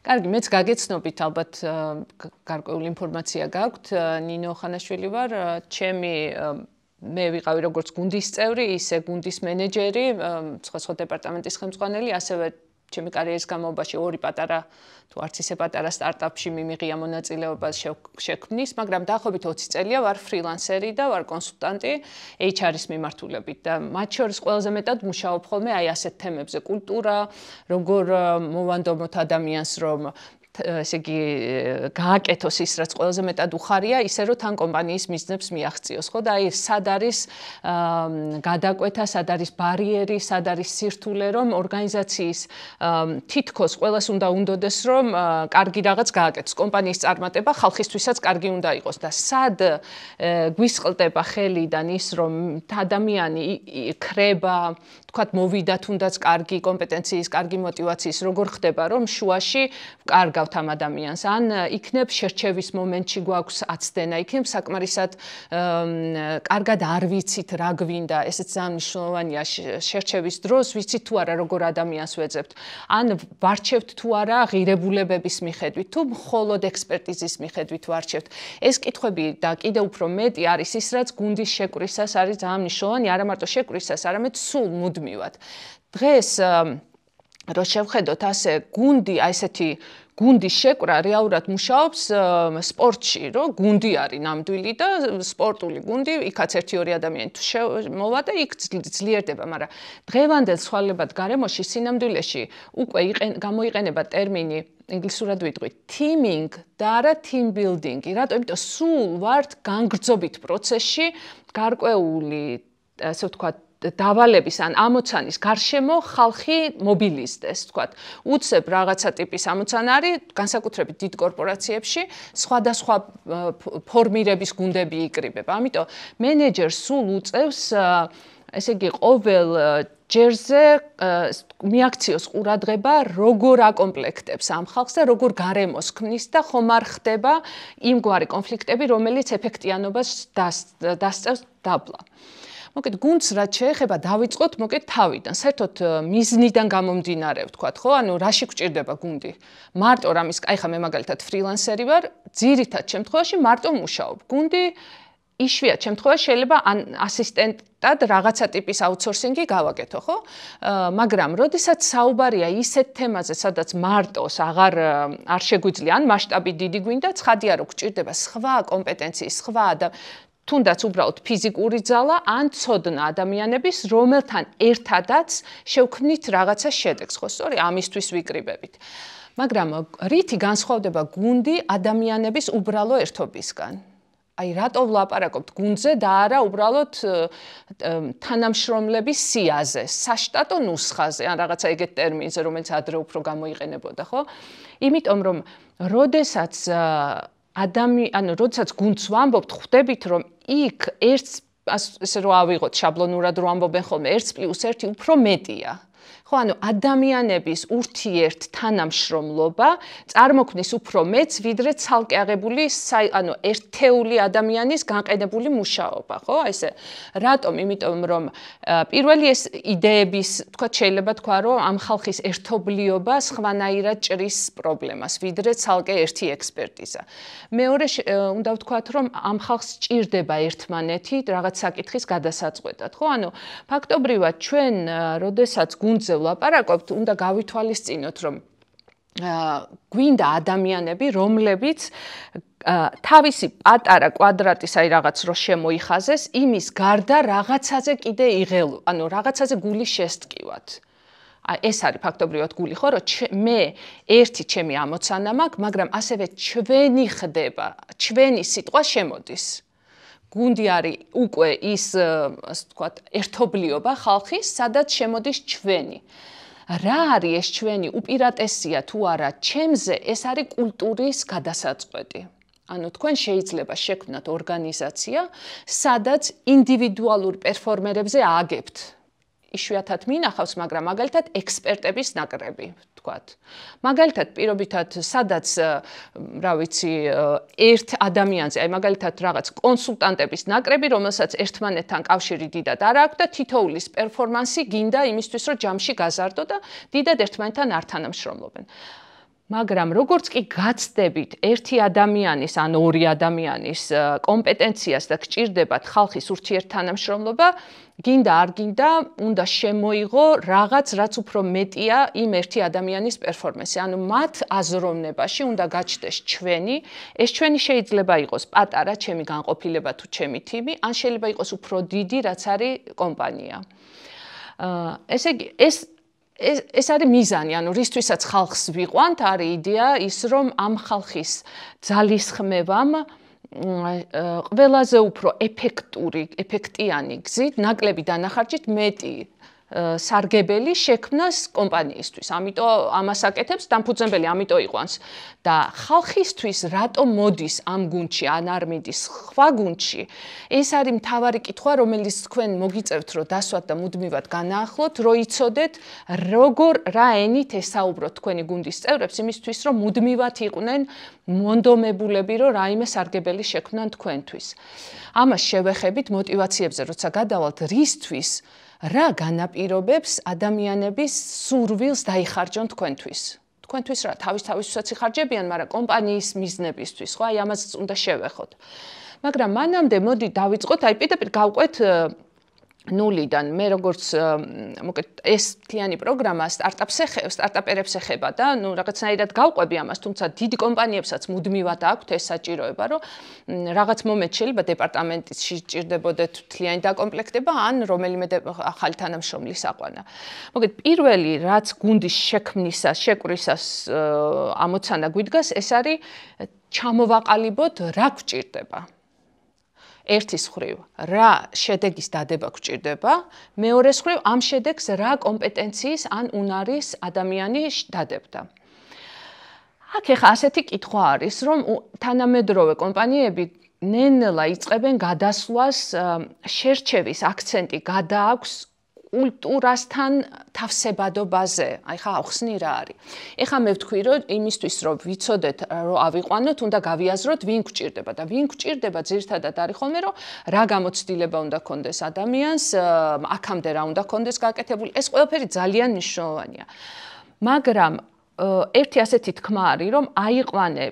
კარგი, მეც გაგეცნობით ალბათ გარკვეული ინფორმაცია გაქვთ. ნინო ხანაშვილი ვარ, მე ვიყავი როგორც გუნდის წევრი, ისე გუნდის მენეჯერი, სხვა დეპარტამენტის ხელმძღვანელი, ასევე ჩემი კარიერის განმავლობაში ორი პატარა თუ არც ისე პატარა სტარტაპში მიმიღია მონაწილეობა შექმნის, მაგრამ დაახლოებით 20 წელია ვარ ფრილანსერი და ვარ კონსულტანტი HR-ის მიმართულებით და მათ შორის ყველაზე მეტად მუშაობ ხოლმე აი ასეთ თემებზე, კულტურა, როგორ მოვანდომოთ ადამიანს, რომ ესე იგი გააკეთოს ის, რაც ყველაზე მეტად უხარია, ისე რომ თან კომპანიის მიზნებს მიაღწიოს, ხო? და აი სად არის გადაკვეთა, სად არის ბარიერი, სად არის სირთულე, რომ ორგანიზაციის თითქოს ყველას უნდა უნდოდეს, რომ კარგი რაღაც გააკეთოს, კომპანიის წარმატება ხალხისთვისაც კარგი უნდა იყოს და სად გვისყლდება ხელიდან ის, რომ ადამიანი ქრება, თქვათ მოვიდა თუნდაც კარგი კომპეტენციის, კარგი მოტივაციის, როგორ ხდება, რომ შუაში ვკარგავთ ამ ადამიანს, ან იქნებ შერჩევის მომენტში გვაქვს აცდენა, იქნებ საკმარისად კარგად არ ვიცით რა გვინდა, ესეც ძალიან მნიშვნელოვანია შერჩევის დროს, ვიცით თუ არა როგორ ადამიანს ვეძებთ, ან ვარჩევთ თუ არა ღირებულებების მიხედვით, თუ მხოლოდ ექსპერტიზის მიხედვით ვარჩევთ. ეს კითხვები და კიდევ უფრო მეტი არის ის, რაც გუნდის შეკვრისას არის ძალიან მნიშვნელოვანი, არა მარტო შეკვრისას, არამედ სულ მუდმივად. დღეს რო შევხედოთ ასე გუნდი, აი ესეთი გუნდის შეკვრა რეალურად მუშაობს სპორტში, რომ გუნდი არის ნამდვილი და სპორტული გუნდი, იქაც 1-2 ადამიანი თუ მოვა და იქ ძლიერდება, მაგრამ დღევანდელ ცვალებად გარემოში სინამდვილეში უკვე გამოიყენება ტერმინი ინგლისურად ვიტყვით teaming და არა team building. რატომ? იმიტომ სულ ვართ განგრძობით პროცესში, გარკვეული, ასე ვთქვათ, დავალების ან ამოცანის გარშემო ხალხი მობილიზდეს, თქვათ. უცებ რაღაცა ტიპის ამოცანა არის, განსაკუთრებით დიდ კორპორაციებში, სხვადასხვა ფორმირების გუნდები იკრიბება. ამიტომ მენეჯერს სულ უწევს, ესე იგი, ყოველ ჯერზე მიაქციოს ყურადღება, როგორ აკომპლექტებს ამ ხალხს და როგორ გარემოს ქმნის და ხომ არ ხდება იმგვარი კონფლიქტები, რომელიც ეფექტიანობას დასწევს დაბლა. მოკეთ გუნდს რაც შეეხება დავიწყოთ მოკეთ თავიდან. საერთოდ მიზნიდან გამომდინარე ვთქვათ, ხო? ანუ რაში გვჭირდება გუნდი? მარტო რამის, აი ხა მე მაგალითად ფრილანსერი ვარ, ძირითად შემთხვევაში მარტო მუშაობ. გუნდი იშვიათ შემთხვევაში შეიძლება ან ასისტენტად რაღაცა ტიპის აუთსორსინგი გავაკეთო, ხო? მაგრამ როდესაც საუბარია ისეთ თემაზე, სადაც მარტოს არ შეგვიძლია, ან მასშტაბი დიდი გვინდა, ცხადია რომ გვჭირდება სხვა კომპეტენციის, სხვა და თუნდაც უბრალოდ ფიზიკური ძალა ან ცოდნა ადამიანების, რომელთან ერთადაც შევქმნით რაღაცა შედეგს, ხო, სწორი, ამისთვის ვიკრიბებით. მაგრამ რითი განსხვავდება გუნდი ადამიანების უბრალო ერთობისგან? აი რატო ვლაპარაკობთ გუნდზე და არა უბრალოდ თანამშრომლების სიაზე, საშტატო ნუსხაზე, ან რაღაცა ეგეთ ტერმინზე, რომელიც ადრე უფრო გამოიყენებოდა, ხო? იმიტომ რომ როდესაც როდესაც გუნდს ვამბობთ, ხვდებით, რომ იქ ესე რომ ავიღოთ შაბლონურად რო ამბობენ ხოლმე 1+1 უფრო მეტია. ხო, ანუ ადამიანების ურთიერთ თანამშრომლობა წარმოქმნის უფრო მეც, ვიდრე ცალკე აღებული, ანუ ერთეული ადამიანის განყენებული მუშაობა, ხო? აი ესე. რატომ? იმიტომ რომ პირველი ეს იდეების, თქვა შეიძლება თქვა, რომ ამ ხალხის ერთობლიობა სხვანაირად ჭრის პრობლემას, ვიდრე ცალკე ერთი ექსპერტიზა. მეორე უნდა ვთქვათ, რომ ამ ხალხს ჭირდება ერთმანეთი რაღაც საკითხის გადასაწყვეტად, ხო? ანუ ფაქტობრივად ჩვენ, როდესაც გუნდზე ვლაპარაკობთ, უნდა გავითვალისწინოთ, რომ გვინდა ადამიანები, რომლებიც თავისი პატარა კვადრატის აი რაღაც რო შემოიხაზეს, იმის გარდა რაღაცაზე კიდე ანუ რაღაცაზე გული შესტკივათ. ეს არის ფაქტობრივად გული, ხო, რომ მე ერთი ჩემი ამოცანა მაქვს, მაგრამ ასევე ჩვენი ხდება, ჩვენი სიტყვა შემოდის. გუნდი არის უკვე ის, ასე ვთქვათ, ერთობლიობა ხალხის, სადაც შემოდის ჩვენი. რა არის ეს ჩვენი? უპირატესია თუ არა ჩემზე, ეს არის კულტურის გადასაწყვეტი. ანუ თქვენ შეიძლება შექმნათ ორგანიზაცია, სადაც ინდივიდუალურ პერფორმერებზე ააგებთ. იშვიათად მინახავს, მაგრამ მაგალითად ექსპერტების ნაკრები, ვთქვათ. მაგალითად პირობითად, სადაც, რა ვიცი, ერთ ადამიანზე, აი მაგალითად რაღაც კონსულტანტების ნაკრები, რომელსაც ერთმანეთთან კავშირი დიდად არ აქვს და თითოეულის პერფორმანსი გინდა იმისთვის, რომ ჯამში გაზარდო და დიდად ერთმანეთთან არ თანამშრომლობენ. მაგრამ როგორც კი გაცდებით ერთი ადამიანის ან ორი ადამიანის კომპეტენციას და გჭირდებათ ხალხის ურთიერთთანამშრომლობა, გინდა არ გინდა, უნდა შემოიღო რაღაც, რაც უფრო მეტია იმ ერთი ადამიანის პერფორმანსი. ანუ მათ აზროვნებაში უნდა გაჩნდეს ჩვენი, ეს ჩვენი შეიძლება იყოს პატარა, ჩემი განყოფილება თუ ჩემი თიმი, ან შეიძლება იყოს უფრო დიდი, რაც არის კომპანია. ესე იგი, ეს არის მიზანი, ანუ რისთვისაც ხალხს ვიყვანთ, არის იდეა ის, რომ ამ ხალხის ძალისხმევამ ყველაზე უფრო ეფექტიანი გზით, ნაკლები დანახარჯით მეტი სარგებელი შექმნას კომპანიისთვის. ამიტომ ამას აკეთებს დამფუძნებელი, ამიტომ იყვანს. და ხალხისთვის რატომ მოდის ამ გუნდში, ან არ მიდის სხვა გუნდში, ეს არის მთავარი კითხვა, რომელიც თქვენ მოგიწევთ, რომ დასვათ და მუდმივად განაახლოთ, რომ იცოდეთ, როგორ რა ენით ესაუბროთ თქვენი გუნდის წევრებს, იმისთვის, რომ მუდმივად იყვნენ მონდომებულები, რომ რაიმე სარგებელი შექმნან თქვენთვის. ამას შევეხებით მოტივაციებზე, როცა გადავალთ რისთვის რა განაპირობებს ადამიანების სურვილს დაიხარჯონ თქვენთვის. თქვენთვის რა, თავისთვისაც იხარჯებიან, მაგრამ კომპანიის მიზნებისთვის, ხო, აი ამას უნდა შევეხოთ. მაგრამ მანამდე მოდი დავიწყოთ, აი პირდაპირ გავყვეთ ნულიდან. მე როგორც მოკეთ ეს მთლიანი პროგრამა სტარტაპერებს ეხება და ნუ რაღაცნაირად გავყვები ამას, თუმცა დიდი კომპანიებსაც მუდმივად აქვთ ეს საჭიროება, რომ რაღაც მომენტში შეიძლება დეპარტამენტში ჭირდებოდეთ მთლიანი დაკომპლექტება ან რომელიმე ახალი თანამშრომლის აყვანა. მოკეთ პირველი რაც გუნდის შექმნისას, შეკვრისას ამოცანა გვიდგას, ეს არის ჩამოვაყალიბოთ რა გვჭირდება. ერთის მხრივ რა შედეგის დადება გვჭირდება, მეორეს მხრივ ამ შედეგს რა კომპეტენციის ან უნარის ადამიანი დადებდა. აქ ეხა ასეთი კითხვა არის, რომ თანამედროვე კომპანიები ნელ-ნელა იწყებენ გადასვლას შერჩევის აქცენტი გადააქვს კულტურასთან თავსებადობაზე. აი ხა ახსნი რა არის. ეხა მე ვთქვი, რომ იმისთვის რომ ვიცოდეთ, რომ ავიყვანოთ, უნდა გავიაზროთ, ვინ გვჭირდება და ვინ გვჭირდება ძირითადად არის ხოლმე, რომ რა გამოცდილება უნდა კონდეს ადამიანს, აქამდე რა უნდა კონდეს გაკეთებული. ეს ყველაფერი ძალიან მნიშვნელოვანია. მაგრამ ერთი ასეთი თქმა არის, რომ აიყვანე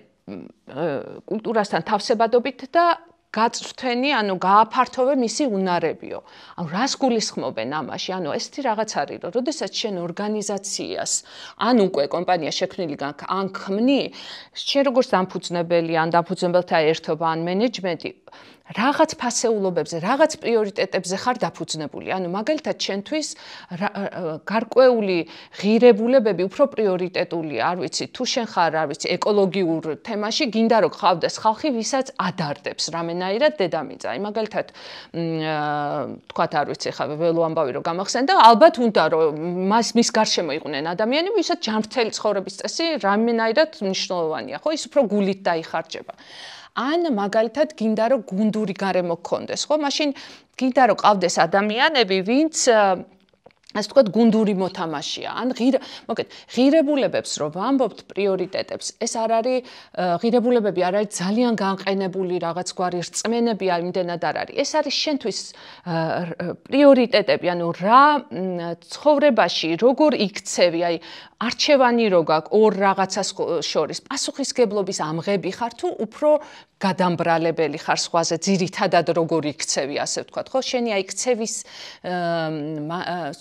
კულტურასთან თავსებადობით და გაწვრთენი, ანუ გააფართოვე მისი უნარებიო. ანუ რას გულისხმობენ ამაში? ანუ ესეთი რაღაც არის, რომ როდესაც შენ ორგანიზაციას, ან უკვე კომპანია შექმნილი ან ქმნი, შენ როგორც დამფუძნებელი, ან დამფუძნებელთა ერთობა, ან მენეჯმენტი, რაღაც ფასეულობებზე, რაღაც პრიორიტეტებზე ხარ დაფუძნებული. ანუ მაგალითად შენთვის გარკვეული ღირებულებები უფრო პრიორიტეტულია, არ ვიცი, თუ შენ ხარ, არ ვიცი, ეკოლოგიურ თემაში, გინდა რომ გყავდეს ხალხი, ვისაც ადარდებს რამენაირად დედამიწა. აი მაგალითად, თქვათ, არ ვიცი, ხა ველო ამბავი რომ გამახსენ და ალბათ უნდა რომ მის გარშემო იყვნენ ადამიანები, ვისაც ჯანმრთელი ცხოვრების წესი რამენაირად მნიშვნელოვანია, ხო? ის უფრო გულით დაიხარჯება. ან მაგალითად გინდა რომ გუნდური გარემო გქონდეს, ხო? მაშინ გინდა რომ ყავდეს ადამიანები, ვინც ასე ვთქვათ, გუნდური მოთამაშია. ან მოკეთ, ღირებულებებს რომ ვამბობთ პრიორიტეტებს, ეს არ არის ღირებულებები, არ არის ძალიან განყენებული რაღაც გვარი რწმენები იმდენად არ არის. ეს არის შენთვის პრიორიტეტები, ანუ რა ცხოვრებაში როგორ იქცევი, აი არჩევანი რო გაქვს ორ რაღაცას შორის, პასუხისგებლობის ამღები ხარ თუ უფრო გადამბრალებელი ხარ სხვაზე, ძირითადად როგორ იქცევი, ასე ვთქვათ, ხო? შენი აი ქცევის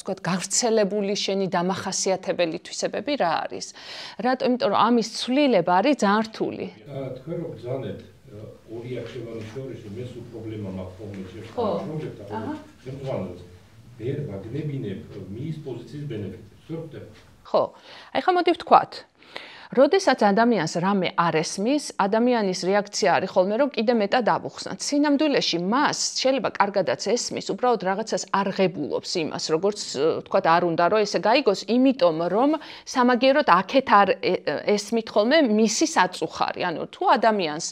ვთქვათ, გავრცელებული შენი დამახასიათებელი თვისებები რა არის? რატომ? იმიტომ რომ ამის ცვლილება არის ძალიან რთული. თქვენ რო ბრძანეთ ორი არჩევანის შორის, მე სულ პრობლემა მაქვს ხოლმე ხო. მე ბრძანოთ. ვერ ვაგნებინებ მის პოზიციის ბენეფიტებს. სულ ხდება. ხო. აი ხა მოდი ვთქვათ. როდესაც ადამიანს რამე არ ესმის, ადამიანის რეაქცია არის ხოლმე რომ კიდე მეტად ავუხსნათ. სინამდვილეში მას შეიძლება კარგადაც ესმის, უბრალოდ რაღაცას არ ღებულობს იმას, როგორც ვთქვათ, არ უნდა რომ ესე გაიგოს, იმიტომ რომ სამაგიეროდ აქეთ არ ესმით ხოლმე მისი საწუხარი. ანუ თუ ადამიანს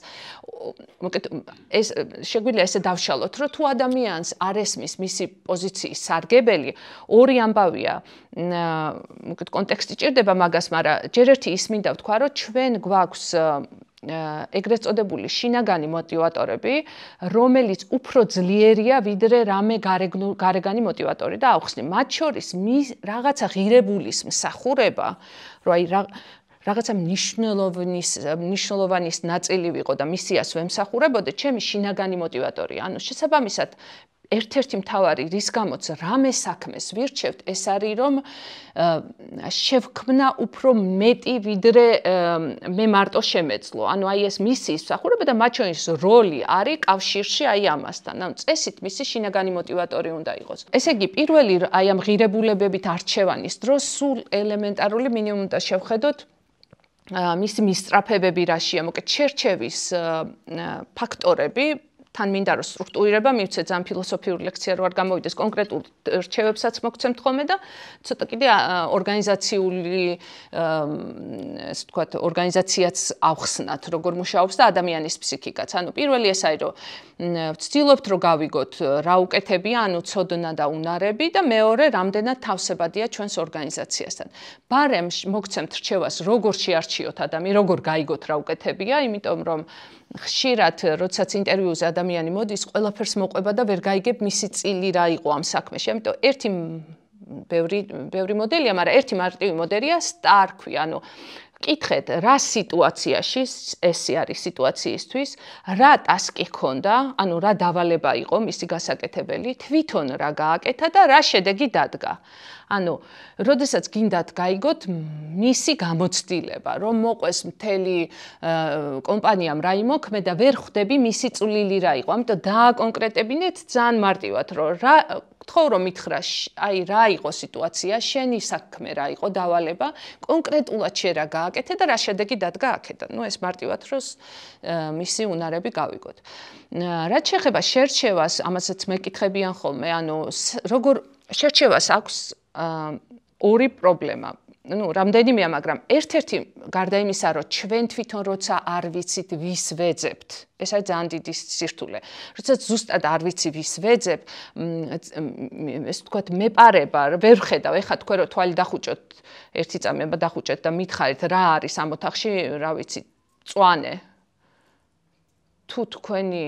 მოკეთ ეს შეგვიძლია ესე დავშალოთ, რომ თუ ადამიანს არ ესმის მისი პოზიციის სარგებელი, ორი ამბავია, მოკეთ კონტექსტი ჭირდება მაგას, მაგრამ ჯერ ერთი ის მინდა ვთქვა, რომ ჩვენ გვაქვს ეგრეთ წოდებული შინაგანი მოტივატორები, რომელიც უფრო ძლიერია ვიდრე რამე გარეგანი მოტივატორი და ავხსნი. მათ შორის რაღაცა ღირებულის მსახურება, რომ აი რაღაცა მნიშვნელოვანის ნაწილი ვიყო და მისიას ვემსახურებოდე, ჩემი შინაგანი მოტივატორია. ანუ შესაბამისად ერთ-ერთი მთავარი რის გამოც რამე საქმეს ვირჩევთ, ეს არის რომ შევქმნა უფრო მეტი ვიდრე მე მარტო შემეძლო. ანუ აი ეს მისიის მსახურება და მათ შორის როლი არის კავშირში აი ამასთან. ანუ წესით მისი შინაგანი მოტივატორი უნდა იყოს. ესე იგი, პირველი აი ამ ღირებულებებით არჩევანის დროს სულ ელემენტარული მინიმუმ უნდა შევხედოთ მისი მისწრაფებები რაშია, მოკეთ შერჩევის ფაქტორები თან მინდა რომ სტრუქტურირება მივცე ძალიან ფილოსოფიური ლექცია რო არ გამოვიდეს კონკრეტულ რჩევებსაც მოგცემთ ხოლმე და ცოტა კიდე ორგანიზაციული ესე ვთქვათ ორგანიზაციაც ავხსნათ როგორ მუშაობს და ადამიანის ფსიქიკაც. ანუ პირველი ეს არის რომ ვცდილობთ რომ გავიგოთ რა უკეთებია, ანუ ცოდნა და უნარები და მეორე რამდენად თავსებადია ჩვენს ორგანიზაციასთან. ბარემ მოგცემთ რჩევას როგორ შეარჩიოთ ადამიანი, როგორ გაიგოთ რა უკეთებია, იმიტომ რომ ხშირად როდესაც ინტერვიუზე ადამიანი მოდის, ყველაფერს მოყვება და ვერ გაიგებ მისი წილი რა იყო ამ საქმეში. ამიტომ ერთი ბევრი მოდელია, მაგრამ ერთი მარტივი მოდელია STAR ქვია, ანუ კითხეთ რა სიტუაციაში ეს არის სიტუაციისთვის, რა ტასკი ჰქონდა, ანუ რა დავალება იყო მისი გასაკეთებელი, თვითონ რა გააკეთა და რა შედეგი დადგა. ანუ როდესაც გინდათ გაიგოთ მისი გამოცდილება, რომ მოყვეს მთელი კომპანიამ რა იმოქმედა, ვერ ხვდები მისი წვლილი რა იყო. ამიტომ დააკონკრეტებინეთ ძალიან მარტივად, რომ რა გთხოვ რომ მითხრა, აი რა იყო სიტუაცია, შენი საქმე რა იყო, დავალება, კონკრეტულად შენ რა გააკეთე და რა შედეგი დადგა აქედან. ეს მარტივად რომ მისი უნარები გავიგოთ. რაც შეეხება შერჩევას, ამასაც მეკითხებიან ხოლმე, ანუ როგორ შერჩევას აქვს ორი პრობლემა. ну, რამდენიმეა, მაგრამ ერთ-ერთი გარდა იმისა, რომ ჩვენ თვითონ როცა არ ვიცით ვის ვეძებთ, ეს არის ძალიან დიდი სირთულე. როდესაც ზუსტად არ ვიცი ვის ვეძებ, ესე ვთქვათ, მეპარება ვერ ვხედავ. ეხლა თქვენ რომ თვალი დახუჭოთ, ერთი წამება დახუჭეთ და მითხარით რა არის ამ ოთახში, რა ვიცი, მწვანე. თუ თქვენი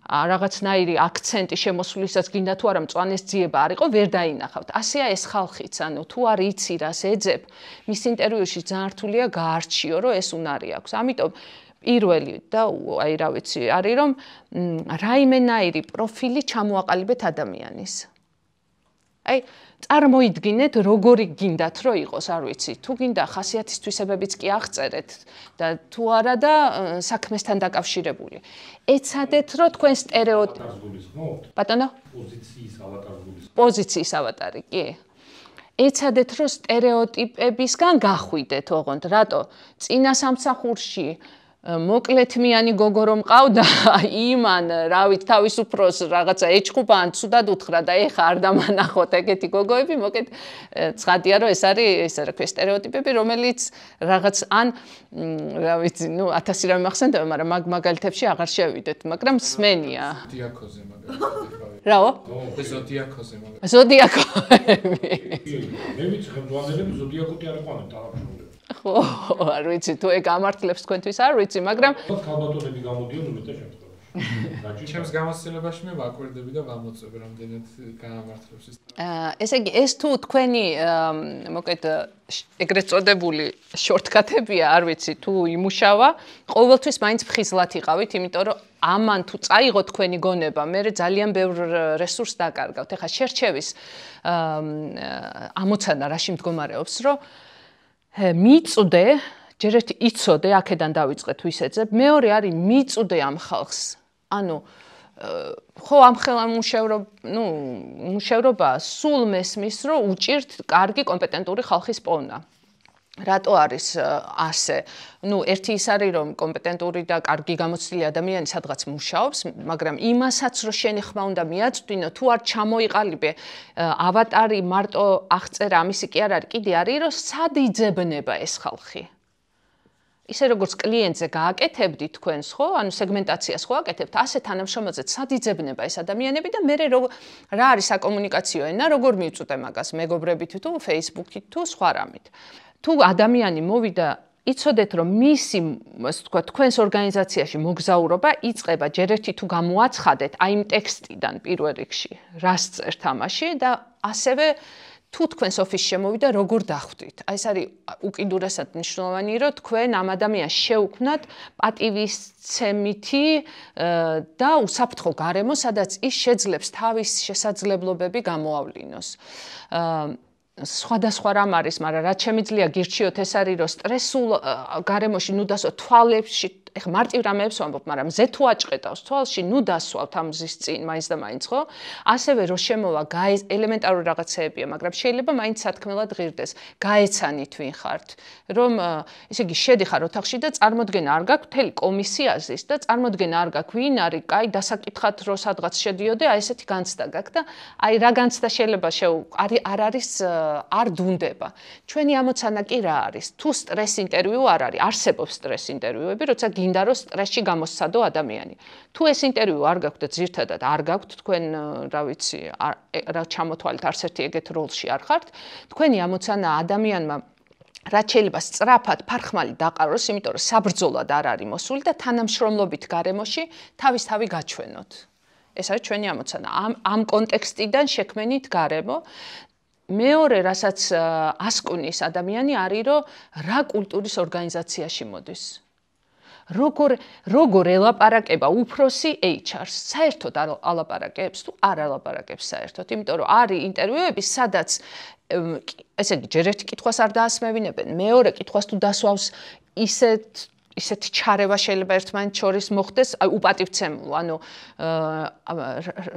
რაღაცნაირი აქცენტი შემოსვლისას გინდა თუ არა მწვანეს ძიება არ იყო, ვერ დაინახავთ. ასეა ეს ხალხიც, ანუ თუ არ იცი რას ეძებ, მის ინტერვიუში ძალიან რთულია გაარჩიო, რომ ეს უნარი აქვს. ამიტომ პირველი და აი რა ვიცი, არის რომ რაიმენაირი პროფილი ჩამოაყალიბეთ ადამიანის. აი წარმოიდგინეთ როგორი გინდათ რომ იყოს, არ ვიცი, თუ გინდა ხასიათის თვისებებიც კი აღწერეთ და თუ არა და საქმესთან დაკავშირებული. ეცადეთ რომ თქვენ სტერეოტიპი ბატონო პოზიციის ავატარი, კი. ეცადეთ რომ სტერეოტიპებისგან გახვიდეთ, ოღონდ, რატო? წინა სამსახურში მოკლეთმიანი გოგო რომ ყავდა, იმან, რა ვიცი, თავის უფროს რაღაცა ეჭხუბა ან ცუდად უთხრა და ეხა არ დამანახოთ ეგეთი გოგოები, მოკეთ ცხადია რომ ეს არის, ესე რა ქვია, სტერეოტიპები, რომელიც რაღაც ან რა ვიცი, ну 1000 რამე მახსენდება, მაგრამ მაგალითებში აღარ შევიდეთ, მაგრამ სმენია. ზოდიაქოზე მაგალითად. რაო? ზოდიაქოზე მაგალითად. ზოდიაქოები. მე ვიცი, ხელმძღვანელები ზოდიაქოთი არ იყვნენ თანამშრომლები. ხო, არ ვიცი, თუ ეგ ამართლებს თქვენთვის არ ვიცი, მაგრამ ქალბატონები გამოდიონ უმეტეს შემთხვევაში. ჩემს გამოცდილებაში მე ვაკვირდები და ვამოწევ რამდენად გაამართლებს ის. ესე იგი, ეს თუ თქვენი მოკეთ ეგრეთ წოდებული შორტკატებია, არ ვიცი, თუ იმუშავა, ყოველთვის მაინც ფხიზლად იყავით, იმიტომ რომ ამან თუ წაიღო თქვენი გონება, მე ძალიან ბევრ რესურსს დაკარგავთ. ეხლა შერჩევის ამოცანა რაში მდგომარეობს, რომ მიწვდე, ჯერ ერთი იცოდე, აქედან დავიწყეთ ვის ეძებ, მეორე არის მიწვდე ამ ხალხს. ანუ ხო ამ მუშავრობა სულ მესმის, რომ უჭირთ კარგი კომპეტენტური ხალხის პოვნა. რატო არის ასე? ну, ერთი ის არის, რომ კომპეტენტური და კარგი გამოცდილი ადამიანი სადღაც მუშაობს, მაგრამ იმასაც რომ შენი ხმა უნდა მიაწვდინო, თუ არ ჩამოიყალიბე ავატარი მარტო აღწერა ამისი კი არ არის, კიდე არის, რომ სად იძებნება ეს ხალხი. ისე როგორც კლიენტზე გააკეთებდი თქვენს, ხო? ანუ სეგმენტაციას ხო აკეთებთ, ასე თანამშრომლობაზე სად იძებნება ეს ადამიანები და მე რა არის საკომუნიკაციო ენა, როგორ მივწვდე მაგას, მეგობრებით თუ Facebook-ით თუ სხვა რამით. თუ ადამიანი მოვიდა, იცოდეთ რომ მისი, ასე ვთქვათ, თქვენს ორგანიზაციაში მოგზაურობა იწყება ჯერ ერთი თუ გამოაცხადეთ აი იმ ტექსტიდან პირველ რიგში, რას წერთ ამაში და ასევე თუ თქვენს ოფისში შემოვიდა, როგორ დახვდით? აი ეს არის უკიდურესად მნიშვნელოვანი, რომ თქვენ ამ ადამიანს შეუქმნათ პატივისცემითი და უსაფრთხო გარემო, სადაც ის შეძლებს თავის შესაძლებლობები გამოავლინოს. სხვადასხვა რამ არის, მაგრამ რაც შემიძლია გირჩიოთ ეს არის, რომ სტრესულ გარემოში ნუ დასვათ თვალებში, ეხლა მარტივ რამეებს ვამბობ, მაგრამ მზე თუ აჭყეტავს თვალში, ნუ დასვავთ ამ მზის წინ, მაინც და მაინც, ხო? ასევე რომ შემოვა ელემენტარული რაღაცეებია, მაგრამ შეიძლება მაინც სათქმელად ღირდეს. გაეცანით ვინ ხართ, რომ ესე იგი შედიხარ ოთახში და წარმოდგენა არ გაქვს, მთელი კომისია ზის და წარმოდგენა არ გაქვს, ვინ არის, კაი, დასაკითხად რო სადღაც შედიოდე, აი ესეთი განცდა გაქვს და აი რა განცდა შეიძლება არ არის არ დუნდება. ჩვენი ამოცანა კი რა არის? თუ სტრეს ინტერვიუ არ არის, არსებობს სტრეს ინტერვიუები, როცა გინდა რომ სტრესში გამოსცადო ადამიანი. თუ ეს ინტერვიუ არ გაქვთ და ძირთადად არ გაქვთ, თქვენ რა ვიცი, რა ჩამოთვალეთ არც ერთი ეგეთ როლში არ ხართ, თქვენი ამოცანა ადამიანმა რაც შეიძლება სწრაფად ფარხმალი დაყაროს, იმიტომ რომ საბრძოლად არ არის მოსული და თანამშრომლობით გარემოში თავისთავი გაჩვენოთ. ეს არის ჩვენი ამოცანა. ამ კონტექსტიდან შექმენით გარემო. მეორე, რასაც ასკუნის ადამიანი არის, რომ რა კულტურის ორგანიზაციაში მოდის. როგორ ელაპარაკება უფროსი HR-ს, საერთოდ ალაპარაკებს თუ არ ალაპარაკებს საერთოდ, იმიტომ რომ არის ინტერვიუები, სადაც ესე იგი ჯერ ერთი კითხვას არ დაასმევინებენ, მეორე კითხვას თუ დასვავს ისეთი ჩარევა შეიძლება ერთმანეთს შორის მოხდეს, აი უპატივცემულ, ანუ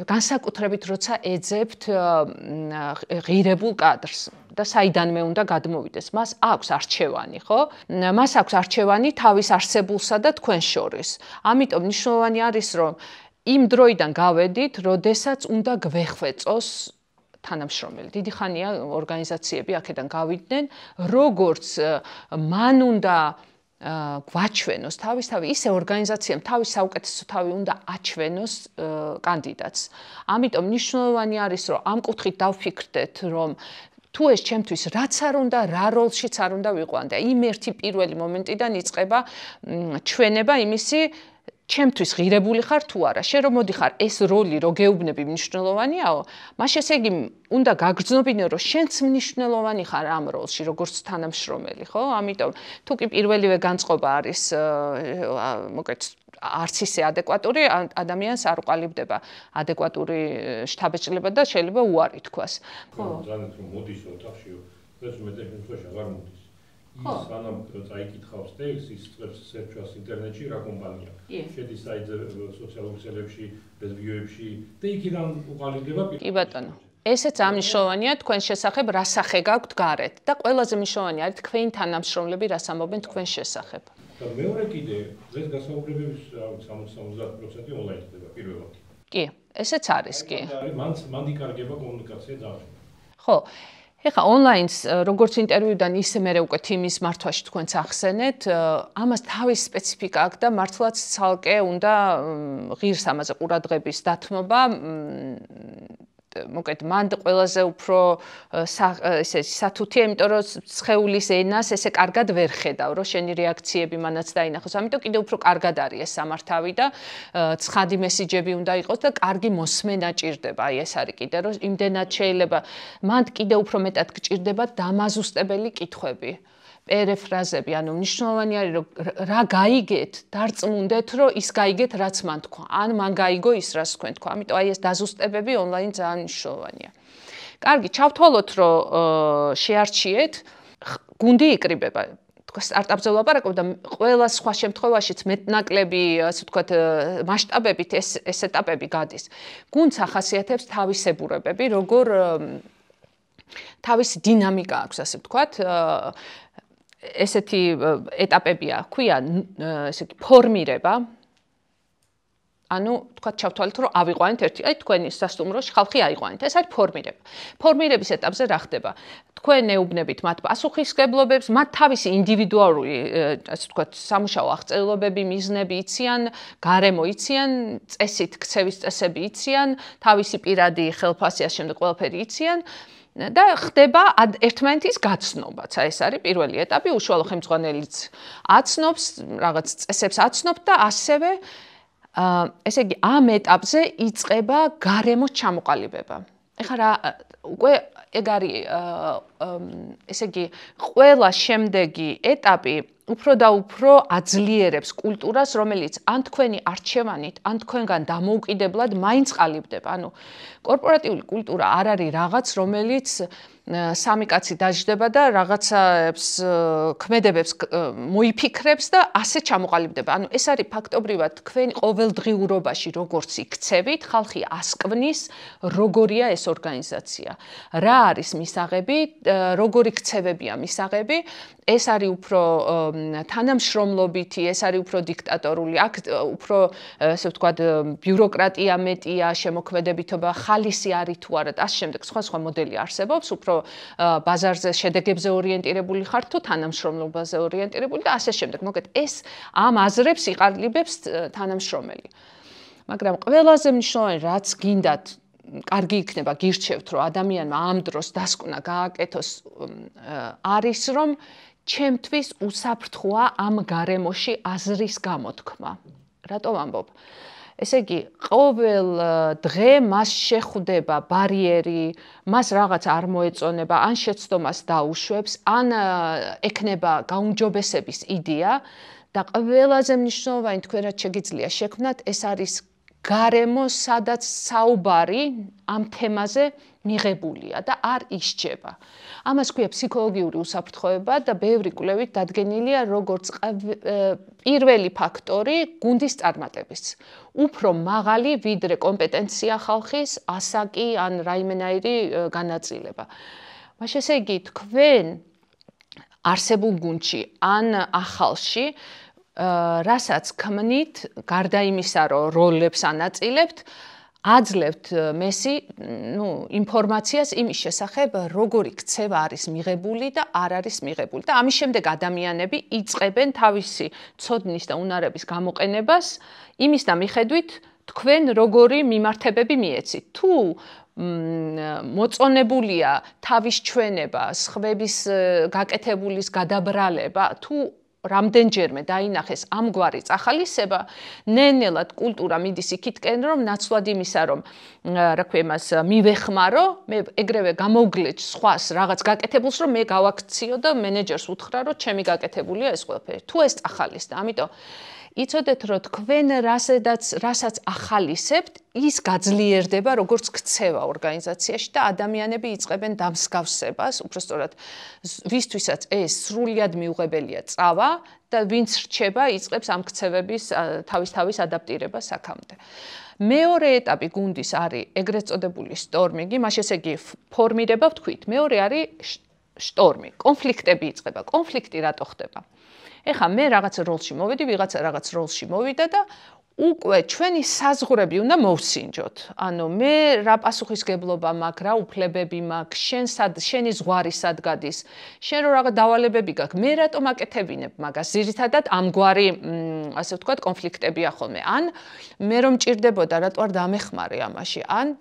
განსაკუთრებით როცა ეძებთ ღირებულ კადრს და საიდანმე უნდა გადმოვიდეს, მას აქვს არჩევანი, ხო? მას აქვს არჩევანი თავის არსებულსა და თქვენ შორის. ამიტომ მნიშვნელოვანი არის, რომ იმ დროიდან გავედით, როდესაც უნდა გვეხვეწოს თანამშრომელი. დიდი ხანია ორგანიზაციები აქედან გავიდნენ, როგორც მან უნდა გვაჩვენოს თავისთავი, ისე ორგანიზაციამ თავის საუკეთესო თავი უნდა აჩვენოს კანდიდატს. ამიტომ მნიშვნელოვანი არის, რომ ამ კუთხით დავფიქრდეთ, რომ თუ ეს ჩემთვის რაც არ უნდა, რა როლშიც არ უნდა ვიყვანდა. იმ ერთი პირველი მომენტიდან იწყება ჩვენება იმისი, ჩემთვის ღირებული ხარ თუ არა, შენ რომ მოდიხარ ეს როლი რო გეუბნები მნიშვნელოვანიაო, მაშ ესე იგი უნდა გაგრძნობინო რომ შენც მნიშვნელოვანი ხარ ამ როლში როგორც თანამშრომელი, ხო? ამიტომ თუ კი პირველივე განწყობა არის მოკეთ არც ისე ადეკვატური, ადამიანს არ უყალიბდება ადეკვატური შთაბეჭდილება და შეიძლება უარი თქვას. ხო, ზანეთ რომ მოდის ოთახშიო, ეს მეტეხ შემთხვევაში აღარ მოდის. ის სანამ წაიკითხავს ტექსტს, ის წებს სერჩას ინტერნეტში რა კომპანია. შედის საიტზე სოციალურ ქსელებში, ვიდეოებში და იქიდან უყალიბდება. კი ბატონო. ესეც ამნიშნულოვანია თქვენ შესახებ რა სახე გაქვთ გარეთ და ყველაზე მნიშვნელოვანი არის თქვენი თანამშრომლები რას ამბობენ თქვენ შესახებ. და მეორე კიდე დღეს გასაუბრებების 60-70% ონლაინ ხდება პირველად. კი, ესეც არის კი. მან იკარგება კომუნიკაცია ძალიან. ხო. ეხლა ონლაინს როგორც ინტერვიუდან ისე მე უკვე თიმის მართვაში თქვენც ახსენეთ, ამას თავის სპეციფიკა აქვს და მართლაც ცალკე უნდა ღირს ამაზე ყურადღების დათმობა. მოკეთ მან ყველაზე უფრო ესე სათუთია, იმიტომ რომ სხეულის ენას ესე კარგად ვერ ხედავ, რომ შენი რეაქციები მანაც დაინახოს. ამიტომ კიდე უფრო კარგად არის ეს სამართავი და ცხადი მესიჯები უნდა იყოს და კარგი მოსმენა ჭირდება. აი ეს არის კიდე რომ იმდენად შეიძლება მან კიდე უფრო მეტად გჭირდება დამაზუსტებელი კითხვები. პერეფრაზები, ანუ მნიშვნელოვანი არის რომ რა გაიგეთ, დარწმუნდეთ რომ ის გაიგეთ რაც მან თქვა, ან მან გაიგო ის რაც თქვენ თქვა. ამიტომ აი ეს დაზუსტებები ონლაინ ძალიან მნიშვნელოვანია. კარგი, ჩავთვალოთ რომ შეარჩიეთ, გუნდი იკრიბება. სტარტაპზე ვლაპარაკობ და ყველა სხვა შემთხვევაშიც მეტნაკლები, ასე ვთქვათ, მასშტაბებით ეს ეტაპები გადის. გუნდს ახასიათებს თავისებურებები, როგორ თავისი დინამიკა აქვს, ასე ვთქვათ. ესეთი ეტაპებია, ქვია, ესე იგი ფორმირება. ანუ თქვა ჩავთვალეთ რომ ავიყვანეთ ერთი, აი თქვენი სასტუმროში ხალხი აიყვანეთ. ეს არის ფორმირება. ფორმირების ეტაპზე რა ხდება? თქვენ ეუბნებით მათ პასუხისმგებლობებს, მათ თავისი ინდივიდუალური, ასე ვთქვათ, სამუშაო აღწერილობები, მიზნები იციან, გარემო იციან, წესით ქცევის წესები იციან, თავისი პირადი ხელფასი ამ შემდეგ ყველაფერი იციან. და ხდება ერთმანეთის გაცნობაც. ეს არის პირველი ეტაპი, უშუალო ხელმძღვანელიც აცნობს, რაღაც წესებს აცნობთ და ასევე ესე იგი ამ ეტაპზე იწყება გარემოს ჩამოყალიბება. ეხლა რა უკვე ეგ არის ესე იგი ყველა შემდეგი ეტაპი უფრო და უფრო აძლიერებს კულტურას, რომელიც ან თქვენი არჩევანით, ან თქვენგან დამოუკიდებლად მაინც ყალიბდება. ანუ კორპორატიული კულტურა არ არის რაღაც, რომელიც სამი კაცი დაждდება და რაღაცებს ქმედებებს მოიფიქრებს და ასე ჩამოყალიბდება. ანუ ეს არის ფაქტობრივად თქვენი ყოველდღიურობაში როგორც იქცევით, ხალხი ასკვნის, როგორია ეს ორგანიზაცია. რა არის მისაღები, როგორი ქცევებია მისაღები, ეს არის უფრო თანამშრომლობითი, ეს არის უფრო დიქტატორული, აქ უფრო ესე ვთქვათ ბიუროკრატია მეტია, შემოქმედებითობა, ხალისი არის თუ არა და ამ შემდეგ სხვა მოდელი არსებობს, უფრო ბაზარზე შედეგებზე ორიენტირებული ხართ თუ თანამშრომლობაზე ორიენტირებული და ასე შემდეგ. მოგეთ ეს ამ აზრებს იყალიბებს თანამშრომელი. მაგრამ ყველაზე მნიშვნელოვანი რაც გინდათ კარგი იქნება გირჩევთ რომ ადამიანმა ამ დროს დასკვნა გააკეთოს არის რომ ჩემთვის უსაფრთხოა ამ გარემოში აზრის გამოთქმა. რატომ ამბობ? ესე იგი, ყოველ დღე მას შეხვდება ბარიერი, მას რაღაც არ მოეწონება, ან შეცდომას დაუშვებს, ან ექნება გაუმჯობესების იდეა და ყველაზე მნიშვნელოვანი თქვენ რაც შეგიძლია შექმნათ, ეს არის გარემო, სადაც საუბარი ამ თემაზე მიღებულია და არ ისჯება. ამას ქვია ფსიქოლოგიური უსაფრთხოება და ბევრი კვლევით დადგენილია როგორც პირველი ფაქტორი გუნდის წარმატების. უფრო მაღალი ვიდრე კომპეტენცია ხალხის, ასაკი ან რაიმენაირი განაწილება. მაშინ ესე იგი თქვენ არსებულ გუნდში ან ახალში რასაც ქმნით, გარდა იმისა, რომ როლებს ანაწილებთ, აძლევთ მესი, ინფორმაციას იმის შესახებ, როგორი ქცევა არის მიღებული და არ არის მიღებული. და ამის შემდეგ ადამიანები იწყებენ თავისი ცოდნის და უნარების გამოყენებას იმის და მიხედვით, თქვენ როგორი მიმართებები მიეცით. თუ მოწონებულია თავის ჩვენება, სხვების გაკეთებულის გადაბრალება, თუ რამდენჯერმე დაინახეს ამგვარი წახალისება, ნელ-ნელად კულტურა მიდის იქითკენ, რომ ნაცვლად იმისა, რომ რა ქვია იმას მივეხმარო, მე ეგრევე გამოვგლეჯ სხვას რაღაც გაკეთებულს, რომ მე გავაქციო და მენეჯერს უთხრა, რომ ჩემი გაკეთებულია ეს ყველაფერი. თუ ეს წახალისდა, ამიტომ იცოდეთ, რომ თქვენ რასაც ახალისებთ, ის გაძლიერდება როგორც ქცევა ორგანიზაციაში და ადამიანები იწყებენ დამსგავსებას, უბრალოდ ვისთვისაც ეს სრულიად მიუღებელია წავა და ვინც რჩება, იწყებს ამ ქცევების თავის ადაპტირებას აქამდე. მეორე ეტაპი გუნდის არის ეგრეთ წოდებული სტორმინგი, მაშინ ესე იგი ფორმირება ვთქვით. მეორე არის შტორმი, კონფლიქტები იწყება. კონფლიქტი რატო ხდება? ეხლა მე რაღაც როლში მოვედი, ვიღაცა რაღაც როლში მოვიდა და უკვე ჩვენი საზღვრები უნდა მოვსინჯოთ. ანუ მე რა პასუხისგებლობა მაქვს, რა უფლებები მაქვს, შენი ზღვარი სად გადის, შენ რო რაღაც დავალებები გაქვს, მე რატომ აკეთებინებ მაგას? ძირითადად ამგვარი, ასე ვთქვათ, კონფლიქტებია ხოლმე. ან მე რომ მჭირდებოდა, რატო არ დამეხმარე ამაში? ან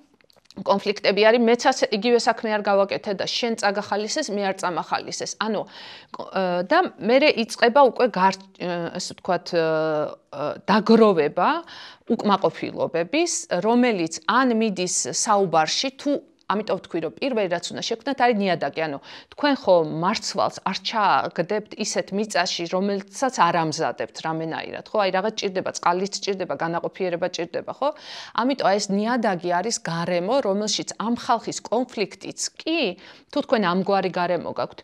კონფლიქტები არის, მეც იგივე საქმე არ გავაკეთე და შენ წაგახალისეს, მე არ წამახალისეს. ანუ და მერე იწყება უკვე ასე ვთქვათ, დაგროვება უკმაყოფილობების, რომელიც ან მიდის საუბარში თუ ამიტომ ვთქვი, რომ პირველი რაც უნდა შექმნათ არის ნიადაგი. ანუ თქვენ ხო მარცვალს არ ჩააგდებთ ისეთ მიწაში, რომელსაც არ ამზადებთ რამენაირად, ხო? აი რაღაც ჭირდება, წყალიც ჭირდება, განაყოფიერება ჭირდება, ხო? ამიტომ ეს ნიადაგი არის გარემო, რომელშიც ამ ხალხის კონფლიქტიც კი, თუ თქვენ ამგვარი გარემო გაქვთ,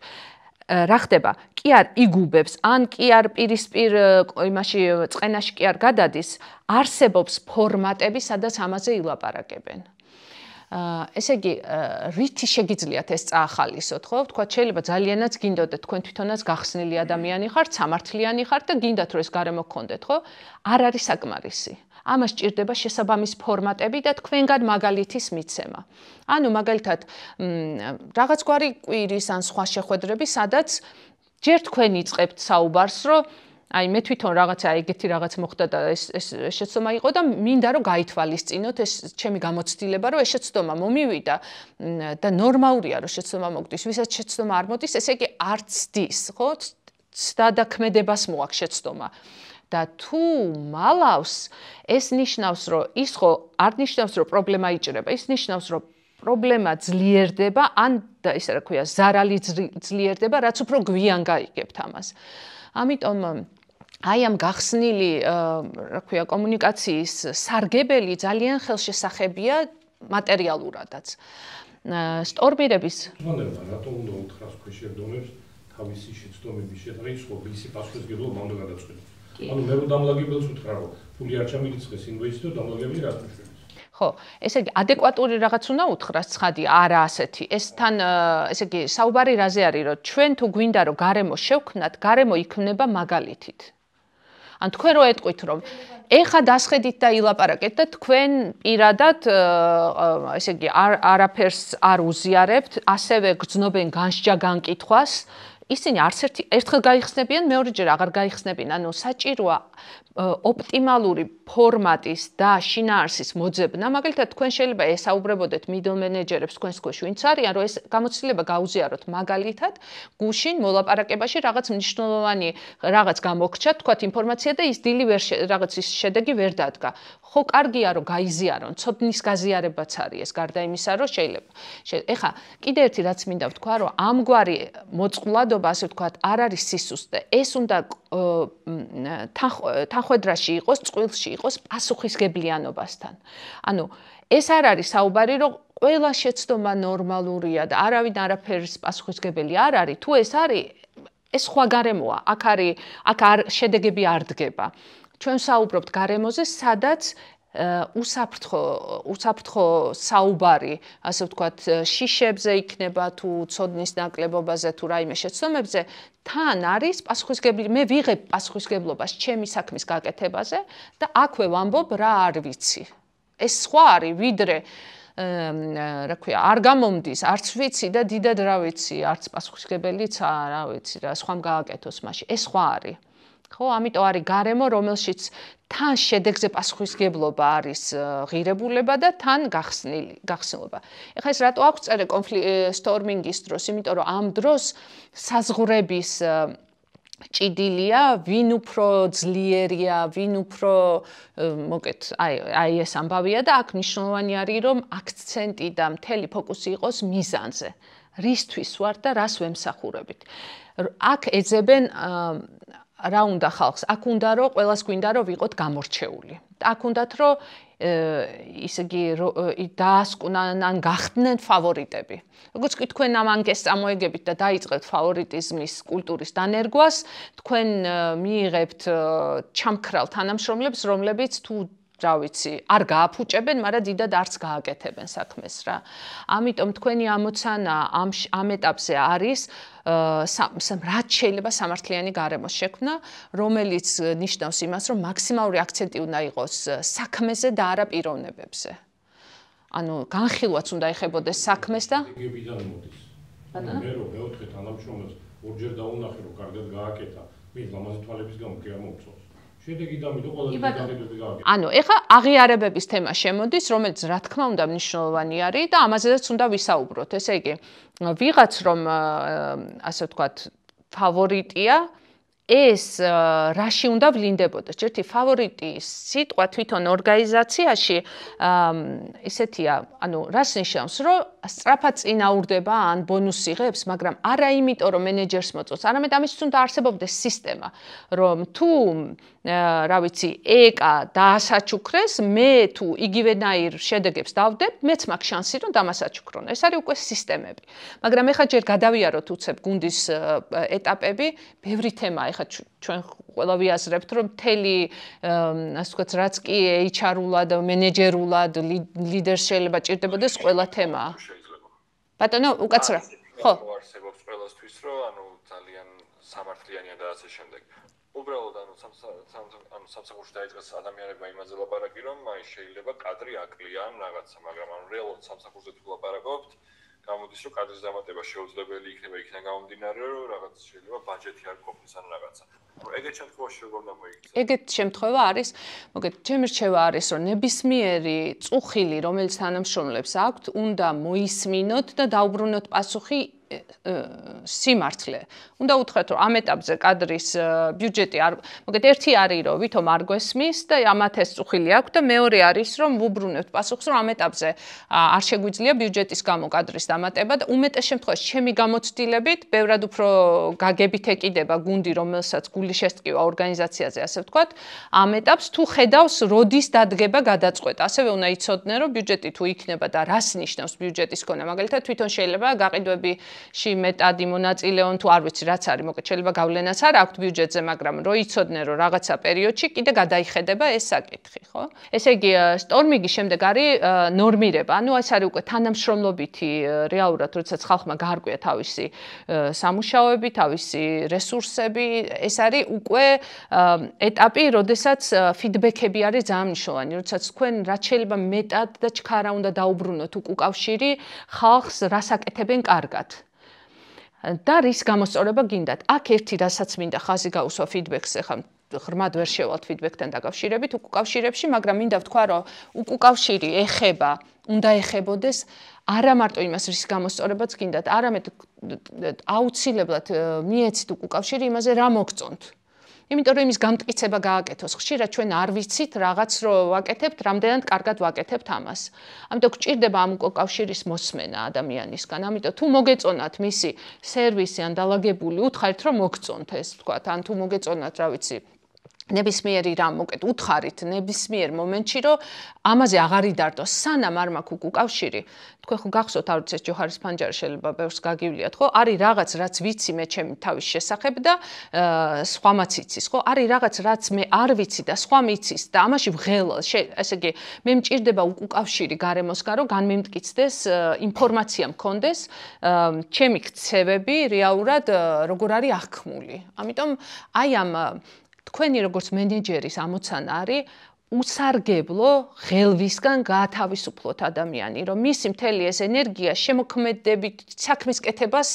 რა ხდება? კი არ იგუბებს, ან კი არ პირისპირ იმაში წყენაში კი არ გადადის, არსებობს ფორმატები, სადაც ამაზე ილაპარაკებენ. ესე იგი, რითი შეგიძლიათ ეს წაახალისოთ, ხო? თქვათ, შეიძლება ძალიანაც გინდოდეთ, თქვენ თვითონაც გახსნილი ადამიანი ხართ, სამართლიანი ხართ და გინდათ, რომ ეს გარემო გქონდეთ, ხო? არ არის საკმარისი. ამას ჭირდება შესაბამის ფორმატები და თქვენგან მაგალითის მიცემა. ანუ მაგალითად, რაღაც გვარი კვირის ან სხვა შეხვედრები, სადაც ჯერ თქვენ იწყებთ საუბარს, რომ აი მე თვითონ რაღაცა ეგეთი რაღაც მოხდა და ეს შეცდომა იყო და მინდა რომ გაითვალისწინოთ ეს ჩემი გამოცდილება, რომ ეს შეცდომა მომივიდა და ნორმალურია რომ შეცდომა მოგდის, ვისაც შეცდომა არ მოდის, ესე იგი არ ცდის, ხო? ცდადაქმედებას მოაქვს შეცდომა. და თუ მალავს, ეს ნიშნავს, რომ ის ხო არ ნიშნავს, რომ პრობლემა იჭრება, ის ნიშნავს, რომ პრობლემა ძლიერდება, ან ისე რა ქვია, ზარალი ძლიერდება, რაც უფრო გვიან გაიგებთ ამას. ამიტომ აი ამ გახსნილი, რა ქვია, კომუნიკაციის სარგებელი ძალიან ხელშესახებია მატერიალურადაც. სტორმირების რატომ უნდა უთხრას ქვეშევრდომებს თავისი შეცდომების შეტყვის ხო ვიცი პასუხისმგებლობა უნდა გადაწყვეტოს. ანუ მე დამლაგებელს უთხრა რომ ფული არ ჩამირიცხეს ინვოისი და დამლაგებელი რა თქმა უნდა. ხო, ესე იგი ადეკვატური რაღაც უნდა უთხრას ცხადი, არა ასეთი. ეს თან ესე იგი საუბარი რაზე არის, რომ ჩვენ თუ გვინდა რომ გარემო შევქმნათ, გარემო იქმნება მაგალითით. ან თქვენ რო ეტყვით რომ ეხა დასხედით და ილაპარაკეთ და თქვენ პირადად ესე იგი არაფერს არ უზიარებთ, ასევე გრძნობენ განსჯა განკითხვას, ისინი არც ერთხელ გაიხსნებიან, მეორეჯერ აღარ გაიხსნებიან. ანუ საჭიროა ოპტიმალური ფორმატის და შინაარსის მოძებნა, მაგალითად თქვენ შეიძლება ესაუბრებოდეთ middle manager-ებს თქვენს ქვეშ ვინც არიან, რომ ეს გამოცდილება გაუზიაროთ მაგალითად, გუშინ მოლაპარაკებაში რაღაც მნიშვნელოვანი რაღაც გამოგრჩა, თქვათ ინფორმაცია და ის დილი რაღაც ის შედეგი ვერ დადგა. ხო, კარგია რომ გაიზიარონ, ცოდნის გაზიარებაც არის ეს, გარდა იმისა, რომ შეიძლება. ეხა კიდე ერთი რაც მინდა ვთქვა, რომ ამგვარი მოწყვლადობა, ასე ვთქვათ, არ არის სისუსტე. ეს უნდა თანხwebdriverში იყოს, წყვილში იყოს პასუხისგებლიანობასთან. ანუ ეს არ არის საუბარი, რომ ყველა შეცდომა ნორმალურია და არავინ არაფერის პასუხისგებელი არ არის. თუ ეს არის, ეს სხვა გარემოა. აქ შედეგები არ დგება. ჩვენ საუბრობთ გარემოზე, სადაც უსაფრთხო საუბარი, ასე ვთქვათ, შიშებზე იქნება თუ ცოდნის ნაკლებობაზე თუ რაიმე შეცდომებზე, თან არის პასუხისგებლობა, მე ვიღებ პასუხისგებლობას ჩემი საქმის გაკეთებაზე და აქვე ვამბობ რა არ ვიცი. ეს სხვა არის, ვიდრე რა ქვია, არ გამომდის, არც ვიცი და დიდად რა ვიცი, არც პასუხისგებელიც რა ვიცი, რა სხვამ გააკეთოს მაშინ. ეს სხვა არის. ხო, ამიტომ არის გარემო, რომელშიც თან შედეგზე პასუხისგებლობა არის ღირებულება და თან გახსნილობა. ეხლა ეს რატო აქვს წერე სტორმინგის დროს? იმიტომ რომ ამ დროს საზღვრების ჭიდილია, ვინ უფრო ძლიერია, ვინ უფრო მოკეთ, აი ეს ამბავია და აქ მნიშვნელოვანი არის, რომ აქცენტი და მთელი ფოკუსი იყოს მიზანზე. რისთვის ვარ და რას ვემსახურებით. აქ ეძებენ რა უნდა ხალხს? აქ უნდა რომ ყველას გვინდა რომ ვიყოთ გამორჩეული. აქ უნდათ რომ ისე იგი დაასკვნან ან გახდნენ ფავორიტები. როგორც კი თქვენ ამ ანკეტს წამოეგებით და დაიწყებთ ფავორიტიზმის კულტურის დანერგვას, თქვენ მიიღებთ ჩამქრალ თანამშრომლებს, რომლებიც თუ რა ვიცი, არ გააფუჭებენ, მაგრამ დიდად არც გააკეთებენ საქმეს რა. ამიტომ თქვენი ამოცანა ამ ეტაპზე არის რაც შეიძლება სამართლიანი გარემოს შექმნა, რომელიც ნიშნავს იმას, რომ მაქსიმალური აქცენტი უნდა იყოს საქმეზე და არა პიროვნებებზე. ანუ განხილვაც უნდა ეხებოდეს საქმეს და ეგებიდან მოდის. მე რომ მეოთხე თანამშრომელს ორჯერ დაუნახე, რომ კარგად გააკეთა, მის ლამაზი თვალების გამო კი არ მომწონს. შედეგი დამიდო ყველაზე დიდები გააკეთა. ანუ ეხა აღიარებების თემა შემოდის, რომელიც რა თქმა უნდა მნიშვნელოვანი არის და ამაზეც უნდა ვისაუბროთ. ესე იგი, ვიღაც რომ ასე ვთქვათ, ფავორიტია, ეს რაში უნდა ვლინდებოდეს? ერთი ფავორიტის სიტყვა თვითონ ორგანიზაციაში ისეთია, ანუ რას ნიშნავს, რომ სწრაფად წინაურდება ან ბონუსს იღებს, მაგრამ არა იმიტომ, რომ მენეჯერს მოწონს, არამედ ამისთვის უნდა არსებობდეს სისტემა, რომ თუ რა ვიცი, ეკა დაასაჩუქრეს, მე თუ იგივენაირ შედეგებს დავდებ, მეც მაქვს შანსი, რომ დამასაჩუქრონ. ეს არის უკვე სისტემები. მაგრამ ეხლა ჯერ გადავიაროთ უცებ გუნდის ეტაპები, ბევრი თემაა. ეხლა ჩვენ ყველა ვიაზრებთ, რომ მთელი ასე ვთქვათ, რაც კი HR-ულად, მენეჯერულად, ლიდერს შეიძლება ჭირდებოდეს ყველა თემა. ბატონო, უკაცრა. ხო. არსებობს ყველასთვის, რომ ანუ ძალიან სამართლიანია და ასე შემდეგ. უბრალოდ ანუ სამსახურში დაიწყეს ადამიანებმა იმაზე ლაპარაკი, რომ აი შეიძლება კადრი აკლიან რაღაცა, მაგრამ ანუ რეალურად სამსახურზე თუ ლაპარაკობთ, გამოდის რომ კადრის დამატება შეუძლებელი იქნება იქიდან გამომდინარე, რომ რაღაც შეიძლება ბაჯეტი არ ყოფნის ან რაღაცა. ეგეთ შემთხვევაში როგორ უნდა მოიქცეს? ეგეთ შემთხვევა არის, მოგეთ, ჩემი რჩევა არის, რომ ნებისმიერი წუხილი, რომელიც თანამშრომლებს აქვთ, უნდა მოისმინოთ და დაუბრუნოთ პასუხი სიმართლე. უნდა უთხრათ, რომ ამ ეტაპზე კადრის ბიუჯეტი არ, მოგეთ ერთი არის, რომ ვითომ არ გვესმის და ამათ ეს წუხილი აქვს და მეორე არის, რომ ვუბრუნებთ პასუხს, რომ ამ ეტაპზე არ შეგვიძლია ბიუჯეტის გამო კადრის დამატება და უმეტეს შემთხვევაში ჩემი გამოცდილებით, ბევრად უფრო გაგებით ეკიდება გუნდი, რომელსაც გული შესტკივა ორგანიზაციაზე, ასე ვთქვათ, ამ ეტაპს თუ ხედავს, როდის დადგება გადაწყვეტა. ასევე უნდა იცოდნენ, რომ ბიუჯეტი თუ იქნება და რას ნიშნავს ბიუჯეტის ქონა. მაგალითად, თვითონ შეიძლება გაყიდვებში მეტადი მონაწილეონ თუ არ ვიცი რაც არის, მოკლედ შეიძლება გავლენაც არ აქვს ბიუჯეტზე, მაგრამ რო იცოდნენ, რომ რაღაცა პერიოდში კიდე გადაიხედება ეს საკითხი, ხო? ესე იგი, სტორმინგის შემდეგ არის ნორმირება. ანუ ეს არის უკვე თანამშრომლობითი რეალურად, როდესაც ხალხმა გაარკვია თავისი სამუშაოები, თავისი რესურსები, ეს არის უკვე ეტაპი, როდესაც ფიდბექები არის ძალიან მნიშვნელოვანი, როდესაც თქვენ რაც შეიძლება მეტად და ჩქარა უნდა დაუბრუნოთ უკავშირი ხალხს რას აკეთებენ კარგად. და რის გამოსწორება გინდათ. აქ ერთი რასაც მინდა ხაზი გაუსვა ფიდბექს, ახლა ღრმად ვერ შევალთ ფიდბექთან დაკავშირებით უკავშირებში, მაგრამ მინდა ვთქვა, რომ უკავშირი ეხება, უნდა ეხებოდეს არა მარტო იმას, რის გამოსწორებაც გინდათ, არამედ აუცილებლად მიეცით უკავშირი იმაზე რა მოგწონთ. იმიტომ რომ იმის გამტკიცება გააკეთოს. ხშირად ჩვენ არ ვიცით რაღაც რო ვაკეთებთ, რამდენად კარგად ვაკეთებთ ამას. ამიტომ გჭირდება ამ უკავშირის მოსმენა ადამიანისგან. ამიტომ თუ მოგეწონათ მისი სერვისი ან დალაგებული, უთხარით რომ მოგწონთ ეს, თქვათ, ან თუ მოგეწონათ, რა ვიცი, ნებისმიერი რამ მოკეთ უთხარით ნებისმიერ მომენტში რომ ამაზე აღარ იდარდოს სანამ არ მაქვს უკავშირი თქვენ ხო გახსოვთ არ ვიცი ეს ჯოჰარის ფანჯარი შეიძლება ბევრს გაგივლიათ ხო არის რაღაც რაც ვიცი მე ჩემი თავის შესახებ და სხვამაც იცის ხო არის რაღაც რაც მე არ ვიცი და სხვა მიცის და ამაში ვღელავ ესე იგი მე მჭირდება უკავშირი გარემოსგან რომ განმემტკიცდეს ინფორმაცია მქონდეს ჩემი ქცევები რეალურად როგორ არის აღქმული ამიტომ აი ამ თქვენი როგორც მენეჯერის ამოცანა არის უსარგებლო ღელვისგან გაათავისუფლოთ ადამიანი, რომ მისი მთელი ეს ენერგია შემოქმედებით საქმის კეთებას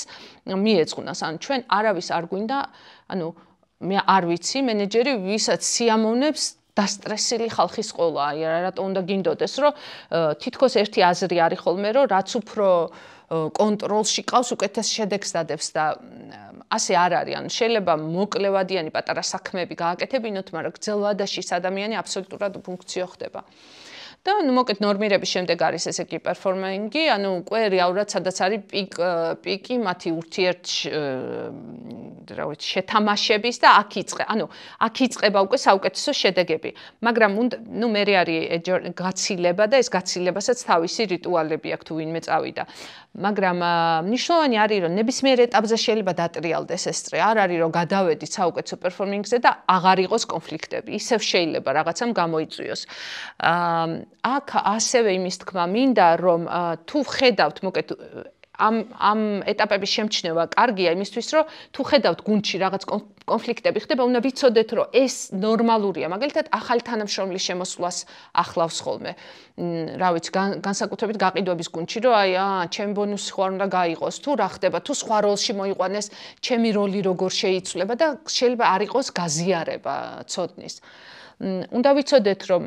მიეძღვნას. ანუ ჩვენ არავის არ გვინდა, ანუ მე არ ვიცი მენეჯერი, ვისაც სიამოვნებს დასტრესილი ხალხის ყოლა. რატო უნდა გინდოდეს, რომ თითქოს ერთი აზრი არის ხოლმე, რომ რაც უფრო კონტროლში ყავს უკეთეს შედეგს დადებს და ასე არ არის. ანუ შეიძლება მოკლევადიანი პატარა საქმეები გააკეთებინოთ, მაგრამ გრძელვადაში ის ადამიანი აბსოლუტურად ფუნქციო ხდება. და ნუ მოკეთ ნორმირების შემდეგ არის ესე იგი პერფორმინგი, ანუ უკვე რეალურად სადაც არის პიკი მათი ურთიერთ რა ვიცი შეთამაშების და აქ იწყება. ანუ აქ იწყება უკვე საუკეთესო შედეგები. მაგრამ ნუ მე არის გაცილება და ეს გაცილებასაც თავისი რიტუალები აქვს თუ ვინმე წავიდა. მაგრამ მნიშვნელოვანი არის რომ ნებისმიერ ეტაპზე შეიძლება დატრიალდეს ეს წრე. არ არის რომ გადავედით საუკეთესო პერფორმინგზე და აღარ იყოს კონფლიქტები. ისევ შეიძლება რაღაცამ გამოიწვიოს. აქ ასევე იმის თქმა მინდა რომ თუ ხედავთ მოკეთ ამ ეტაპების შემჩნევა კარგია იმისთვის რომ თუ ხედავთ გუნდში რაღაც კონფლიქტები ხდება უნდა ვიცოდეთ რომ ეს ნორმალურია მაგალითად ახალი თანამშრომლის შემოსვლას ახლავს ხოლმე რა ვიცი განსაკუთრებით გაყიდვების გუნდში რომ აი ჩემი ბონუსი ხო არ უნდა გაიყოს თუ რა ხდება თუ სხვა როლში მოიყვანეს ჩემი როლი როგორ შეიცვლება და შეიძლება არ იყოს გაზიარება ცოდნის უნდა ვიცოდეთ რომ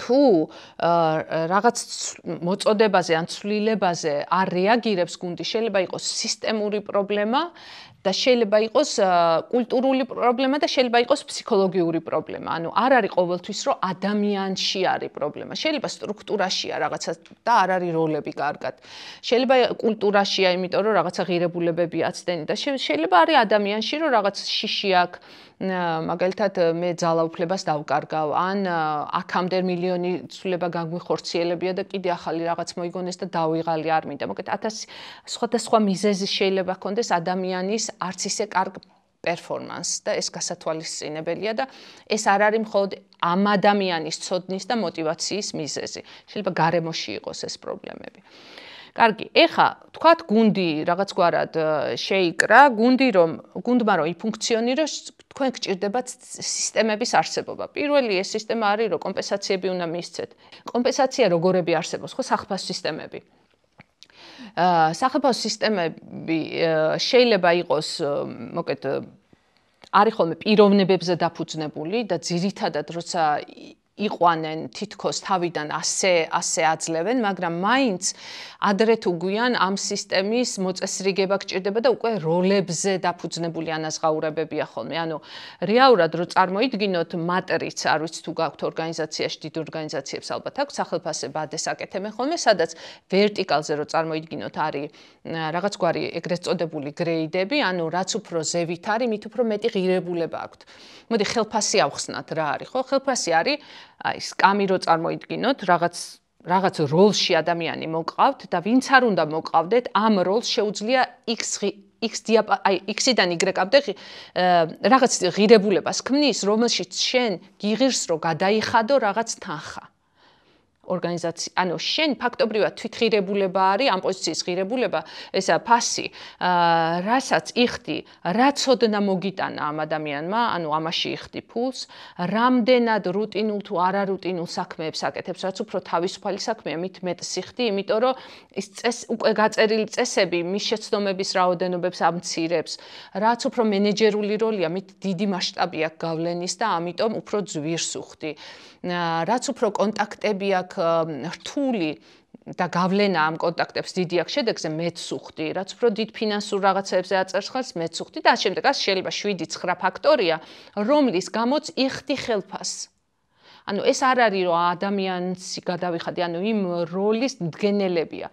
თუ რაღაც მოწოდებაზე ან ცვლილებაზე არ რეაგირებს გუნდი შეიძლება იყოს სისტემური პრობლემა და შეიძლება იყოს კულტურული პრობლემა და შეიძლება იყოს ფსიქოლოგიური პრობლემა. ანუ არ არის ყოველთვის რომ ადამიანში არის პრობლემა. შეიძლება სტრუქტურაშია რაღაცა და არ არის როლები კარგად. შეიძლება კულტურაშია, იმიტომ რომ რაღაცა ღირებულებები აცდენი და შეიძლება არის ადამიანში რომ რაღაც შიში აქვს მაგალითად მე ძალაუფლებას დავკარგავ ან აქამდე მილიონი ცვლილება გაგვიხორციელებია და კიდე ახალი რაღაც მოიგონეს და დავიღალი არ მინდა. მოკეთ 1000 სხვადასხვა მიზეზი შეიძლება ჰქონდეს ადამიანის არც ისე კარგ პერფორმანსს და ეს გასათვალისწინებელია და ეს არ არის მხოლოდ ამ ადამიანის ცოდნის და мотиваციის მიზეზი. შეიძლება გარემოში იყოს ეს პრობლემები. კარგი, ეხა თქვათ გუნდი რაღაც გვარად შეიკრა, გუნდმა რომ იფუნქციონიროს, თქვენ გჭირდებათ სისტემების არსებობა. პირველი ეს სისტემა არის, რომ კომპენსაციები უნდა მისცეთ. კომპენსაცია როგორები არსებობს, ხო, სახიფათო სისტემები. სახიფათო სისტემები შეიძლება იყოს, მოკეთ არის ხოლმე პიროვნებებზე დაფუძნებული და ძირითადად როცა იყვანენ თითქოს თავიდან ასე აძლევენ, მაგრამ მაინც ადრე თუ გვიან ამ სისტემის მოწესრიგება გჭირდება და უკვე როლებზე დაფუძნებული ანაზღაურებებია ხოლმე. ანუ რეალურად რო წარმოიდგინოთ მატრიცა, არ ვიცი თუ გაქვთ ორგანიზაციაში, დიდ ორგანიზაციებს ალბათ აქვს, სახელფასება ადეს აკეთებენ ხოლმე, სადაც ვერტიკალზე რო წარმოიდგინოთ არის რაღაც გვარი ეგრეთ წოდებული გრეიდები, ანუ რაც უფრო ზევით არის, მით უფრო მეტი ღირებულება აქვთ. მოდი ხელფასი ავხსნათ რა არის, ხო? ხელფასი არის აი სკამი რო წარმოიდგინოთ, რაღაც როლში ადამიანი მოყავთ და ვინც არ უნდა მოყავდეთ, ამ როლს შეუძლია X-დან Y-მდე რაღაც ღირებულებას ქმნის, რომელშიც შენ გიღირს რომ გადაიხადო რაღაც თანხა. ორგანიზაცია, ანუ შენ ფაქტობრივად თვითღირებულება არის, ამ პოზიციის ღირებულება, ესა ფასი, რასაც იხდი, რა ცოდნა მოგიტანა ამ ადამიანმა, ანუ ამაში იხდი ფულს, რამდენად რუტინულ თუ არარუტინულ საქმეებს აკეთებს, რაც უფრო თავისუფალი საქმეა, მით მეტს იხდი, იმიტომ რომ ის უკვე გაწერილი წესები მის შეცდომების რაოდენობებს ამცირებს, რაც უფრო მენეჯერული როლია, მით დიდი მასშტაბი აქვს გავლენის და ამიტომ უფრო ძვირს უხდი. რაც უფრო კონტაქტები აქვს რთული და გავლენა ამ კონტაქტებს დიდი აქვს შედეგზე მეც უხდი, რაც უფრო დიდ ფინანსურ რაღაცებზე აწერს ხელს მეც უხდი და ამ შემდეგ შეიძლება 7-9 ფაქტორია, რომლის გამოც იხდი ხელფასს. ანუ ეს არ არის რომ ადამიანს გადავიხადი, ანუ იმ როლის მდგენელებია.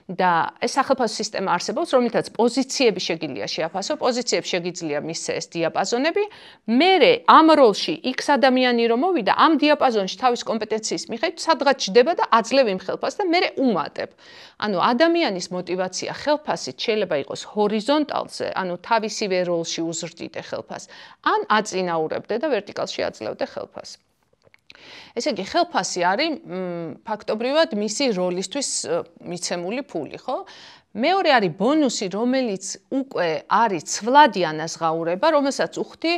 და ეს სახელფასო სისტემა არსებობს, რომლითაც პოზიციები შეგიძლია შეაფასო, პოზიციებს შეგიძლია მისცე ეს დიაპაზონები, მერე ამ როლში X ადამიანი რომ მოვიდა, ამ დიაპაზონში თავის კომპეტენციის მიხედვით სადღაც ჯდება და აძლევ იმ ხელფასს და მერე უმატებ. ანუ ადამიანის мотиваცია ხელფასით შეიძლება იყოს ჰორიზონტალზე, ანუ თავისივე როლში უზრდიდე ხელფასს, ან აწინაურებდე და ვერტიკალში აძლევდე ხელფასს. ესე იგი, ხელფასი არის ფაქტობრივად მისი როლისთვის მიცემული ფული, ხო? მეორე არის ბონუსი, რომელიც უკვე არის ცვლადი ანაზღაურება, რომელსაც უხდი,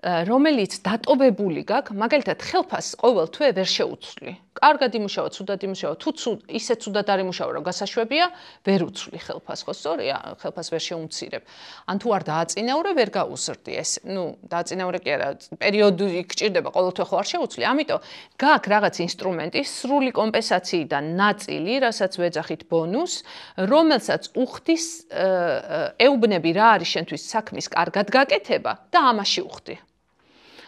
რომელიც დატოვებული გაქვს, მაგალითად, ხელფასს ყოველ თვე ვერ შეუცვლი. კარგად იმუშავა, ცუდად იმუშავა, თუ ისე ცუდად არ იმუშავა, რომ გასაშვებია, ვერ უცვლი ხელფასს, ხო, სწორია, ხელფასს ვერ შეუმცირებ. ან თუ არ დააწინაურე, ვერ გაუსრდი ეს. დააწინაურე კი არა, პერიოდი გჭირდება, ყოველ თვე ხო არ შეუცვლი. ამიტომ გაქვს რაღაც ინსტრუმენტი, სრული კომპენსაციიდან ნაწილი, რასაც ვეძახით ბონუს, რომელსაც უხდის ეუბნები რა არის შენთვის საქმის კარგად გაკეთება და ამაში უხდი.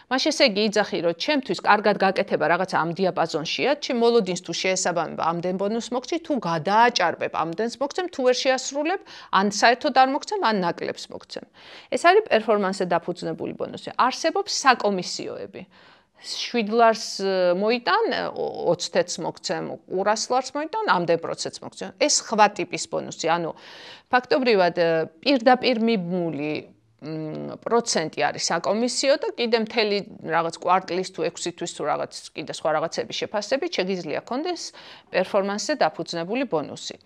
მაშ ესე იგი იძახი რომ ჩემთვის კარგად გაკეთება რაღაცა ამ დიაპაზონშია, ჩემ მოლოდინს თუ შეესაბამება ამდენ ბონუსს მოგცი, თუ გადააჭარბებ ამდენს მოგცემ, თუ ვერ შეასრულებ, ან საერთოდ არ მოგცემ, ან ნაკლებს მოგცემ. ეს არის პერფორმანსზე დაფუძნებული ბონუსი. არსებობს საკომისიოები. 7 ლარს მოიტან, 20 თეთრს მოგცემ, 200 ლარს მოიტან, ამდენ პროცენტს მოგცემ. ეს სხვა ტიპის ბონუსი, ანუ ფაქტობრივად პირდაპირ მიბმული პროცენტი არის საკომისიო და კიდე მთელი რაღაც კვარტლის თუ 6 თვის თუ რაღაც კიდე სხვა რაღაცების შეფასებით შეგიძლია გქონდეს პერფორმანსზე დაფუძნებული ბონუსი.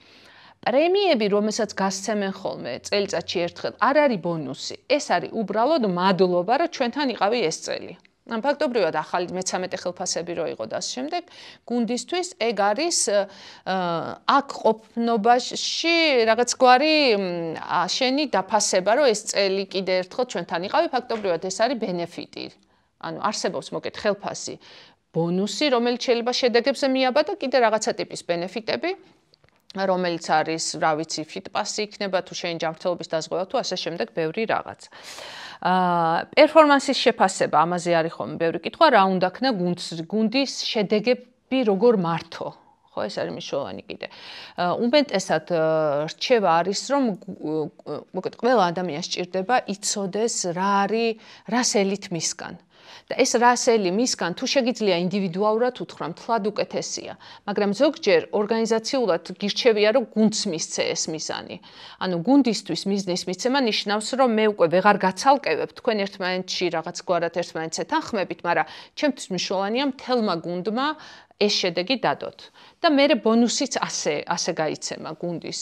პრემიები, რომელსაც გასცემენ ხოლმე წელიწადში ერთხელ, არ არის ბონუსი. ეს არის უბრალოდ მადლობა, რომ ჩვენთან იყავი ეს წელი. ან ფაქტობრივად ახალი მე-13 ხელფასები რო იყო და ამ შემდეგ გუნდისთვის ეგ არის აქ ყოფნობაში რაღაც გვარი შენი დაფასება, რომ ეს წელი კიდე ერთხელ ჩვენთან იყავი, ფაქტობრივად ეს არის ბენეფიტი. ანუ არსებობს მოკეთ ხელფასი, ბონუსი, რომელიც შეიძლება შედეგებზე მიაბადა კიდე რაღაცა ტიპის ბენეფიტები, რომელიც არის, რა ვიცი, ფიტპასი იქნება თუ შენი ჯანმრთელობის დაზღვევა თუ ასე შემდეგ ბევრი რაღაც. პერფორმანსის შეფასება, ამაზე არის ხოლმე ბევრი კითხვა, რა უნდა ქნა გუნდის შედეგები როგორ მართო. ხო, ეს არის მნიშვნელოვანი კიდე. უმეტესად რჩევა არის, რომ მოკეთ ყველა ადამიანს სჭირდება იცოდეს რა არის, რას ელით მისგან. და ეს რასელი მისგან თუ შეგიძლია ინდივიდუალურად უთხრა, მთლად უკეთესია, მაგრამ ზოგჯერ ორგანიზაციულად გირჩევია, რომ გუნდს მისცე ეს მიზანი. ანუ გუნდისთვის მიზნის მიცემა ნიშნავს, რომ მე უკვე ვეღარ გაცალკევებ თქვენ ერთმანეთში რაღაც გვარად ერთმანეთს ეთანხმებით, მაგრამ ჩემთვის მნიშვნელოვანია მთელმა გუნდმა ეს შედეგი დადოთ. და მე ბონუსიც ასე გაიცემა გუნდის.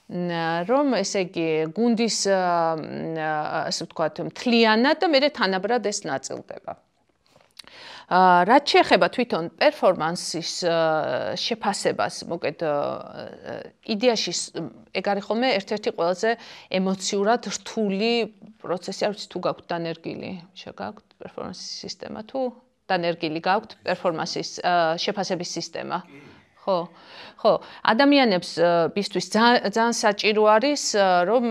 რომ ესე იგი გუნდის ასე ვთქვათ მთლიანად და მერე თანაბრად ეს ნაწილდება. რაც შეეხება თვითონ პერფორმანსის შეფასებას, მოკეთ იდეაში ეგ არის ხოლმე ერთ-ერთი ყველაზე ემოციურად რთული პროცესი, არ ვიცი თუ გაქვთ დანერგილი, შეგაქვთ პერფორმანსის სისტემა თუ დანერგილი გაქვთ პერფორმანსის შეფასების სისტემა. ხო, ადამიანებისთვის ძალიან საჭირო არის, რომ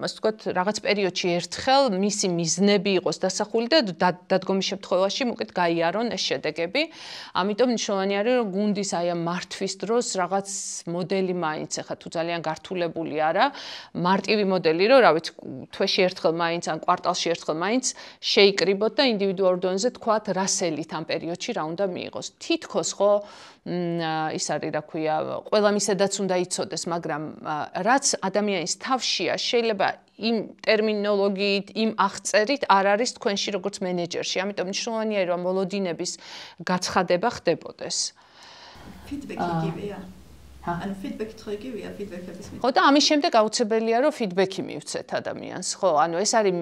ასე ვთქვათ, რაღაც პერიოდში ერთხელ მისი მიზნები იყოს დასახული და დადგომის შემთხვევაში მოკეთ გაიარონ ეს შედეგები. ამიტომ მნიშვნელოვანი არის, რომ გუნდის აი ამ მართვის დროს რაღაც მოდელი მაინც, ახლა თუ ძალიან გართულებული არა, მარტივი მოდელი, რომ რა ვიცი, თვეში ერთხელ მაინც ან კვარტალში ერთხელ მაინც შეიკრიბოთ და ინდივიდუალურ დონეზე თქვათ, რა სელით ამ პერიოდში რა უნდა მიიღოს. თითქოს ხო ის არის რა ქვია, ყველა მისედაც უნდა იცოდეს, მაგრამ რაც ადამიანის თავშია, შეიძლება იმ ტერმინოლოგიით, იმ აღწერით არ არის თქვენში როგორც მენეჯერში. ამიტომ მნიშვნელოვანია, რომ მოლოდინების გაცხადება ხდებოდეს. ფიდბექი იგივეა. ანუ ფიდბექი თქო იგივეა, ფიდბექების მიღება. ხო და ამის შემდეგ აუცილებელია, რომ ფიდბექი მივცეთ ადამიანს. ხო, ანუ ეს არის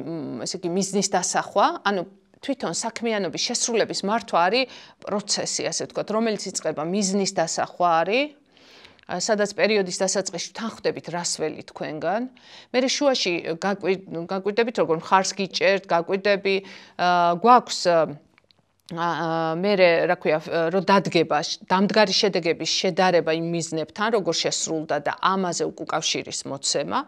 ესე იგი მიზნის დასახვა, ანუ თვითონ საქმიანობის შესრულების მართვა არის პროცესი, ასე ვთქვათ, რომელიც იწყება მიზნის დასახვა არის, სადაც პერიოდის დასაწყისში თანხმდებით რას ველი თქვენგან. მე შუაში გაკვირდებით, როგორ მხარს გიჭერთ, გაკვირდები, გვაქვს მე რა ქვია, რომ დადგება დამდგარი შედეგების შედარება იმ მიზნებთან, როგორ შესრულდა და ამაზე უკავშირის მოცემა.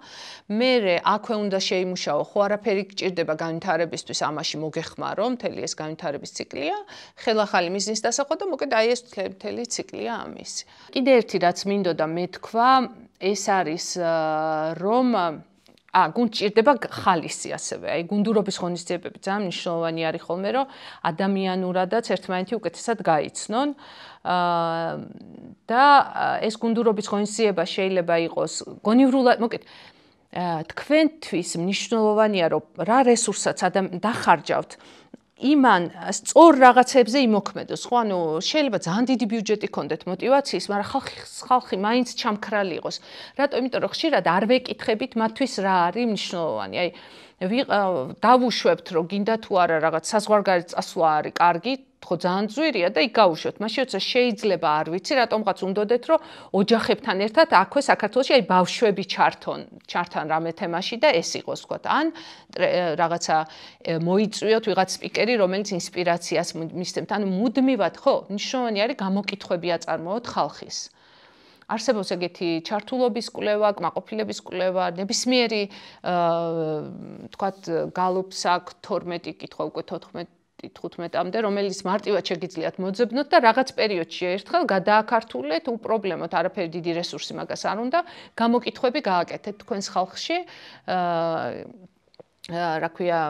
მე აქვე უნდა შეიმუშაო, ხო არაფერი გჭირდება განვითარებისთვის, ამაში მოგეხმარო, მთელი ეს განვითარების ციკლია, ხელახალი მიზნის დასახვა და მოკედ აი ეს მთელი ციკლია ამისი. კიდე ერთი რაც მინდოდა მეთქვა, ეს არის რომ გუნდს ჭირდება ხალისი ასევე. აი გუნდურობის ღონისძიებები ძალიან მნიშვნელოვანი არის ხოლმე, რომ ადამიანურადაც ერთმანეთი უკეთესად გაიცნონ. და ეს გუნდურობის ღონისძიება შეიძლება იყოს გონივრულად, მოკეთ თქვენთვის მნიშვნელოვანია, რომ რა რესურსაც დახარჯავთ, იმან სწორ რაღაცებზე იმოქმედოს, ხო, ანუ შეიძლება ძალიან დიდი ბიუჯეტი გქონდეთ მოტივაციის, მაგრამ ხალხი მაინც ჩამქრალი იყოს. რატო? იმიტომ რომ ხშირად არ ვეკითხებით მათთვის რა არის მნიშვნელოვანი. აი დავუშვებთ, რომ გინდა თუ არა რაღაც საზღვარგარეთ წასვლა არის კარგი, ხო ძალიან ძვირია და იქ გავუშვებთ. მაშინ როცა შეიძლება არ ვიცი, რატომღაც უნდოდეთ, რომ ოჯახებთან ერთად აქვე საქართველოში აი ბავშვები ჩართონ რამე თემაში და ეს იყოს, თქვათ, ან რაღაცა მოიწვიოთ ვიღაც სპიკერი, რომელიც ინსპირაციას მისცემთ, ანუ მუდმივად, ხო, მნიშვნელოვანი არის გამოკითხვები აწარმოოთ ხალხის. არსებობს ეგეთი ჩართულობის კვლევა, კმაყოფილების კვლევა, ნებისმიერი თქვათ გალუპს აქვს 12 კითხვა უკვე 15-მდე, რომელიც მარტივად შეგიძლიათ მოძებნოთ და რაღაც პერიოდში ერთხელ გადააქართულეთ, უპრობლემოთ, არაფერი დიდი რესურსი მაგას არ უნდა, გამოკითხვები გააკეთეთ თქვენს ხალხში. რა ქვია,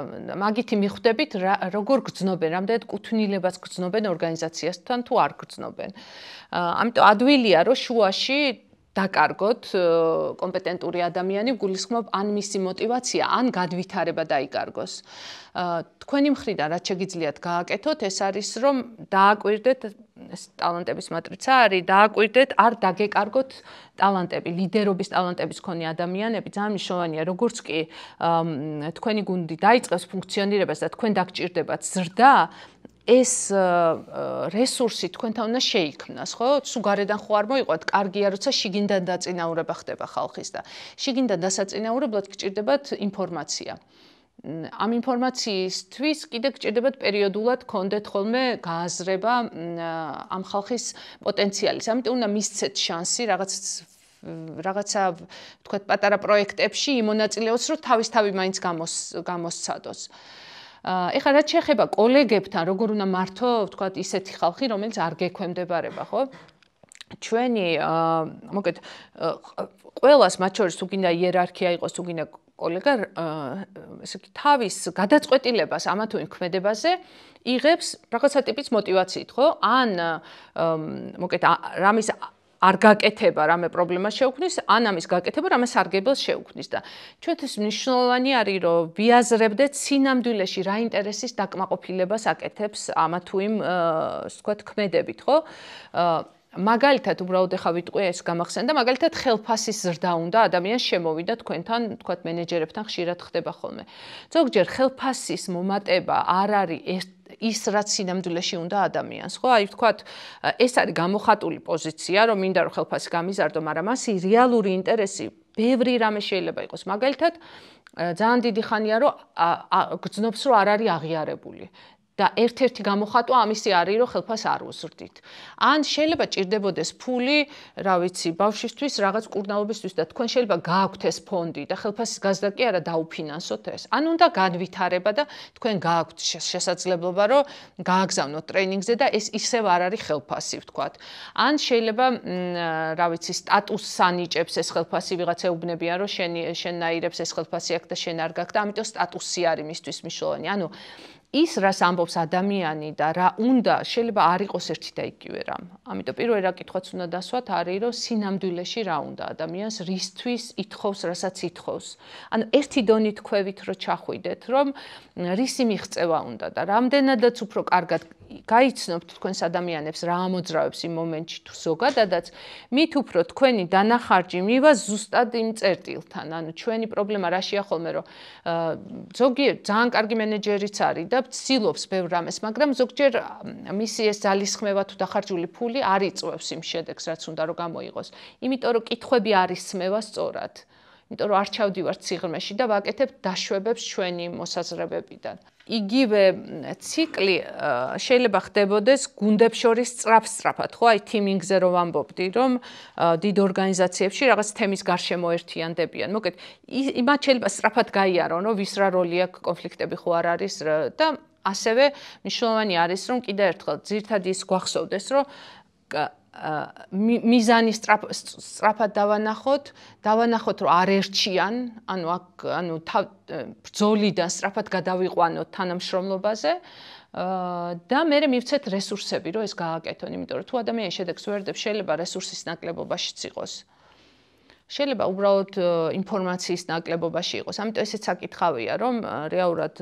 მაგითი მიხვდებით, როგორ გრძნობენ, რამდენად კუთვნილებას გრძნობენ ორგანიზაციასთან თუ არ გრძნობენ. ამიტომ ადვილია, რომ შუაში დაკარგოთ კომპეტენტური ადამიანი, გულისხმობ ან მისი მოტივაცია, ან განვითარება დაიკარგოს. თქვენი მხრიდან რაც შეგიძლიათ გააკეთოთ, ეს არის, რომ დააკვირდეთ, ეს ტალანტების მატრიცა არის, დააკვირდეთ, არ დაგეკარგოთ ტალანტები, ლიდერობის ტალანტების მქონე ადამიანები, ძალიან მნიშვნელოვანია, როგორც კი თქვენი გუნდი დაიწყებს ფუნქციონირებას და თქვენ დაგჭირდებათ ზრდა, ეს რესურსი თქვენთან უნდა შეიქმნას, ხო? თუ გარედან ხო არ მოიყვათ, კარგია, როცა შიგნიდან დაწინაურება ხდება ხალხის და შიგნიდან დასაწინაურებლად გჭირდებათ ინფორმაცია. ამ ინფორმაციისთვის კიდე გჭირდებათ პერიოდულად გქონდეთ ხოლმე გააზრება ამ ხალხის პოტენციალის. ამიტომ უნდა მისცეთ შანსი რაღაცა თქვათ პატარა პროექტებში იმონაწილეოს, რომ თავის-თავი მაინც გამოსცადოს. ეხლა რაც შეეხება კოლეგებთან, როგორ უნდა მართო, ვთქვათ, ისეთი ხალხი, რომელიც არ გექვემდებარება, ხო? ჩვენი, მოკეთ, ყველას მათ შორის თუ გინდა იერარქია იყოს, თუ გინდა კოლეგა, ესე იგი, თავის გადაწყვეტილებას ამა თუ იმ ქმედებაზე იღებს რაღაცა ტიპის მოტივაციით, ხო? ან მოკეთ, რამის არ გაკეთება, რამე პრობლემა შეუქმნის, ან ამის გაკეთება, რამე სარგებელს შეუქმნის და ჩვენთვის მნიშვნელოვანი არის, რომ ვიაზრებდეთ სინამდვილეში რა ინტერესის დაკმაყოფილებას აკეთებს ამა თუ იმ, ვთქვათ, ქმედებით, ხო? მაგალითად, უბრალოდ ახლა ვიტყვი ეს გამახსენდა, მაგალითად, ხელფასის ზრდა უნდა ადამიანს შემოვიდა თქვენთან, ვთქვათ, მენეჯერებთან ხშირად ხდება ხოლმე. ზოგჯერ ხელფასის მომატება არ არის ის რაც სინამდვილეში უნდა ადამიანს, ხო? აი ვთქვათ, ეს არის გამოხატული პოზიცია, რომ მინდა რომ ხელფასი გამიზარდო, მაგრამ მასი რეალური ინტერესი ბევრი რამე შეიძლება იყოს. მაგალითად, ძალიან დიდი ხანია რომ გრძნობს რომ არ არის აღიარებული. და ერთ-ერთი გამოხატვა ამისი არის, რომ ხელფას არ უზრდით. ან შეიძლება ჭირდებოდეს ფული, რა ვიცი, ბავშვისთვის რაღაც კურნალობისთვის და თქვენ შეიძლება გააქვთ ეს ფონდი და ხელფასის გაზრდა კი არა დაუფინანსოთ ეს. ან უნდა განვითარება და თქვენ გააქვთ შესაძლებლობა, რომ გააგზავნოთ ტრეინინგზე და ეს ისევ არ არის ხელფასი, ვთქვათ. ან შეიძლება, რა ვიცი, სტატუსს ანიჭებს ეს ხელფასი, ვიღაცა ეუბნებიან, რომ შენ ნაირებს ეს ხელფასი აქვს და შენ არ გაქვს და ამიტომ სტატუსი არის მისთვის მნიშვნელოვანი. ანუ ის რას ამბობს ადამიანი და რა უნდა შეიძლება არ იყოს ერთი და იგივე რამ. ამიტომ პირველი რა კითხვაც უნდა დასვათ არის რომ სინამდვილეში რა უნდა ადამიანს რისთვის ითხოვს, რასაც ითხოვს. ანუ ერთი დონით ქვევით რომ ჩახვიდეთ, რომ რისი მიღწევა უნდა და რამდენადაც უფრო კარგად გაიცნობთ თქვენს ადამიანებს რა ამოძრავებს იმ მომენტში თუ ზოგადადაც, მით უფრო თქვენი დანახარჯი მივა ზუსტად იმ წერტილთან. ანუ ჩვენი პრობლემა რაშია ხოლმე რომ ზოგიერთ ძალიან კარგი მენეჯერიც არის და ვცდილობს ბევრ რამეს, მაგრამ ზოგჯერ მისი ეს ძალისხმევა თუ დახარჯული ფული არ იწვევს იმ შედეგს, რაც უნდა რომ გამოიღოს. იმიტომ რომ კითხვები არ ისმევა სწორად. იმიტომ რომ არ ჩავდივართ სიღრმეში და ვაკეთებ დაშვებებს ჩვენი მოსაზრებებიდან. იგივე ციკლი შეიძლება ხდებოდეს გუნდებს შორის სწრაფად, ხო? აი თიმინგზე რომ ვამბობდი, რომ დიდ ორგანიზაციებში რაღაც თემის გარშემო ერთიანდებიან. მოკეთ, იმათ შეიძლება სწრაფად გაიარონ, რომ ვის რა როლი აქვს, კონფლიქტები ხო არ არის და ასევე მნიშვნელოვანი არის, რომ კიდევ ერთხელ ძირითადად ის გვახსოვდეს, რომ მიზანი სწრაფად დავანახოთ, რომ არ ერჩიან, ანუ ბრძოლიდან სწრაფად გადავიყვანოთ თანამშრომლობაზე და მე მივცეთ რესურსები, რომ ეს გააკეთონ, იმიტომ რომ თუ ადამიანი შედეგს ვერ დებს, შეიძლება რესურსის ნაკლებობაშიც იყოს. შეიძლება უბრალოდ ინფორმაციის ნაკლებობაში იყოს. ამიტომ ესეც საკითხავია, რომ რეალურად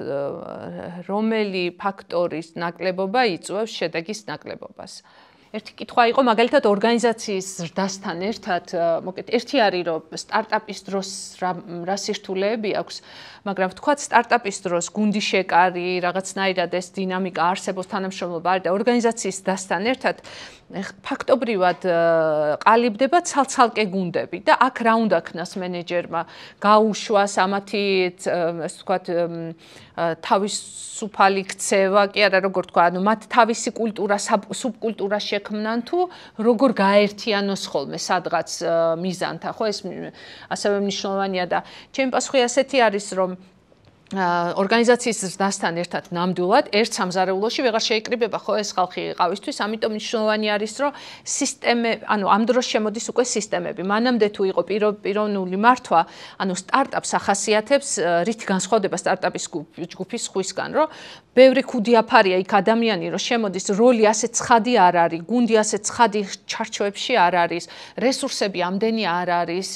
რომელი ფაქტორის ნაკლებობა იწვევს შედეგის ნაკლებობას. ერთი კითხვა იყო მაგალითად ორგანიზაციის ზრდასთან ერთად, მოკეთ, ერთი არის რომ სტარტაპის დროს რა სირთულეები აქვს, მაგრამ ვთქვათ სტარტაპის დროს გუნდი შეკარი, რაღაცნაირად ეს დინამიკა არსებობს, თანამშრომლობა არის და ორგანიზაციის ზრდასთან ერთად ფაქტობრივად ყალიბდება ცალ-ცალკე გუნდები და აქ რა უნდა ქნას მენეჯერმა გაუშვას ამათი ასე ვთქვათ თავისუფალი ქცევა, კი არა როგორ თქვა, ანუ მათ თავისი კულტურა, სუბკულტურა შექმნან თუ როგორ გაერთიანოს ხოლმე სადღაც მიზანთან, ხო ეს ასევე მნიშვნელოვანია და ჩემი პასუხი ასეთი არის, რომ ორგანიზაციის ზრდასთან ერთად ნამდვილად ერთ სამზარეულოში ვეღარ შეიკრიბება ხო ეს ხალხი ყავისთვის, ამიტომ მნიშვნელოვანი არის, რომ ანუ ამ დროს შემოდის უკვე სისტემები. მანამდე თუ იყო პიროვნული მართვა, ანუ სტარტაპს ახასიათებს რითი განსხვავდება სტარტაპის ჯგუფის სხვისგან, რომ ბევრი ქუდი აფარია იქ ადამიანი, რომ შემოდის, როლი ასე ცხადი არ არის, გუნდი ასე ცხადი ჩარჩოებში არ არის, რესურსები ამდენი არ არის,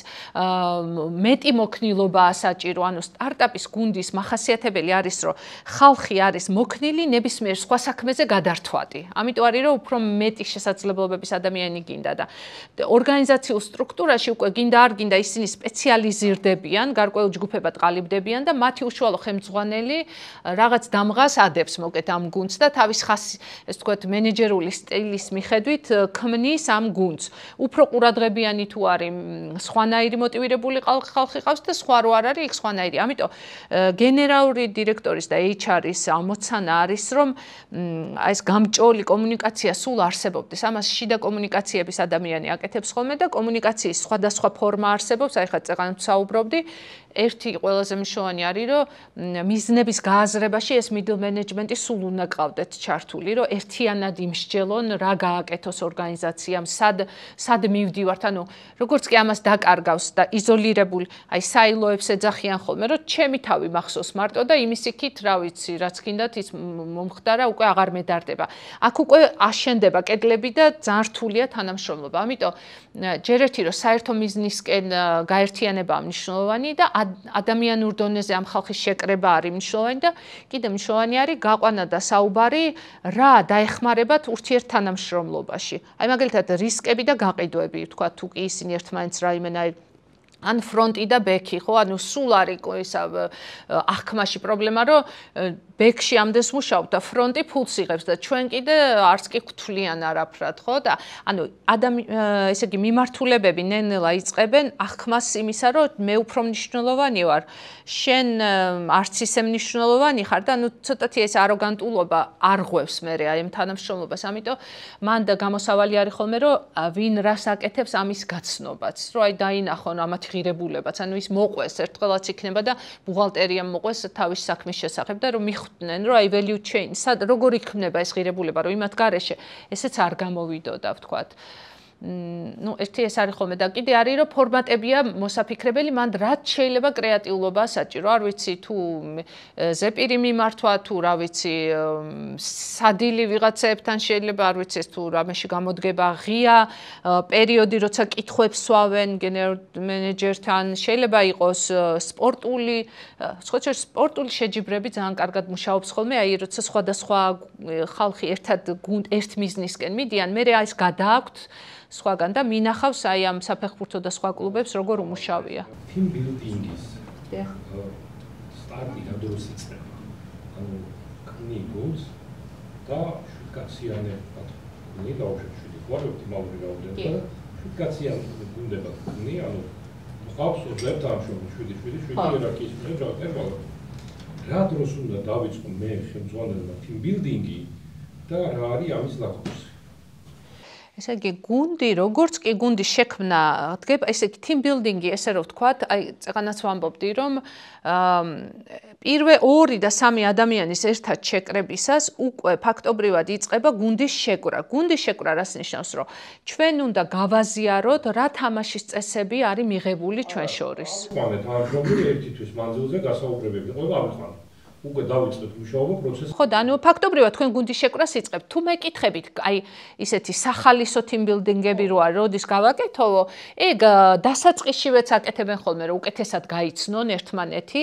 მეტი მოქნილობაა საჭირო, ანუ სტარტაპის გუნდის ახასიათებელი არის, რომ ხალხი არის მოქნილი ნებისმიერ სხვა საქმეზე გადართვადი. ამიტომ არის, რომ უფრო მეტი შესაძლებლობების ადამიანი გინდა და ორგანიზაციულ სტრუქტურაში უკვე გინდა არ გინდა ისინი სპეციალიზირდებიან, გარკვეულ ჯგუფებად ყალიბდებიან და მათი უშუალო ხელმძღვანელი რაღაც დამღას ადებს მოკეთ ამ გუნდს და თავის ხასი, ეს ვთქვათ, მენეჯერული სტილის მიხედვით ქმნის ამ გუნდს. უფრო ყურადღებიანი თუ არის სხვანაირი მოტივირებული ხალხი ყავს და სხვა რო არ არის, იქ სხვანაირი. ამიტომ გენერალური დირექტორის და HR-ის ამოცანა არის, რომ ეს გამჭოლი კომუნიკაცია სულ არსებობდეს. ამას შიდა კომუნიკაციების ადამიანი აკეთებს ხოლმე და კომუნიკაციის სხვადასხვა ფორმა არსებობს. აი ხა წეგანაც საუბრობდი. ერთი ყველაზე მნიშვნელოვანი არის, რომ მიზნების გააზრებაში ეს middle management-ი სულ უნდა ყავდეთ ჩართული, რომ ერთიანად იმსჯელონ, რა გააკეთოს ორგანიზაციამ, სად მივდივართ, ანუ როგორც კი ამას დაკარგავს და იზოლირებულ, აი საილოებს ეძახიან ხოლმე, რომ ჩემი თავი მახსოვს მარტო და იმის იქით, რა ვიცი, რაც გინდათ ის მომხდარა, უკვე აღარ მედარდება. აქ უკვე აშენდება კედლები და ძალიან რთულია თანამშრომლობა. ამიტომ ჯერ ერთი რომ საერთო მიზნისკენ გაერთიანება მნიშვნელოვანი და ადამიანურ დონეზე ამ ხალხის შეკრება არის მნიშვნელოვანი და კიდევ მნიშვნელოვანი არის გაყვანა და საუბარი რა დაეხმარებათ ურთიერთთანამშრომლობაში. აი მაგალითად რისკები და გაყიდვები, თქვა თუ კი ისინი ერთმანეთს რაიმენაირ ან ფრონტი და ბექი, ხო, ანუ სულ არის ისა აღქმაში პრობლემა, რომ ბექში ამდენს მუშაობ და ფრონტი ფულს იღებს და ჩვენ კიდე არც კი გვთვლიან არაფრად, ხო? და ანუ ესე იგი მიმართულებები ნელ-ნელა იწყებენ აღქმას იმისა, რომ მე უფრო მნიშვნელოვანი ვარ, შენ არც ისე მნიშვნელოვანი ხარ და ანუ ცოტათი ეს აროგანტულობა არღვევს მე აი ამ თანამშრომლობას. ამიტომ მან და გამოსავალი არის ხოლმე, რომ ვინ რას აკეთებს ამის გაცნობაც, რომ აი დაინახონ ამათი ღირებულებაც, ანუ ის მოყვეს ერთღელაც იქნება და ბუღალტერიამ მოყვეს თავის საქმის შესახებ და რომ მიხვდნენ, რომ აი value chain, როგორ იქნება ეს ღირებულება, რომ იმათ გარეშე ესეც არ გამოვიდოდა, ვთქვათ. ну ერთი ეს არის ხოლმე და კიდე არის რომ ფორმატებია მოსაფიქრებელი მან რაც შეიძლება კრეატიულობა საჭირო არ ვიცი თუ ზეპირი მიმართვა თუ რა ვიცი სადილი ვიღაცებთან შეიძლება არ ვიცი ეს თუ რამეში გამოდგება ღია პერიოდი როცა კითხვებს სვავენ გენერალ მენეჯერთან შეიძლება იყოს სპორტული სხვათა სპორტული შეჯიბრები ძალიან კარგად მუშაობს ხოლმე აი როცა სხვადასხვა ხალხი ერთ მიზნისკენ მიდიან მე რა ის გადააქვთ სხვაგან და მინახავს აი ამ საფეხბურთო და სხვა კლუბებს როგორ უმუშავია. Team building-ის. სტარტი რა დროს იწყება? ანუ ქმნი გულს და შუქაციანებად. ქმნი დაუშვები ხوار ოპტიმალური რაოდენობა. შუქაციან გუნდება ქმნი, ანუ ხავს უძლებთ ამ შუქი 7 იერარქიის მიერ რაღაცა. რა დროს უნდა დავიწყო მე ხელმძღვანელობა team building-ი და რა არის ამის ლაკმუსი? ესე იგი გუნდი როგორც კი გუნდის შექმნა დგება ესე იგი team building-ი ესე რომ ვთქვათ აი წეგანაც ვამბობდი რომ პირველ 2 და 3 ადამიანის ერთად შეკრებისას უკვე ფაქტობრივად იწყება გუნდის შეკვრა. გუნდის შეკვრა რას ნიშნავს რომ ჩვენ უნდა გავაზიაროთ რა თამაშის წესები არის მიღებული ჩვენ შორის. ხვალეთ ამჟამად ერთთვის მანძილზე გასაუბრებები ყველა ამხან. უკვე დავიწყეთ მუშაობა პროცესი. ხო და ანუ ფაქტობრივად თქვენ გუნდის შეკვრას იწყებთ. თუ მეკითხებით, აი ისეთი სახალისო team building-ები რო არის, როდის გავაკეთო, ეგ დასაწყისშივეც აკეთებენ ხოლმე, რომ უკეთესად გაიცნონ ერთმანეთი.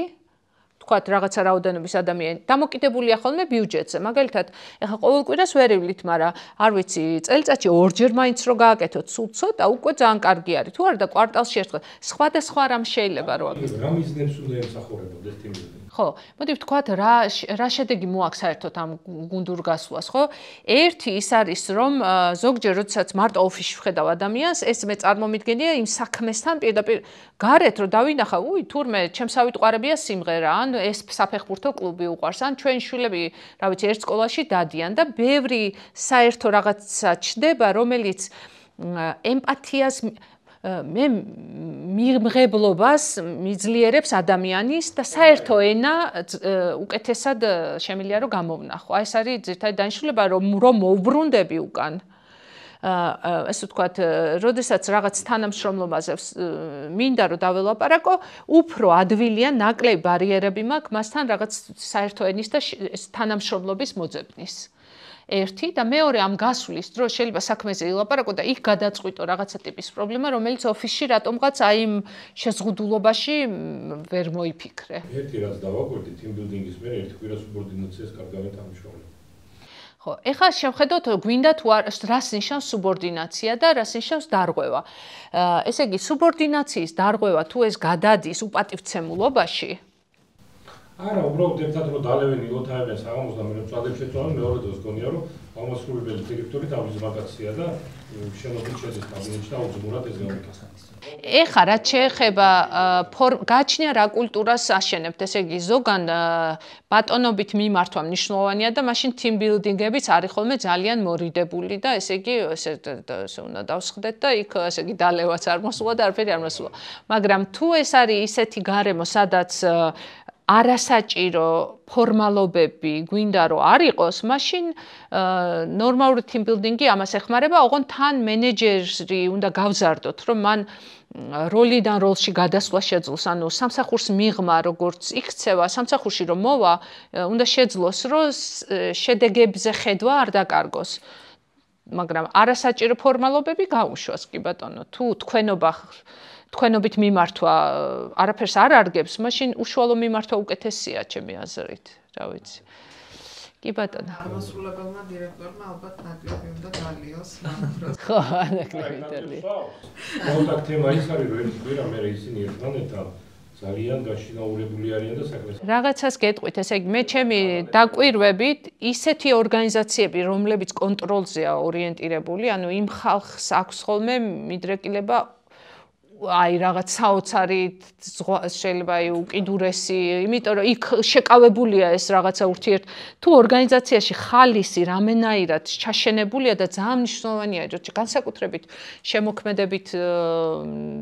თქვათ რაღაცა რაოდენობის ადამიანი დამოკიდებულია ხოლმე ბიუჯეტზე. მაგალითად, ეხლა ყოველ კვირას ვერ ივლით, მაგრამ არ ვიცი, წელიწადში 2-ჯერ მაინც რო გააკეთოთ სულ ცოტა, უკვე ძალიან კარგი არის. თუ არა და კვარტალში ერთხელ სხვადასხვა რამ შეიძლება რო აკეთოთ. რა მიზნებს უნდა ემსახურებოდეს team building? ხო, მოდი ვთქვათ რა შედეგი მოაქვს საერთოდ ამ გუნდურ გასვლას, ხო? ერთი ის არის, რომ ზოგჯერ როდესაც მარტო ოფისში ვხედავ ადამიანს, ეს მე წარმომიდგენია იმ საქმესთან პირდაპირ გარეთ რომ დავინახა, თურმე ჩემს ავიტყვარებია სიმღერა, ან ეს საფეხბურთო კლუბი უყვარს, ან ჩვენი შვილები, რა ვიცი, ერთ სკოლაში დადიან და ბევრი საერთო რაღაცა ჩდება, რომელიც ემპათიას მე მიღებლობას მიძლიერებს ადამიანის და საერთო ენა უკეთესად შემიძლია რომ გამოვნახო. აი ეს არის ძირითადი დანიშნულება რომ მოვბრუნდები უკან. ესე ვთქვათ, როდესაც რაღაც თანამშრომლობაზე მინდა რომ დაველაპარაკო, უფრო ადვილია ნაკლები ბარიერები მაქვს მასთან რაღაც საერთო ენის და თანამშრომლობის მოძებნის. ერთი და მეორე ამ გასვლის დროს შეიძლება საქმეზე ილაპარაკო და იქ გადაწყვიტო რაღაცა ტიპის პრობლემა, რომელიც ოფისში რატომღაც აი იმ შეზღუდულობაში ვერ მოიფიქრე. ერთი რაც დავაკვირდი team building-ის მე ერთი კვირა სუბორდინაციას კარგავენ თანამშრომლები. ხო, ეხლა შევხედოთ გვინდა თუ რას ნიშნავს სუბორდინაცია და რას ნიშნავს დარღვევა. ესე იგი სუბორდინაციის დარღვევა თუ ეს გადადის უპატივცემულობაში არა, უბრალოდ ერთად რომ დალევენ ილოთაებენ საღამოს და მე წადებ შეწოვენ მეორე დროს გონია რომ აღმასრულებელი დირექტორი თავის მაგაცია და შენობით შედის კაბინეტში და უძმურად ეს გავაკეთე. ეხლა რაც შეეხება გაჩნია რა კულტურას აშენებთ, ესე იგი ზოგან ბატონობით მიმართვა მნიშვნელოვანია და მაშინ team building-ებიც არის ხოლმე ძალიან მორიდებული და ესე იგი ესე უნდა დავსხდეთ და იქ ესე იგი დალევაც არ მოსულა და არაფერი არ მოსულა. მაგრამ თუ ეს არის ისეთი გარემო, სადაც არასაჭირო ფორმალობები გვინდა რომ არ იყოს, მაშინ ნორმალური team building-ი ამას ეხმარება, ოღონდ თან მენეჯერი უნდა გავზარდოთ, რომ მან როლიდან როლში გადასვლა შეძლოს, ანუ სამსახურს მიღმა როგორც იქცევა, სამსახურში რომ მოვა, უნდა შეძლოს, რომ შედეგებზე ხედვა არ დაკარგოს. მაგრამ არასაჭირო ფორმალობები გაუშვას, კი ბატონო, თუ თქვენობით მიმართვა არაფერს არ არგებს, მაშინ უშუალო მიმართვა უკეთესია ჩემი აზრით, რა ვიცი. კი ბატონო. აღმასრულებელმა დირექტორმა ალბათ ნაკლები უნდა გალიოს. ხო, ნაკლები. კონტაქტ თემა ის არის, რომ ერთი კვირა მე ისინი ერთმანეთთან ძალიან გაშინაურებული არიან და საქმეს რაღაცას გეტყვით, ესე იგი მე ჩემი დაკვირვებით ისეთი ორგანიზაციები, რომლებიც კონტროლზეა ორიენტირებული, ანუ იმ ხალხს აქვს ხოლმე მიდრეკილება აი რაღაც საოცარი შეიძლება უკიდურესი, იმიტომ რომ იქ შეკავებულია ეს რაღაცა ურთიერთ თუ ორგანიზაციაში ხალისი რამენაირად ჩაშენებულია და ძალიან მნიშვნელოვანია რომ განსაკუთრებით შემოქმედებით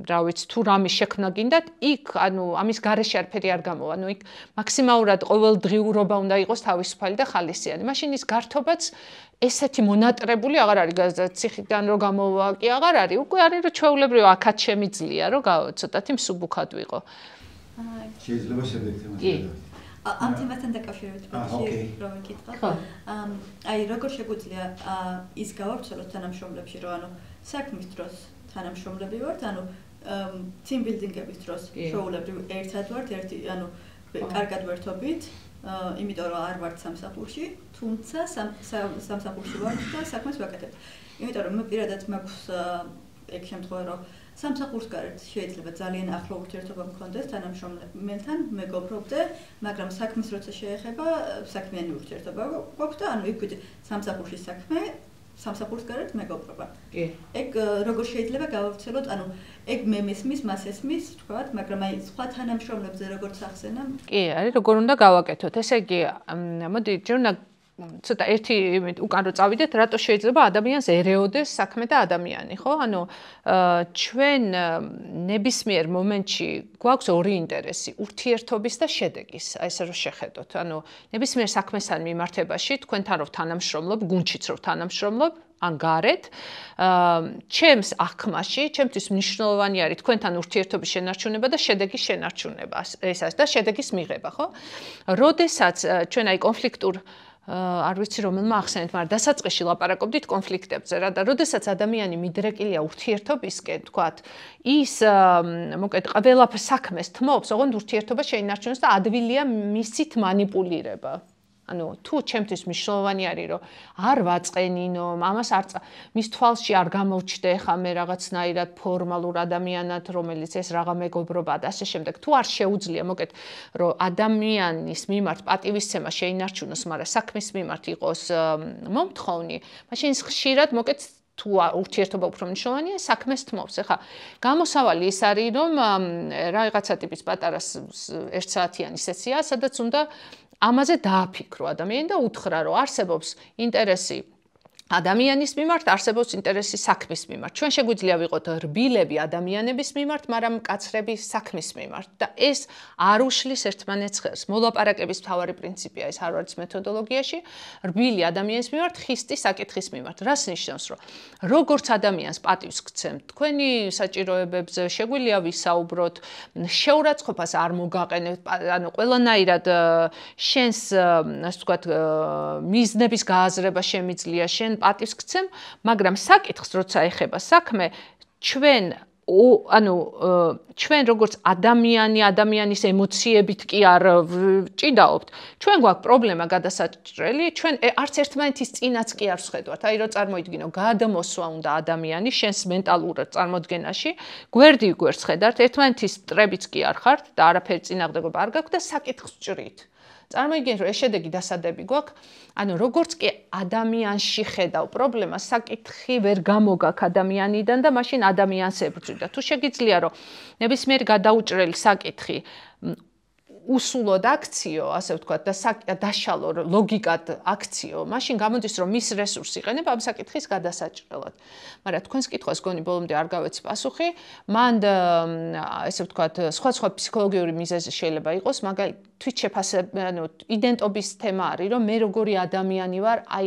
რა ვიცი თუ რამის შექმნა გინდათ იქ ანუ ამის გარეშე არაფერი არ გამოვა ანუ იქ მაქსიმალურად ყოველდღიურობა უნდა იყოს თავისუფალი და ხალისიანი მაშინ ის გართობაც ესეთი მონატრებული აღარ არის ციხიდან რომ გამოვა კი აღარ არის უკვე არის რომ ჩვეულებრივ აქაც შემიძლია რომ ცოტათი მსუბუქად ვიყო შეიძლება შემდეგ თემას ამ თემასთან დაკავშირებით რომ ვიკითხო აი როგორ შეგვიძლია ის გავავრცელოთ თანამშრომლებში რომ ანუ საქმის დროს თანამშრომლები ვართ ანუ team building-ების დროს შოულებრივ ერთად ვართ ერთი ანუ კარგად ვერთობით იმიტომ რომ არ ვართ სამსახურში, თუმცა სამსახურში ვართ და საქმეს ვაკეთებ. იმიტომ რომ მე პირადად მაქვს ეგ შემთხვევა რომ სამსახურს გარეთ შეიძლება ძალიან ახლო ურთიერთობა მქონდეს თანამშრომლებთან, მეგობრობდე, მაგრამ საქმის როცა შეეხება საქმიანი ურთიერთობა გვაქვს და ანუ იქ სამსახურში საქმე სამსახურს გარეთ მეგობრობა. ეგ როგორ შეიძლება გავავრცელოთ, ანუ ეგ მე მესმის, მას ესმის, თქვათ, მაგრამ აი სხვა თანამშრომლებზე როგორც ახსენა. კი, არის როგორ უნდა გავაკეთოთ. ესე იგი, მოდი, ჯერ უნდა ცოტა ერთი უკან რო წავიდეთ, რატო შეიძლება ადამიანს ერეოდეს საქმე და ადამიანი, ხო? ანუ ჩვენ ნებისმიერ მომენტში გვაქვს ორი ინტერესი, ურთიერთობის და შედეგის, აი ესე რომ შეხედოთ. ანუ ნებისმიერ საქმესთან მიმართებაში თქვენთან რო თანამშრომლობ, გუნდშიც რო თანამშრომლობ, ან გარეთ, ჩემს აღქმაში, ჩემთვის მნიშვნელოვანი არის თქვენთან ურთიერთობის შენარჩუნება და შედეგის შენარჩუნება, ეს არის და შედეგის მიღება, ხო? როდესაც ჩვენ აი კონფლიქტურ არ ვიცი რომელმა ახსენეთ, მაგრამ დასაწყისში ლაპარაკობდით კონფლიქტებზე რა და როდესაც ადამიანი მიდრეკილია ურთიერთობისკენ, თქვათ, ის მოკეთ ყველაფერს საქმეს თმობს, ოღონდ ურთიერთობა შეინარჩუნოს და ადვილია მისით манипуლირება. ანუ თუ ჩემთვის მნიშვნელოვანი არის რომ არ ვაწყენინო, ამას არ მის თვალში არ გამოვჩდე ხა მე რაღაცნაირად ფორმალურ ადამიანად, რომელიც ეს რაღა მეგობრობა და ასე შემდეგ. თუ არ შეუძლია, მოკეთ, რომ ადამიანის მიმართ პატივისცემა შეინარჩუნოს, მაგრამ საქმის მიმართ იყოს მომთხოვნი, მაშინ ის ხშირად, მოკეთ, თუ ურთიერთობა უფრო მნიშვნელოვანია, საქმეს თმობს. ეხა გამოსავალი ის არის, რომ რაღაცა ტიპის პატარა ერთსაათიანი სესია, სადაც უნდა ამაზე დააფიქრო ადამიანი და უთხრა, რომ არსებობს ინტერესი ადამიანის მიმართ, არსებობს ინტერესი საქმის მიმართ. ჩვენ შეგვიძლია ვიყოთ რბილები ადამიანების მიმართ, მაგრამ მკაცრები საქმის მიმართ და ეს არ უშლის ერთმანეთს ხელს. მოლაპარაკების მთავარი პრინციპია ეს ჰარვარდის მეთოდოლოგიაში, რბილი ადამიანის მიმართ, ხისტი საკითხის მიმართ. რას ნიშნავს, რომ როგორც ადამიანს პატივს გცემთ, თქვენი საჭიროებებზე შეგვიძლია ვისაუბროთ, შეურაცხყოფას არ მოგაყენებთ, ანუ ყველანაირად შენს, ასე ვთქვათ, მიზნების გააზრება შემიძლია შენ პატივს გცემ, მაგრამ საკითხს როცა ეხება საქმე, ჩვენ როგორც ადამიანის ემოციებით კი არ ჭიდაობთ. ჩვენ გვაქვს პრობლემა გადასაჭრელი, ჩვენ არც ერთმანეთის წინაც კი არ ვხედავთ. აი რომ წარმოიდგინო, გადმოსვა უნდა ადამიანის შენს მენტალურ წარმოდგენაში, გვერდი გვერდს ხედავთ, ერთმანეთის მტრებიც კი არ ხართ და არაფერი წინააღმდეგობა არ გაქვთ და საკითხს ვჭრით. წარმოიდგინეთ, რომ ეს შედეგი დასადები გვაქვს, ანუ როგორც კი ადამიანში ხედავ პრობლემას, საკითხი ვერ გამოგაქვს ადამიანიდან და მაშინ ადამიანს ებრძვი და თუ შეგიძლია, რომ ნებისმიერი გადაუჭრელი საკითხი უსულოდ აქციო, ასე ვთქვათ, და დაშალო ლოგიკად აქციო, მაშინ გამოდის, რომ მის რესურსს იყენებ ამ საკითხის გადასაჭრელად. მაგრამ თქვენს კითხვას გონი ბოლომდე არ გავეცი პასუხი, მან ასე ვთქვათ, სხვა ფსიქოლოგიური მიზეზი შეიძლება იყოს, მაგალითად იდენტობის თემა არის, რომ მე როგორი ადამიანი ვარ, აი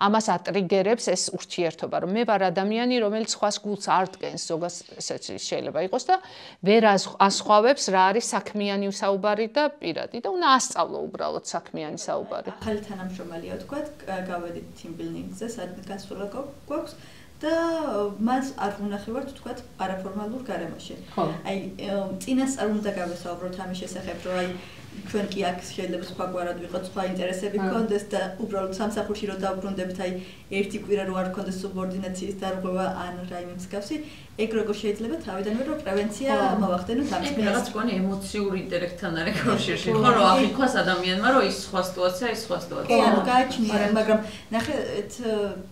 ამას ატრიგერებს ეს ურთიერთობა, რომ მე ვარ ადამიანი, რომელიც სხვას გულს არ დგენს, ზოგადად ესეც შეიძლება იყოს და ვერ ასხვავებს რა არის საქმიანი საუბარი და პირადი და უნდა ასწავლო უბრალოდ საქმიანი საუბარი. ახალი თანამშრომელია, თქვათ, გავედით team building-ზე, სადაც გასვლა გვაქვს და მას არ უნახევართ, თქვათ, არაფორმალურ გარემოში. აი, წინასწარ უნდა გავესაუბროთ ამის შესახებ, რომ აი ჩვენ კი აქ შეიძლება სხვაგვარად ვიყოთ, სხვა ინტერესები გქონდეს და უბრალოდ სამსახურში რო დავბრუნდებთ, აი ერთი კვირა რო არ გქონდეს სუბორდინაციის დარღვევა ან რაიმე მსგავსი, ეგ როგორ შეიძლება თავიდანვე რო პრევენცია მოვახდენოთ ამის მე რაღაც მგონი ემოციური ინტელექტთან არის კავშირში, ხო რომ აღიქვას ადამიანმა რომ ის სხვა სიტუაცია, ის სხვა სიტუაცია. კი, ანუ გააჩნია, მაგრამ ნახეთ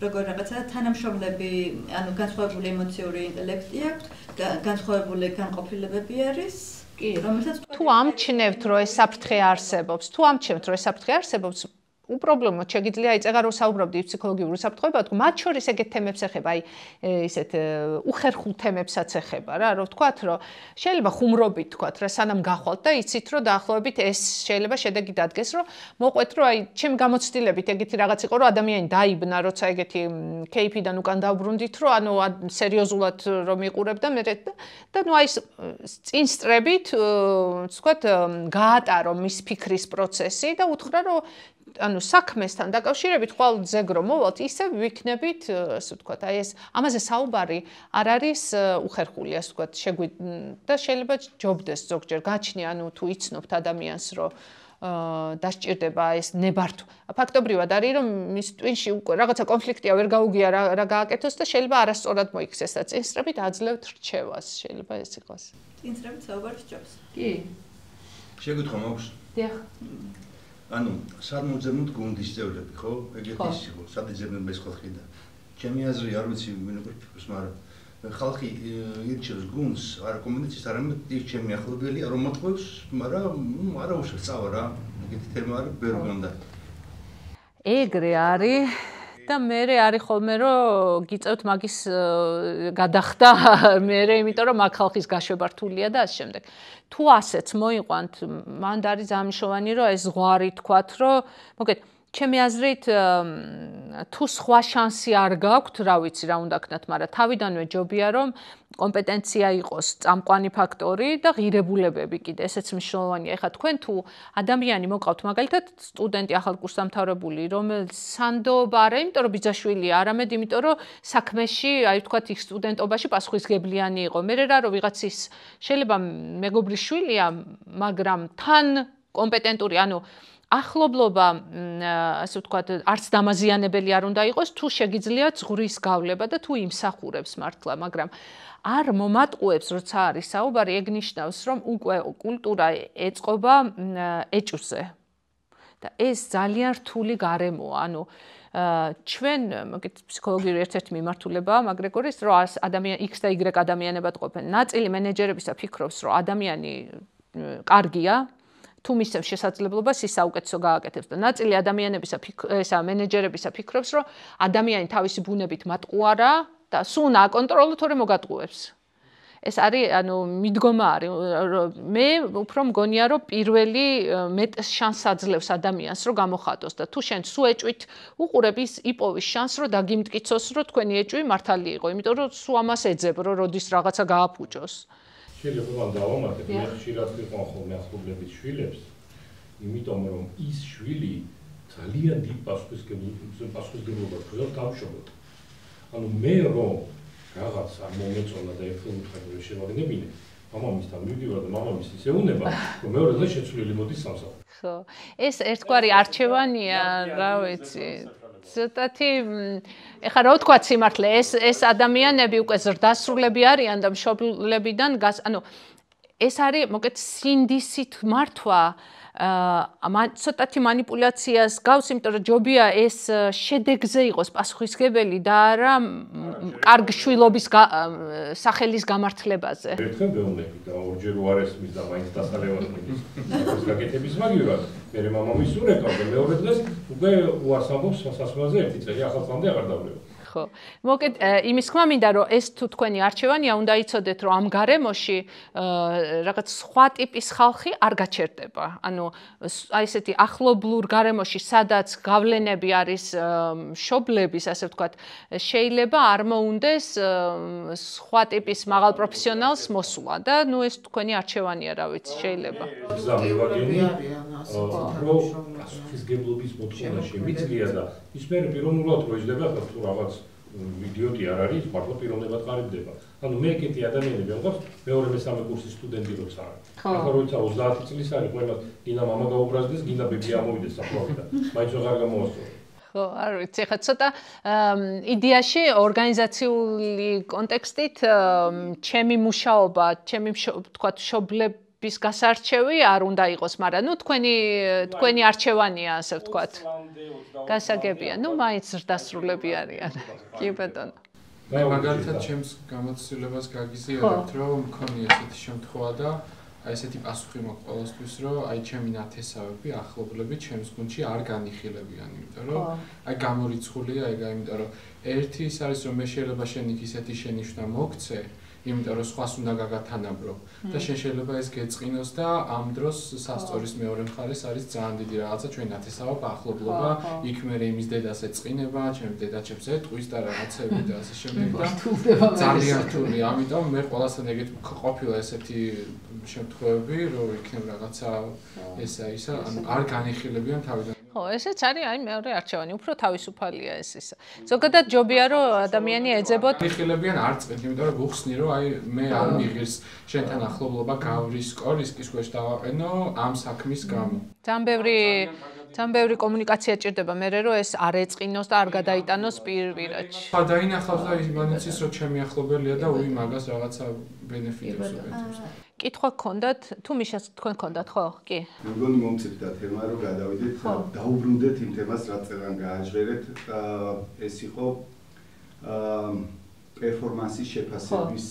როგორ რაღაცა თანამშრომლები, ანუ განსხვავებული ემოციური ინტელექტი აქვთ, განსხვავებული განყოფილებები არის. თუ ამჩნევთ რომ ეს საფრთხე არსებობს, უპრობლემოდ შეგიძლია იწეგა რომ საუბრობდი ფსიქოლოგიური საფრთხეებად, მათ შორის ეგეთ თემებს ეხება, აი ისეთ უხერხულ თემებსაც ეხება რა, რომ ვთქვათ, რომ შეიძლება ხუმრობით ვთქვათ რა, სანამ გახვალთ და იცით რომ დაახლოებით ეს შეიძლება შედეგი დადგეს, რომ მოყვეთ რომ აი ჩემი გამოცდილებით ეგეთი რაღაც იყო, რომ ადამიანი დაიბნა, როცა ეგეთი кейფიდან უკან დავბრუნდით, რომ ანუ სერიოზულად რომ იყურებდა მე და ნუ აი წინ სწრებით ვთქვათ, გაატარო მის ფიქრის პროცესი და უთხრა რომ ანუ საქმესთან დაკავშირებით ყოველ ძეგრო მოვალთ, ისე ვიქნებით, ასე ვთქვათ, აი ეს ამაზე საუბარი არ არის უხერხული, ასე ვთქვათ, და შეიძლება ჯობდეს ზოგჯერ გაჩნია, ანუ თუ იცნობთ ადამიანს, რომ დასჭირდება ეს ნებართვა. ფაქტობრივად არის, რომ მის ტვინში უკვე რაღაცა კონფლიქტია, ვერ გაუგია რა გააკეთოს და შეიძლება არასწორად მოიქცეს და წინსწრებით აძლევთ რჩევას, შეიძლება ეს იყოს. წინსწრებით საუბარი სჯობს. კი. შეგვითხრა მაქვს. დიახ. ანუ სად მოძებნოთ გუნდის წევრები, ხო? ეგეთი ის იყო, სად იძებნენ მესხოთხი და ჩემი აზრი არ ვიცი, ვინროგორ ფიქრობს, მაგრამ ხალხი ირჩევს გუნდს, არა კომუნიკაციის, არამედ ჩემი ახლობელი არ მომატყუებს, მაგრამ არა უშავს წავა რა, ეგეთი თემა არის ბერგონდა. ეგრე არის და მე არის ხოლმე რომ გიწევთ მაგის გადახდა მე იმიტომ რომ მაგ ხალხის გაშვება რთულია და ასე შემდეგ. თუ ასეც მოიყვანთ, მანდ არის ამშოვანი რომ ეს ზღვარი თქვათ რომ მოგეთ ჩემი აზრით თუ სხვა შანსი არ გაქვთ, რა ვიცი რა უნდა ქნათ, მაგრამ თავიდანვე ჯობია რომ კომპეტენცია იყოს წამყვანი ფაქტორი და ღირებულებები კიდე ესეც მნიშვნელოვანია. ეხლა თქვენ თუ ადამიანი მოგყავთ მაგალითად სტუდენტი ახალ კურსდამთავრებული, რომელიც სანდობა არა, იმიტომ რომ ბიძაშვილია, არამედ იმიტომ რომ საქმეში, აი ვთქვათ, იქ სტუდენტობაში პასუხისგებლიანი იყო. მე რა რომ ვიღაცის შეიძლება მეგობრის შვილია, მაგრამ თან კომპეტენტური, ანუ ახლობლობა, ასე ვთქვათ, არც დამაზიანებელი არ უნდა იყოს, თუ შეგიძლია ზღრის გავლება და თუ იმსახურებს მართლა, მაგრამ არ მომატყუებს, როცა არის საუბარი, ეგ ნიშნავს, რომ უკვე კულტურა ეწყობა ეჭვზე. და ეს ძალიან რთული გარემოა, ანუ ჩვენ ფსიქოლოგიური ერთ-ერთი მიმართულებაა მაგრეგორის, რომ ადამიანი X და Y ადამიანებად ყოფენ. ნაწილი მენეჯერებისა ფიქრობს, რომ ადამიანი კარგია, თუ მისცემს შესაძლებლობას ის საუკეთესო გააკეთებს და ნაწილი ადამიანებისა მენეჯერებისა ფიქრობს, რომ ადამიანი თავისი ბუნებით მატყუარა და სულ უნდა აკონტროლო, თორემ მოგატყუებს. ეს არის, ანუ მიდგომა არის, მე უფრო მგონია, რომ პირველი მეტს შანსს აძლევს ადამიანს, რომ გამოხატოს და თუ შენ სულ ეჭვით უყურებ, ის იპოვის შანსს, რომ დაგიმტკიცოს, რომ თქვენი ეჭვი მართალი იყო, იმიტომ რომ სულ ამას ეძებ, რომ როდის რაღაცა გააფუჭოს. შეიძლება მან დავამატებ, მე ხშირად ვიყავ ხოლმე ახლობლების შვილებს, იმიტომ რომ ის შვილი ძალიან დიდ პასუხისმგებლობას ხვდა თავშობოთ. ანუ მე რომ რაღაც არ მომეწონა და ერთხელ უთხრა რომ შევაგნებინე, მამამისთან მივდივარ და მამამის ისე უნება, რომ მეორე დღეს შეცვლილი მოდის სამსახურში. ხო, ეს ერთგვარი არჩევანია, რა ვიცი. ცოტათი ეხლა რა ვთქვა სიმართლე, ეს ადამიანები უკვე ზრდასრულები არიან და მშობლებიდან ანუ ეს არის მოკეთ სინდისით მართვა ცოტათი манипуляციას გავს, იმიტომ რომ ჯობია ეს შედეგზე იყოს პასუხისგებელი და არა კარგ შვილობის სახელის გამართლებაზე. ერთხელ ვეუბნები და ორჯერ უარესმის და მაინც დასალევარების. ეს გაკეთების მაგივრად, მე მამამის ურეკავ და მეორე დღეს უკვე უარს ამბობს სასმელზე ერთი წელი ახალწლამდე აღარ დავლებო. ხო. მოკეთ იმის თქმა მინდა რომ ეს თუ თქვენი არჩევანია, უნდა იცოდეთ რომ ამ გარემოში რაღაც სხვა ტიპის ხალხი არ გაჩერდება. ანუ აი ესეთი ახლობლურ გარემოში, სადაც გავლენები არის მშობლების, ასე ვთქვათ, შეიძლება არ მოუნდეს სხვა ტიპის მაღალ პროფესიონალს მოსვლა და ნუ ეს თქვენი არჩევანია, რა ვიცი, შეიძლება. პასუხისგებლობის მოთხოვნა შემიძლია და ის მე პიროვნულად რო იძლება თუ რაღაც იდიოტი არ არის, მართლა პიროვნებად ყარიბდება. ანუ მე ეგეთი ადამიანები მყავს, მეორე მესამე კურსის სტუდენტი როცა არის. ახლა როცა 30 წლის არის, ხო იმას გინდა მამა გაუბრაზდეს, გინდა ბებია ამოვიდეს საფლავიდან. მაინც ვეღარ გამოასწორე. ხო, არ ვიცი, ხა ცოტა იდეაში ორგანიზაციული კონტექსტით ჩემი მუშაობა, ჩემი ვთქვათ, მშობლების გასარჩევი არ უნდა იყოს, მაგრამ ნუ თქვენი არჩევანია, ასე ვთქვათ. გასაგებია. ნუ მაინც ზრდასრულები არიან. კი ბატონო. მე მაგალითად ჩემს გამოცდილებას გაგიზიარებთ, რომ მქონია ესეთი შემთხვევა და აი ესეთი პასუხი მაქვს ყველასთვის, რომ აი ჩემი ნათესავები, ახლობლები ჩემს გუნდში არ განიხილებიან, იმიტომ რომ აი გამორიცხულია ეგ, იმიტომ რომ ერთი ის არის, რომ მე შეიძლება შენ იქ ისეთი შენიშვნა მოგცე, იმიტომ რომ სხვას უნდა გაგათანაბრო და შენ შეიძლება ეს გეწყინოს და ამ დროს სასწორის მეორე მხარეს არის ძალიან დიდი რაღაცა ჩვენ ნათესაობა, ახლობლობა, იქ მე იმის დედას ეწყინება, ჩემს დედა ჩემს ეტყვის და რაღაცები და ასე შემდეგ და ძალიან რთულია, ამიტომ მე ყველასთან ეგეთ ყოფილა ესეთი შემთხვევები, რომ იქნებ რაღაცა ესა ისა, ანუ არ განიხილებიან თავიდან. ხო, ესეც არის აი მეორე არჩევანი, უფრო თავისუფალია ეს ისა. ზოგადად ჯობია რომ ადამიანი ეძებოთ. განიხილებიან არ წყვეტ, იმიტომ რომ გუხსნი რომ აი მე არ მიღირს შენთან ახლობლობა გავრის კორისკის ქვეშ დავაყენო ამ საქმის გამო. ძალიან ბევრი კომუნიკაცია ჭირდება მე რომ ეს არ ეწყინოს და არ გადაიტანოს პირ-პირადში. ხა დაინახავს და იმანიც ის რომ ჩემი ახლობელია და უი მაგას რაღაცა ბენეფიტებს უყენებს. კითხვა გქონდათ, თუ მიშას თქვენ გქონდათ, ხო? კი. მე მგონი მომწიფდა თემა, რომ გადავიდეთ, დაუბრუნდეთ იმ თემას, რაც წეგან გააჟღერეთ. ეს იყო პერფორმანსის შეფასების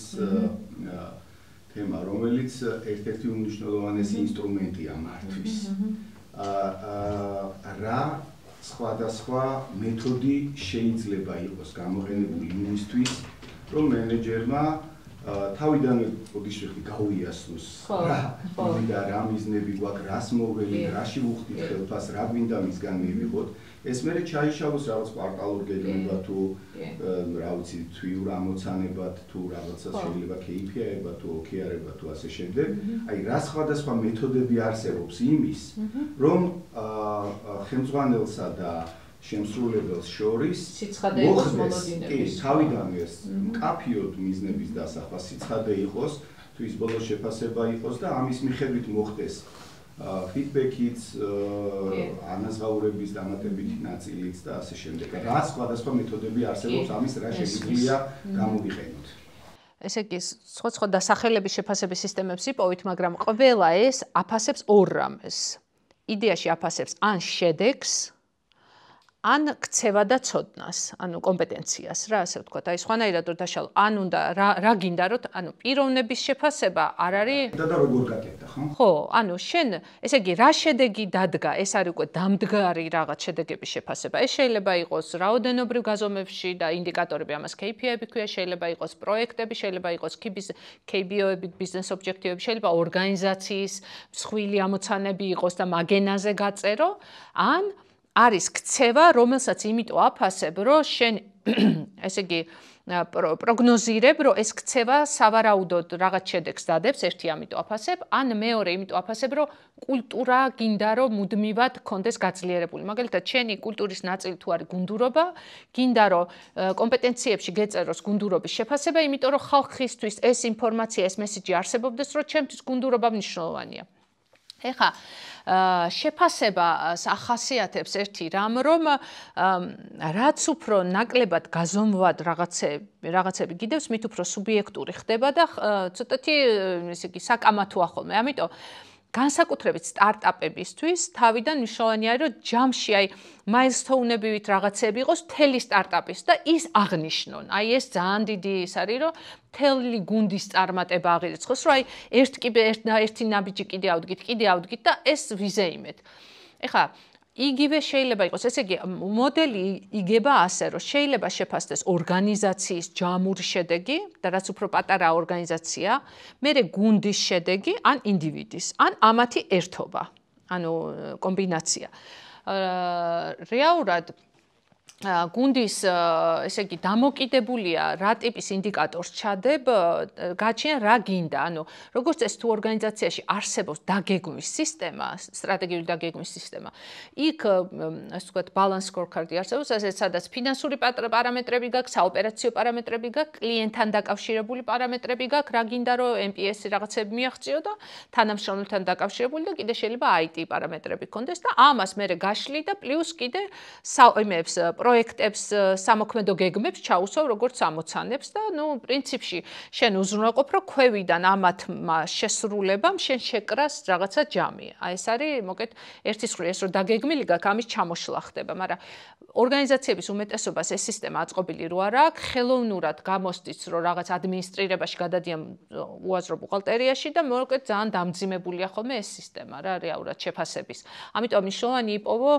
თემა, რომელიც ერთ-ერთი უმნიშვნელოვანესი ინსტრუმენტია მართვის. რა სხვადასხვა მეთოდი შეიძლება იყოს გამოყენებული იმისთვის, რომ მენეჯერმა თავიდანვე ოდიშეხი გაუიასნოს რა რა მიზნები გვაქვს, რას მოველი, რაში ვუხდით ხელფას, რა გვინდა მისგან მივიღოთ. ეს მე ჩაიშალოს რაღაც პარტალურ გეგმებად თუ რა ვიცი თვიურ ამოცანებად თუ რაღაცა შეიძლება KPI-ებად თუ OKR-ებად თუ ასე შემდეგ. აი რა სხვადასხვა მეთოდები არსებობს იმის, რომ ხელმძღვანელსა და შემსრულებელს შორის სიცხადე იყოს მონოდინების. თავიდანვე ეს მკაფიოდ მიზნების დასახვა სიცხადე იყოს, თუ ის ბოლოს შეფასება იყოს და ამის მიხედვით მოხდეს ფიდბექიც, ანაზღაურების დამატებითი ნაწილიც და ასე შემდეგ. რა სხვადასხვა მეთოდები არსებობს ამის რა შეგვიძლია გამოვიყენოთ. ესე იგი, სხვა დასახელების შეფასების სისტემებს იპოვით, მაგრამ ყველა ეს აფასებს ორ რამეს. იდეაში აფასებს ან შედეგს, ან ქცევა და ცოდნას, ანუ კომპეტენციას რა, ასე ვთქვათ. აი სხვანაირად რომ დაშალო, ან უნდა რა გინდა რომ, ანუ პიროვნების შეფასება არ არის და როგორ გაკეთდა, ხო? ხო, ანუ შენ, ესე იგი, რა შედეგი დადგა, ეს არის უკვე დამდგარი რაღაც შედეგების შეფასება. ეს შეიძლება იყოს რაოდენობრივ გაზომვებში და ინდიკატორები, ამას KPI-ები ქვია, შეიძლება იყოს პროექტები, შეიძლება იყოს KBO-ები, ბიზნეს ობჯექტივები, შეიძლება ორგანიზაციის მსხვილი ამოცანები იყოს და მაგენაზე გაწერო, ან არის ქცევა, რომელსაც იმიტომ აფასებ, რომ შენ ესე იგი პროგნოზირებ, რომ ეს ქცევა სავარაუდოდ რაღაც შედეგს დადებს, ერთი ამიტომ აფასებ, ან მეორე იმიტომ აფასებ, რომ კულტურა გინდა რომ მუდმივად კონდეს გაძლიერებული. მაგალითად, შენი კულტურის ნაწილი თუ არის გუნდურობა, გინდა რომ კომპეტენციებში გეწეროს გუნდურობის შეფასება, იმიტომ რომ ხალხისთვის ეს ინფორმაცია, ეს მესიჯი არსებობდეს, რომ ჩემთვის გუნდურობა მნიშვნელოვანია. ეხა შეფასებას ახასიათებს ერთი რამ, რომ რაც უფრო ნაკლებად გაზომვად რაღაცები გიდევს, მით უფრო სუბიექტური ხდება და ცოტათი ესე იგი საკამათოა ხოლმე. ამიტომ განსაკუთრებით სტარტაპებისთვის თავიდან მნიშვნელოვანია, რომ ჯამში აი მაილსტოუნებივით რაღაცები იყოს მთელი სტარტაპის და ის აღნიშნონ. აი ეს ძალიან დიდი ის არის, რომ მთელი გუნდის წარმატება აღირიცხოს, რომ აი ერთი ნაბიჯი კიდე ავდგით და ეს ვიზეიმეთ. ეხლა იგივე შეიძლება იყოს, ესე იგი მოდელი იგება ასე, რომ შეიძლება შეფასდეს ორგანიზაციის ჯამური შედეგი და რაც უფრო პატარა ორგანიზაცია, მერე გუნდის შედეგი, ან ინდივიდის, ან ამათი ერთობა, ანუ კომბინაცია. რეალურად გუნდის ესე იგი დამოკიდებულია რა ტიპის ინდიკატორს ჩადებ, გაჩვენ რა გინდა. ანუ როგორც ეს თუ ორგანიზაციაში არსებობს დაგეგმვის სისტემა, სტრატეგიული დაგეგმვის სისტემა, იქ ასე ვთქვათ balance scorecard-ი არსებობს, სადაც ფინანსური პარამეტრები გაქვს, საოპერაციო პარამეტრები გაქვს, კლიენტთან დაკავშირებული პარამეტრები გაქვს, რა გინდა რომ NPS-ი რაღაცები მიაღწიო და თანამშრომელთან დაკავშირებული და კიდე შეიძლება IT პარამეტრები გქონდეს და ამას მერე გაშლი და პლუს კიდე იმებს პროექტებს სამოქმედო გეგმებს ჩაუსვავ როგორც ამოცანებს და პრინციპში შენ უზრუნველყოფ რომ ქვევიდან ამათმა შესრულებამ შენ შეკრას რაღაცა ჯამი. აი ეს არის მოკეთ ერთის მხრივ ეს რომ დაგეგმილი გაქვს ამის ჩამოშლა ხდება, მაგრამ ორგანიზაციების უმეტესობას ეს სისტემა აწყობილი რო არ აქვს, ხელოვნურად გამოსდის რომ რაღაც ადმინისტრირებაში გადადიან უაზრო ბუღალტერიაში და მოკეთ ძალიან დამძიმებულია ხოლმე ეს სისტემა რა რეალურად შეფასების. ამიტომ მნიშვნელოვანი იპოვო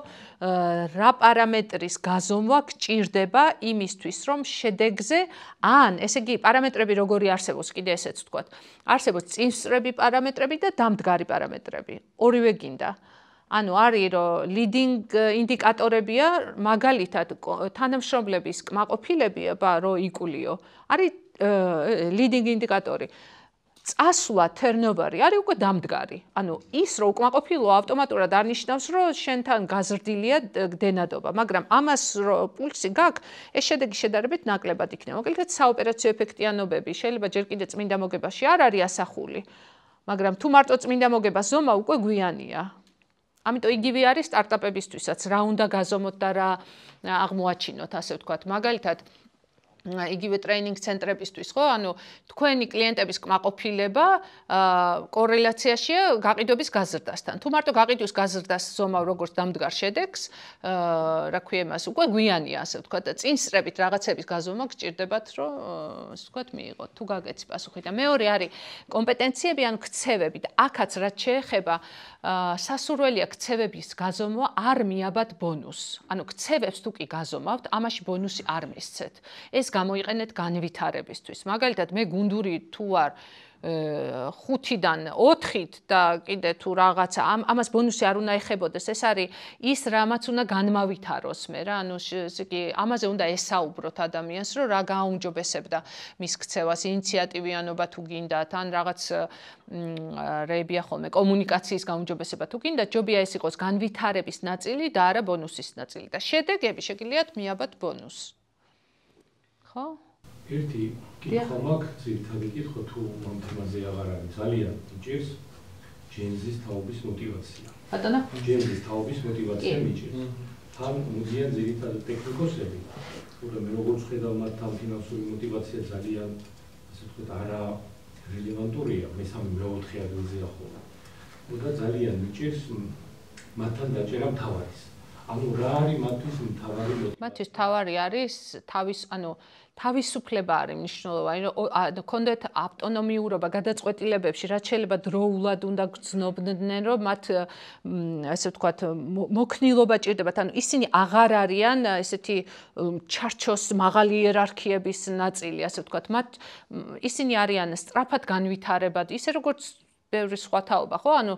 რა პარამეტრის გაზომვა გჭირდება იმისთვის, რომ შედეგზე ან, ესე იგი, პარამეტრები როგორი არსებობს, კიდე ესეც ვთქვათ, არსებობს წინსწრები პარამეტრები და დამდგარი პარამეტრები. ორივე გინდა. ანუ არის რომ leading ინდიკატორებია, მაგალითად, თანამშრომლების კმაყოფილებია რო იკულიო. არის leading ინდიკატორი. წასვლა turnover-ი არის უკვე დამდგარი. ანუ ის რომ უკმაყოფილო ავტომატურად არ ნიშნავს რომ შენთან გაზრდილია დენადობა, მაგრამ ამას რომ პულსი გაქვს, ეს შედეგი შედარებით ნაკლებად იქნება. მაგალითად, საოპერაციო ეფექტიანობები შეიძლება ჯერ კიდე წმინდა მოგებაში არ არის ასახული, მაგრამ თუ მარტო წმინდა მოგებას ზომა უკვე გვიანია. ამიტომ იგივე არის სტარტაპებისთვისაც, რა უნდა გაზომოთ და რა აღმოაჩინოთ, ასე ვთქვათ. მაგალითად, იგივე ტრეინინგ ცენტრებისთვის, ხო? ანუ თქვენი კლიენტების კმაყოფილება კორელაციაშია გაყიდვების გაზრდასთან. თუ მარტო გაყიდვის გაზრდას ზომავ როგორც დამდგარ შედეგს, რა ქვია იმას, უკვე გვიანია, ასე ვთქვათ, და წინსწრებით რაღაცების გაზომა გჭირდებათ, რომ ასე ვთქვათ, მიიღოთ, თუ გაგეცი პასუხი. და მეორე არის კომპეტენციები ან ქცევები და აქაც რაც შეეხება სასურველია ქცევების გაზომვა არ მიაბად ბონუსს. ანუ ქცევებს თუ კი გაზომავთ, ამაში ბონუსი არ მისცეთ. ეს გამოიყენეთ განვითარებისთვის. მაგალითად, მე გუნდური თუ არ 5-დან 4-ით და კიდე თუ რაღაცა ამას ბონუსი არ უნდა ეხებოდეს, ეს არის ის რამაც უნდა განმავითაროს მე რა, ანუ ესე იგი ამაზე უნდა ესაუბროთ ადამიანს, რომ რა გააუმჯობესებდა მის ქცევას, ინიციატივიანობა თუ გინდათ, ან რაღაც რეებია ხოლმე კომუნიკაციის გაუმჯობესება თუ გინდათ, ჯობია ეს იყოს განვითარების ნაწილი და არა ბონუსის ნაწილი და შედეგები შეგიძლიათ მიაბათ ბონუსს. ერთი კითხვა მაქვს, ძირითადი კითხვა თუ ამ თემაზე აღარ არის ძალიან მიჭირს ჯენზის თაობის мотиваცია. ბატონო? ჯენზის თაობის мотиваცია მიჭირს. თან მოდიან ძირითადად ტექნიკოსები, თუმცა როგორც ხედავ მათ თან ფინანსური мотиваცია ძალიან ასე ვთქვათ არა რელევანტურია, მესამე მეოთხე ადგილზეა ხოლმე. და ძალიან მიჭირს მათთან დაჭერა მთავარის. ანუ რა არის მათთვის მთავარი мотиваცია? მათთვის მთავარი არის თავისუფლება არის მნიშვნელოვანი, რომ კონდეთ ავტონომიურობა გადაწყვეტილებებში, რაც შეიძლება დროულად უნდა გრძნობდნენ, რომ მათ ასე ვთქვათ, მოქნილობა ჭირდებათ. ანუ ისინი აღარ არიან ესეთი ჩარჩოს მაღალი იერარქიების ნაწილი, ასე ვთქვათ. მათ ისინი არიან სწრაფად განვითარებად, ისე როგორც ბევრი სხვა თაობა, ხო? ანუ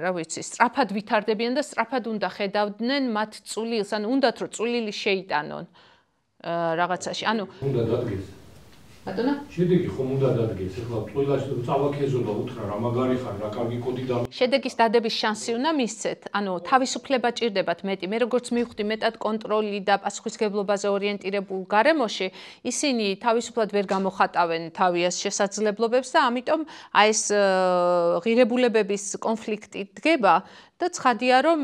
რა ვიცი, სწრაფად ვითარდებიან და სწრაფად უნდა ხედავდნენ მათ წვლილს, ანუ უნდათ რომ წვლილი შეიტანონ რაღაცაში. ანუ უნდა დადგეს. ბატონო? შედეგი ხომ უნდა დადგეს. ეხლა ყველას წავაქეზო და უთხრა რა მაგარი ხარ, რა კარგი კოდი და შედეგის დადების შანსი უნდა მისცეთ. ანუ თავისუფლება ჭირდებათ მეტი. მე როგორც მივხვდი მეტად კონტროლი და პასუხისმგებლობაზე ორიენტირებულ გარემოში, ისინი თავისუფლად ვერ გამოხატავენ თავის შესაძლებლობებს და ამიტომ აი ეს ღირებულებების კონფლიქტი დგება. და ცხადია რომ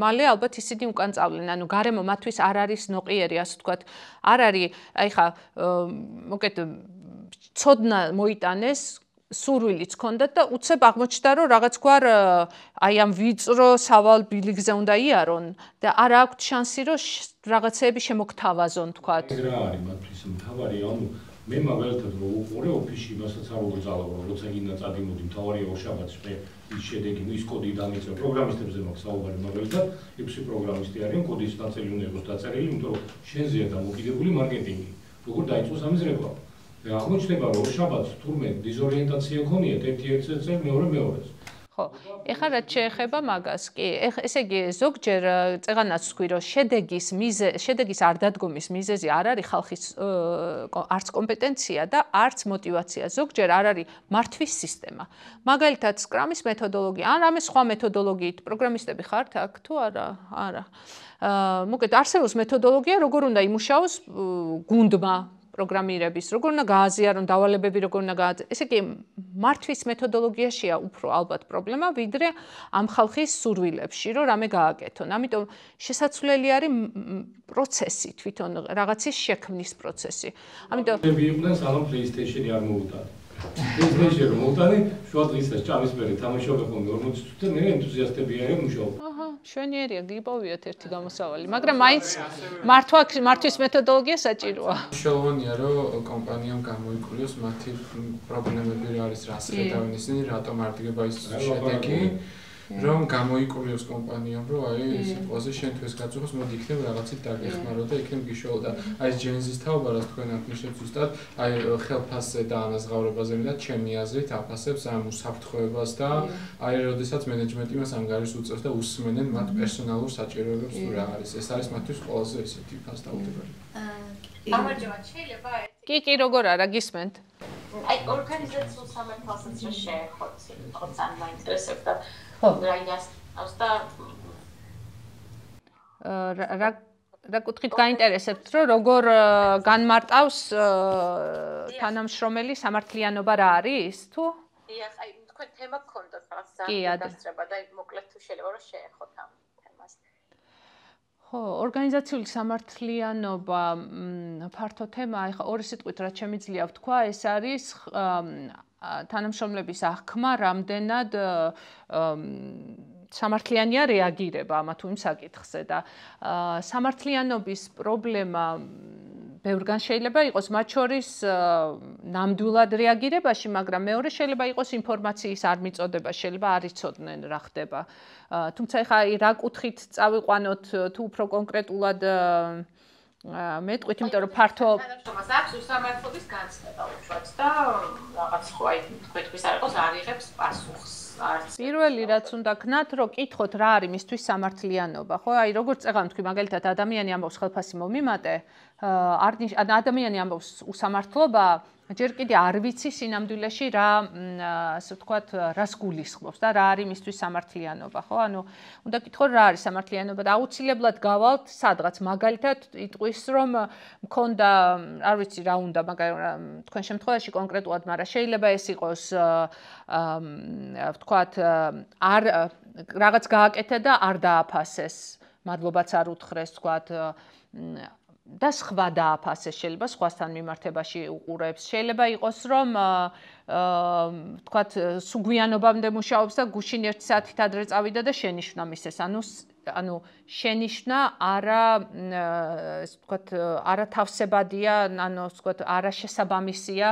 მალე ალბათ ისინი უკან წავლენ. ანუ გარემო მათთვის არ არის ნოყიერი, ასე ვთქვათ. არ არის, აი ხა მოკეთ ცოდნა მოიტანეს, სურვილიც ჰქონდათ და უცებ აღმოჩნდა რომ რაღაც გვარ აი ამ ვიწრო სავალ ბილიგზე უნდა იარონ და არ აქვთ შანსი რომ რაღაცეები შემოგთავაზონ, თქვათ. ეს რა არის მათთვის მთავარი, ანუ მე მაგალითად რო უყურე ოფისში მასაც არ უგრძალავ, როცა გინდა წადიმოდი, მთავარია որ შაბათს მე ის შედეგი, ის კოდი დამიწევ პროგრამისტებზე მაქვს საუბარი, მაგალითად 6 პროგრამისტი არიან, კოდის ნაწილი უნდა იყოს დაწერილი, იმიტომ რომ შენზეა დამოკიდებული მარკეტინგი. როგორ დაიწყოს ამის რეკვა? და აღმოჩნდება რომ შაბათს თურმე დიზორიენტაცია ქონიათ, ერთი წელ მეორე მეორეს. ხო, ეხლა რაც შეეხება მაგას, კი, ესე იგი ზოგჯერ წეღანაც ვთქვი, რომ შედეგის არ დადგომის მიზეზი არ არის ხალხის არც კომპეტენცია და არც მოტივაცია. ზოგჯერ არ არის მართვის სისტემა. მაგალითად, სკრამის მეთოდოლოგია, ან რამე სხვა მეთოდოლოგიით პროგრამისტები ხართ აქ თუ არა? არა. მოკეთ არსებობს მეთოდოლოგია, როგორ უნდა იმუშაოს გუნდმა პროგრამირების, როგორ უნდა გააზიარონ დავალებები, როგორ უნდა გააზიარონ. ესე იგი, მართვის მეთოდოლოგიაშია უფრო ალბათ პრობლემა, ვიდრე ამ ხალხის სურვილებში, რომ რამე გააკეთონ. ამიტომ შესაძლებელი არის პროცესი, თვითონ რაღაცის შექმნის პროცესი. ამიტომ იყვნენ სალამ PlayStation-ი არ მოუტანე. PlayStation-ი რომ მოუტანე, შუა დღესაც ჭამის მერე თამაშობენ ხოლმე 40 წუთი და მე ენთუზიასტები არიან მუშაობ. შვენიერია, გიპოვიათ ერთი გამოსავალი, მაგრამ მაინც მართვის მეთოდოლოგია საჭიროა. მნიშვნელოვანია, რომ კომპანიამ გამოიკლიოს მათი პრობლემები რა არის, რას ხედავენ ისინი, რატომ არ დგება ის შედეგი, რომ გამოიკლიოს კომპანიამ, რომ აი სიტყვაზე შენ თუ ეს გაწუხოს, მოდი იქნებ რაღაცით დაგეხმარო და იქნებ გიშოვა და აი ეს ჯენზის თაობა, რაც თქვენ აღნიშნეთ ზუსტად, აი ხელფასზე და ანაზღაურებაზე და ჩემი აზრით აფასებს ამ უსაფრთხოებას და აი როდესაც მენეჯმენტი მას ანგარიშს უწევს და უსმენენ მათ პერსონალურ საჭიროებებს თუ რა არის. ეს არის მათთვის ყველაზე ისეთი ფასდაუდებარი. გამარჯობა, შეიძლება კი, როგორ არა, გისმენთ? აი ორგანიზაციულ სამართალსაც რა შეეხოთ, როგორც ან მაინტერესებდა. რა კუთხით გაინტერესებთ, რომ როგორ განმარტავს თანამშრომელი სამართლიანობა რა არის, თუ? დიახ, აი თქვენ თემა გქონდათ რაღაც ძალიან დასწრება და მოკლედ თუ შეიძლება რომ შეეხოთ ამ თემას. ხო, ორგანიზაციული სამართლიანობა ფართო თემაა, ეხლა ორი სიტყვით რაც შემიძლია ვთქვა, ეს არის თანამშრომლების აღქმა, რამდენად სამართლიანია რეაგირება ამა თუ იმ საკითხზე და სამართლიანობის პრობლემა ბევრგან შეიძლება იყოს, მათ შორის ნამდვილად რეაგირებაში, მაგრამ მეორე შეიძლება იყოს ინფორმაციის არ მიწოდება, შეიძლება არ იცოდნენ რა ხდება. თუმცა ეხლა რა კუთხით წავიყვანოთ თუ უფრო კონკრეტულად მეტყვით, იმიტომ რომ ფართო თანამშრომელს აქვს უსამართლობის განცდება უშუალოდ და რაღაც ხო აი თქვენთვის არ იყოს არ იღებს პასუხს. პირველი რაც უნდა გქნათ, რომ კითხოთ რა არის მისთვის სამართლიანობა, ხო? აი როგორც წეღან თქვი, მაგალითად ადამიანი ამბობს ხელფასი მომიმატე, ადამიანი ამბობს უსამართლობა, ჯერ კიდე არ ვიცი სინამდვილეში რა, ასე ვთქვათ, რას გულისხმობს და რა არის მისთვის სამართლიანობა, ხო? ანუ უნდა გითხო რა არის სამართლიანობა და აუცილებლად გავალთ სადღაც, მაგალითად იტყვის რომ მქონდა, არ ვიცი რა უნდა, მაგრამ თქვენ შემთხვევაში კონკრეტულად, მაგრამ შეიძლება ეს იყოს ვთქვათ, არ რაღაც გააკეთა და არ დააფასეს, მადლობაც არ უთხრეს, ვთქვათ, და სხვა დააფასეს, შეიძლება სხვასთან მიმართებაში უყურებს. შეიძლება იყოს, რომ ვთქვათ, სუგვიანობამდე მუშაობს და გუშინ 1 საათით ადრე წავიდა და შენიშვნა მისცეს. ანუ შენიშვნა არა, ესე ვთქვათ, არა თავსებადია, ანუ ასე ვთქვათ, არა შესაბამისია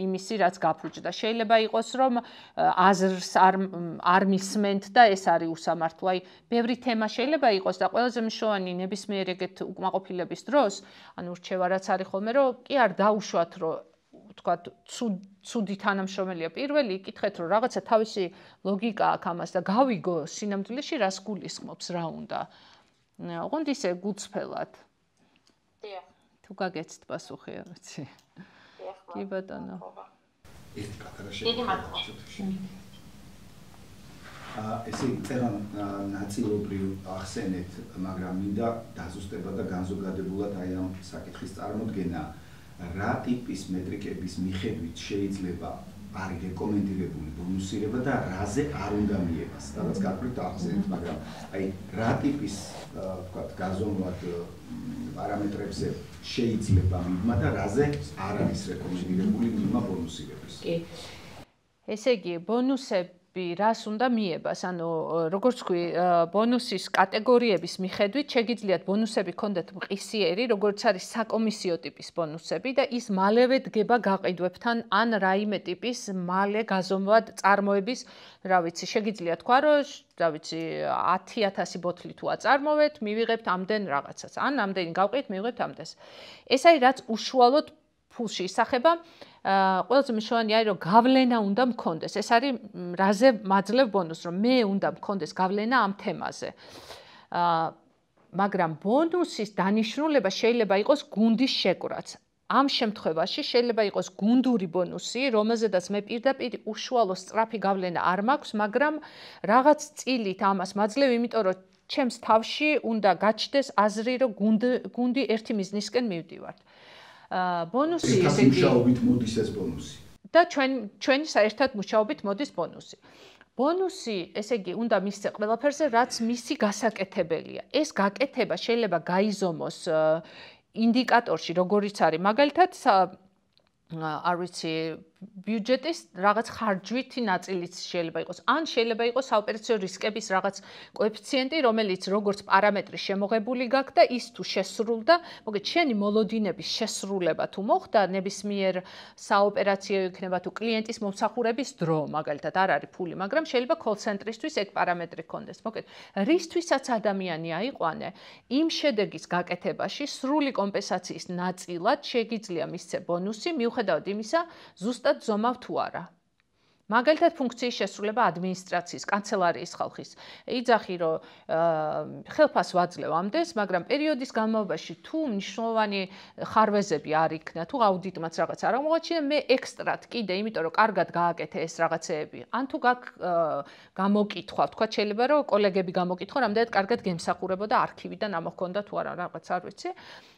იმისი, რაც გაფუჭდა. შეიძლება იყოს, რომ აზრს არ მისმენთ და ეს არის უსამართლო. აი, ბევრი თემა შეიძლება იყოს და ყველაზე მნიშვნელოვანი ნებისმიერ ეგეთ უკმაყოფილების დროს, ანუ რჩევა რაც არის ხოლმე, რომ კი არ დაუშვათ, რომ ვთქვათ, ცუდი თანამშრომელია. პირველი იკითხეთ, რომ რაღაცა თავისი ლოგიკა აქვს ამას და გავიგო სინამდვილეში რას გულისხმობს, რა უნდა. ოღონდ ისე გულწრფელად. დიახ. თუ გაგეცთ პასუხი, არ ვიცი. დიახ. კი ბატონო. ერთი პატარა შეფასება. ესე წერან ნაწილობრივ ახსენეთ, მაგრამ მინდა დაზუსტება და განზოგადებულად აი ამ საკითხის წარმოდგენა. რა ტიპის მეტრიკების მიხედვით შეიძლება არის რეკომენდირებული ბონუსირება და რაზე არ უნდა მიებას. სადაც გარკვევით ახსენეთ, მაგრამ აი რა ტიპის ვთქვათ გაზომვად პარამეტრებზე შეიძლება მიდმა და რაზე არ არის რეკომენდირებული მიდმა ბონუსირების. კი. ესე იგი, ბონუსები რას უნდა მიებას, ანუ როგორც ვთქვი, ბონუსის კატეგორიების მიხედვით შეგიძლიათ ბონუსები გქონდეთ მყისიერი, როგორც არის საკომისიო ტიპის ბონუსები და ის მალევე დგება გაყიდვებთან ან რაიმე ტიპის მალე გაზომვად წარმოების, რა ვიცი, შეგიძლიათ თქვა, რომ რა ვიცი, 10,000 ბოთლი თუ აწარმოვეთ, მივიღებთ ამდენ რაღაცას, ან ამდენი გავყიდეთ, მივიღებთ ამდენს. ეს არის რაც უშუალოდ ფულში ისახება. ყველაზე მნიშვნელოვანია რომ გავლენა უნდა მქონდეს. ეს არის რაზე მაძლევ ბონუსს, რომ მე უნდა მქონდეს გავლენა ამ თემაზე. მაგრამ ბონუსის დანიშნულება შეიძლება იყოს გუნდის შეკვრაც. ამ შემთხვევაში შეიძლება იყოს გუნდური ბონუსი, რომელზედაც მე პირდაპირ უშუალო სწრაფი გავლენა არ მაქვს, მაგრამ რაღაც წილით ამას მაძლევ, იმიტომ რომ ჩემს თავში უნდა გაჩნდეს აზრი, რომ გუნდი ერთი მიზნისკენ მივდივართ. ბონუსი ესე იგი მუშაობით მოდის ეს ბონუსი. და ჩვენი საერთოდ მუშაობით მოდის ბონუსი. ბონუსი, ესე იგი, უნდა მისცე ყველაფერზე, რაც მისი გასაკეთებელია. ეს გაკეთება შეიძლება გაიზომოს ინდიკატორში, როგორიც არის, მაგალითად, არ ვიცი, ბიუჯეტის რაღაც ხარჯვითი ნაწილიც შეიძლება იყოს. ან შეიძლება იყოს საოპერაციო რისკების რაღაც კოეფიციენტი, რომელიც როგორც პარამეტრი შემოღებული გაქვს და ის თუ შესრულდა, მოგეთ შენი მოლოდინების შესრულება თუ მოხდა ნებისმიერ საოპერაციო იქნება თუ კლიენტის მომსახურების დრო, მაგალითად არ არის ფული, მაგრამ შეიძლება call center-ისთვის ეგ პარამეტრი ქონდეს. მოგეთ რისთვისაც ადამიანი აიყვანე, იმ შედეგის გაკეთებაში სრული კომპენსაციის ნაწილად შეგიძლია მისცე ბონუსი, მიუხედავად იმისა, ზუსტად ზომავ თუ არა. მაგალითად ფუნქციის შესრულება ადმინისტრაციის, კანცელარიის ხალხის. იძახი რომ ხელფას ვაძლევ ამდენს, მაგრამ პერიოდის განმავლობაში თუ მნიშვნელოვანი ხარვეზები არ იქნა, თუ აუდიტმაც რაღაც არ აღმოაჩინა, მე ექსტრად კიდე, იმიტომ რომ კარგად გააკეთე ეს რაღაცეები. ან თუ გამოკითხვა, თქვა შეიძლება რომ კოლეგები გამოკითხო, რამდენად კარგად გემსახურებოდა არქივიდან ამა ჰქონდა თუ არა რაღაც არ ვიცი.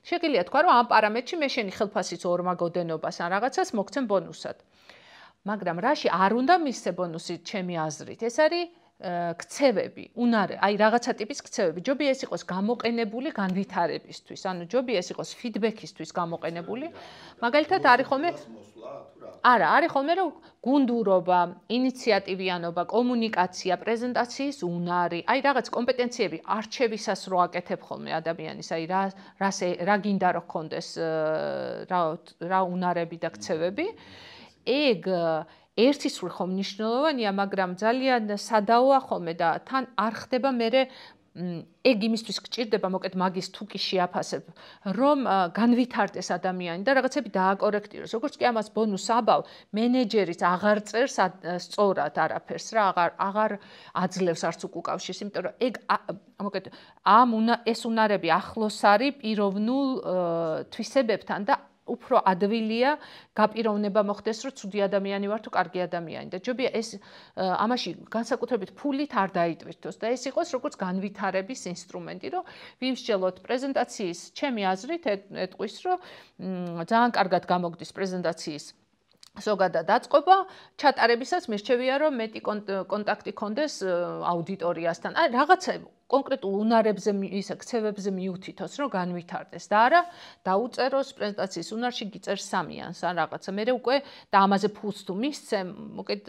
შეგიძლია თქვა რომ ამ პარამეტრში მე შენი ხელფასის ორმაგოდენობას ან რაღაცას მოგცემ ბონუსად. მაგრამ რაში არ უნდა მისცე ბონუსი ჩემი აზრით, ეს არის ქცევები, აი რაღაცა ტიპის ქცევები. ჯობია ეს იყოს გამოყენებული განვითარებისთვის, ანუ ჯობია ეს იყოს ფიდბექისთვის გამოყენებული. მაგალითად არის ხოლმე არა, არის ხოლმე რომ გუნდურობა, ინიციატივიანობა, კომუნიკაცია, პრეზენტაციის უნარი, აი რაღაც კომპეტენციები არჩევისას რო აკეთებ ხოლმე ადამიანის, აი რა გინდა რომ ქონდეს, რა უნარები და ქცევები. ეგ ერთისრულ ხომ მნიშვნელოვანია, მაგრამ ძალიან სადაოა ხოლმე და თან არ ხდება მერე ეგ იმისთვის გჭირდება, მოკეთ მაგის თუ კი შეაფასებ, რომ განვითარდეს ადამიანი და რაღაცები დააკორექტიროს. როგორც კი ამას ბონუსს აბავ, მენეჯერიც აღარ წერს სწორად არაფერს რა, აღარ აძლევს არც უკავშირს, იმიტომ რომ ეგ მოკეთ ეს უნარები ახლოს არის პიროვნულ თვისებებთან და უფრო ადვილია გაპიროვნება მოხდეს, რომ ცუდი ადამიანი ვარ თუ კარგი ადამიანი და ჯობია ეს ამაში განსაკუთრებით ფულით არ დაიტვირთოს და ეს იყოს როგორც განვითარების ინსტრუმენტი, რომ ვიმსჯელოთ პრეზენტაციის, ჩემი აზრით ეტყვის, რომ ძალიან კარგად გამოგდის პრეზენტაციის ზოგადად დაწყობა, ჩატარებისას მირჩევია, რომ მეტი კონტაქტი ქონდეს აუდიტორიასთან. აი რაღაცა კონკრეტულ უნარებზე, ისა ქცევებზე მიუთითოს, რომ განვითარდეს და არა დაუწეროს პრეზენტაციის უნარში გიწერს 3-იანს ან რაღაცა. მე უკვე და ამაზე ფულს თუ მისცემ, მოკეთ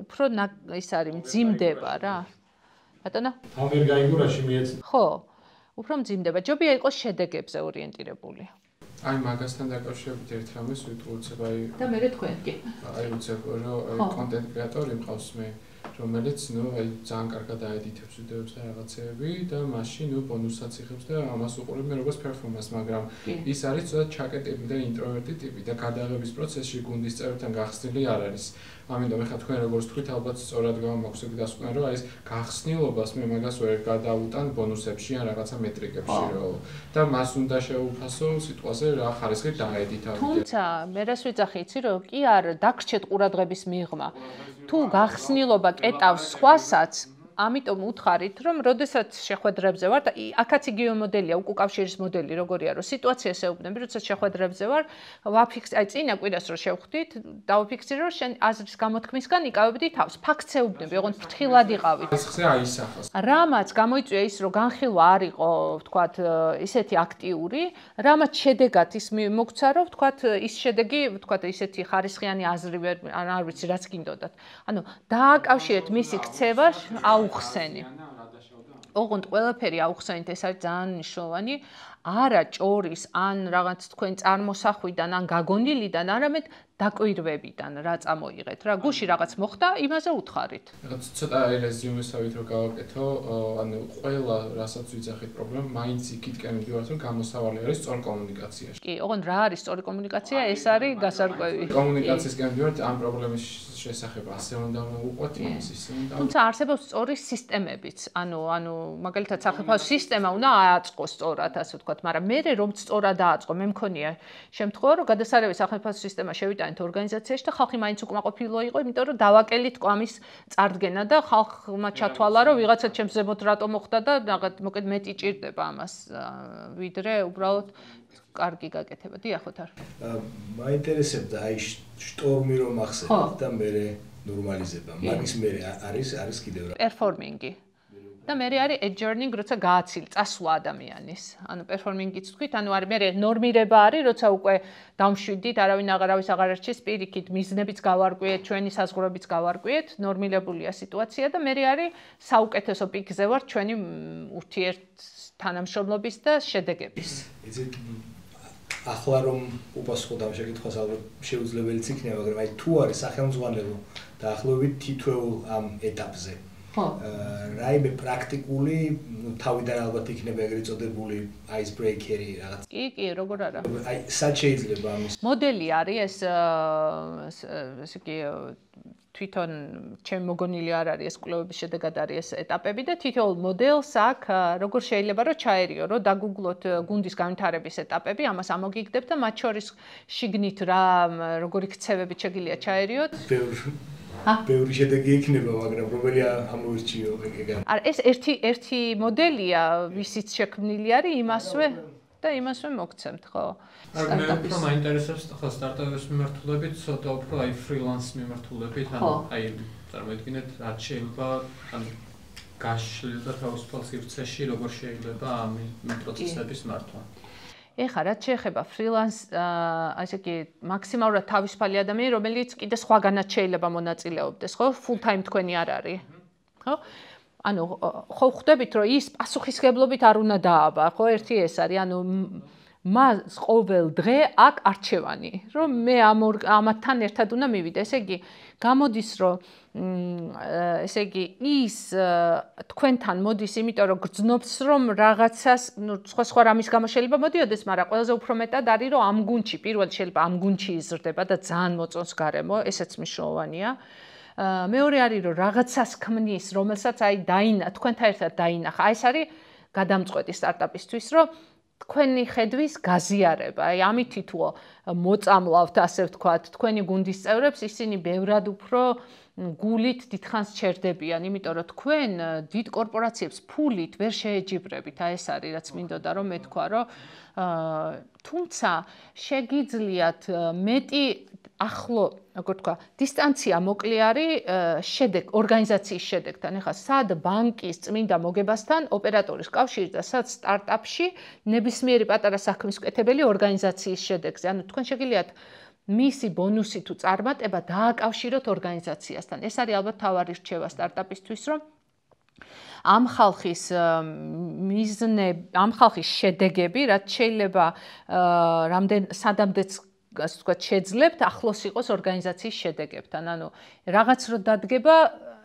უფრო ის არის მძიმდება რა. ბატონო? ამ ვერ გაიგურაში მიეცნო. ხო, უფრო მძიმდება. ჯობია იყოს შედეგებზე ორიენტირებული. აი მაგასთან დაკავშირებით ერთ რამეს ვიტყუცებ, აი და მე თქვენ კი. აი უცებ რომ კონტენტ კრეატორი მყავს მე, რომელიც აი ძალიან კარგად აედიტებს ვიდეოებს და რაღაცეები და მაშინ ბონუსსაც იღებს და ამას უყურებ მე როგორც პერფორმანს, მაგრამ ის არის ცოტა ჩაკეტილი და ინტროვერტი ტიპი და გადაღების პროცესში გუნდის წევრებთან გახსნილი არ არის. ამიტომ ეხლა თქვენ როგორც თქვით, ალბათ სწორად გამაქვს ეგ დასკვნა, რომ აი ეს გახსნილობას მე მაგას ვერ გადავუტან ბონუსებში ან რაღაცა მეტრიკებში რომ და მას უნდა შეუფასო სიტყვაზე რა ხარისხით დაედიტა. თუმცა მე რას ვიძახი, იცი რომ კი არ დაგრჩეთ ყურადღების მიღმა. თუ გახსნილობა კეტავს სხვასაც, ამიტომ უთხარით, რომ როდესაც შეხვედრებზე ვარ და აქაც იგივე მოდელია, უკავშირის მოდელი, როგორია, რომ სიტუაციას ეუბნები, როცა შეხვედრებზე ვარ, აი წინა კვირას რო შევხვდით, დავაფიქსირო, რომ შენ აზრის გამოთქმისგან იკავებდი თავს. ფაქტს ეუბნები, ოღონდ ფრთხილად იყავით. ხზე აისახოს. რამაც გამოიწვია ის, რომ განხილვა არ იყო, ვთქვათ, ისეთი აქტიური, რამაც შედეგად ის მოგცა, რომ ვთქვათ, ის შედეგი, ვთქვათ, ისეთი ხარისხიანი აზრი არ ვიცი, რაც გინდოდათ. ანუ დააკავშირეთ მისი ქცევას აუხსენი. ოღონდ ყველაფერი აუხსენით, ეს არის ძალიან მნიშვნელოვანი. არა ჭორის ან რაღაც თქვენ წარმოსახვიდან ან გაგონილიდან, არამედ დაკვირვებიდან რა წამოიღეთ რა გუში რაღაც მოხდა იმაზე უთხარით რაღაც ცოტა რეზიუმესავით რო გავაკეთო ანუ ყველა რასაც ვიძახით პრობლემა მაინც იქითკენ მივიდივართ რომ გამოსავალი არის სწორ კომუნიკაციაში კი ოღონდ რა არის სწორი კომუნიკაცია ეს არის გასარკვევი კომუნიკაციისკენ მივიდივართ ამ პრობლემის შესახებ ასე უნდა მოვუყვეთ იმის ისინი თუმცა არსებობს სწორი სისტემებიც ანუ მაგალითად სახელმწიფო სისტემა უნდა ააწყოს სწორად ასე ვთქვათ მაგრამ მე რომ სწორად ააწყო მე მქონია შემთხვევა რომ გადასარევი სახელმწიფო სისტემა შევიტანეთ ორგანიზაციაში და ხალხი მაინც უკმაყოფილო იყო იმიტომ რომ დავაკელით კვამის წარდგენა და ხალხმა ჩათვალა რომ ვიღაცა ჩემს ზემოთ რატო მოხდა და რაღაც მოკედ მეტი ჭირდება ამას ვიდრე უბრალოდ კარგი გაკეთება დიახოთ არ მაინტერესებდა აი შტორმი რომ ახსენეთ და მე ნორმალიზება მაგის მე არის კიდევ რა პერფორმინგი და მე არის adjourning, როცა გააცილ, წასვლა ადამიანის. ანუ performing-იც თქვით, ანუ არის მე ნორმირება არის, როცა უკვე დამშვიდით, არავინ აღარავის აღარ არჩის პირიქით, მიზნებიც გავარკვიეთ, ჩვენი საზღვრებიც გავარკვიეთ, ნორმირებულია სიტუაცია და მე არის საუკეთესო პიკზე ვარ ჩვენი ურთიერთ თანამშრომლობის და შედეგების. ახლა რომ უპასუხოთ ამ შეკითხვას ალბათ შეუძლებელიც იქნება, მაგრამ აი თუ არის სახელმძღვანელო დაახლოებით თითოეულ ამ ეტაპზე რაიმე პრაქტიკული თავიდან ალბათ იქნება ეგრეთ წოდებული ice breaker-ი რაღაც. კი, როგორ არა. აი სად შეიძლება ამის მოდელი არის ეს იგი თვითონ ჩემ მოგონილი არ არის ეს კვლევების შედეგად არის ეს ეტაპები და თითოეულ მოდელს აქვს როგორ შეიძლება რომ ჩაერიო რომ დაგუგლოთ გუნდის განვითარების ეტაპები ამას ამოგიგდებთ და მათ შორის შიგნით რა როგორი ქცევები შეგიძლია ჩაერიოთ ბევრი შედეგი იქნება, მაგრამ რომელი ამოირჩიო ეგ. არა, ეს ერთი მოდელია, ვისიც შექმნილი არის იმასვე და იმასვე მოგცემთ, ხო? მე უფრო მაინტერესებს ხო სტარტაპების მიმართულებით, ცოტა უფრო აი ფრილანს მიმართულებით, ანუ აი წარმოიდგინეთ, რაც შეიძლება ანუ გაშლილდა თავისუფალ სივრცეში, როგორ შეიძლება ამ პროცესების მართვა. ეხლა რაც შეეხება ფრილანს, ასე კი მაქსიმალურად თავისუფალი ადამიანი, რომელიც კიდე სხვაგანაც შეიძლება მონაწილეობდეს, ხო? Full time თქვენი არ არის. ხო? ანუ ხო ხვდებით, რომ ის პასუხისგებლობით არ უნდა დააბა, ხო? ერთი ეს არის, ანუ მას ყოველ დღე აქ არჩევანი, რომ მე ამათთან ერთად უნდა მივიდე. ესე იგი, გამოდის, რომ ესე იგი, ის თქვენთან მოდის, იმიტომ რომ გრძნობს, რომ რაღაცას, სხვა რამის გამო შეიძლება მოდიოდეს, მაგრამ ყველაზე უფრო მეტად არის, რომ ამ გუნდში, პირველად შეიძლება ამ გუნდში იზრდება და ძალიან მოწონს გარემო, ესეც მნიშვნელოვანია. მეორე არის, რომ რაღაცას ქმნის, რომელსაც აი თქვენთან ერთად დაინახა. აი ეს არის გადამწყვეტი სტარტაპისთვის, რომ თქვენი ხედვის გაზიარება, აი ამითი თუ მოწამლავთ, ასე ვთქვათ, თქვენი გუნდის წევრებს, ისინი ბევრად უფრო გულით დიდხანს ჩერდებიან, იმიტომ რომ თქვენ დიდ კორპორაციებს ფულით ვერ შეეჯიბრებით, აი ეს არის რაც მინდოდა რომ მეთქვა, რომ თუმცა შეგიძლიათ მეტი ახლო, როგორ თქვა, დისტანცია მოკლე არის ორგანიზაციის შედეგთან. ეხლა სად ბანკის წმინდა მოგებასთან ოპერატორის კავშირი და სად სტარტაპში ნებისმიერი პატარა საქმისკეთებელი ორგანიზაციის შედეგზე. ანუ თქვენ შეგიძლიათ მისი ბონუსი თუ წარმატება დააკავშიროთ ორგანიზაციასთან. ეს არის ალბათ თავარი რჩევა სტარტაპისთვის, რომ ამ ხალხის ამ ხალხის შედეგები, რაც შეიძლება სადამდეც ასე ვთქვათ, შეძლებთ ახლოს იყოს ორგანიზაციის შედეგებთან. ანუ რაღაც რო დადგება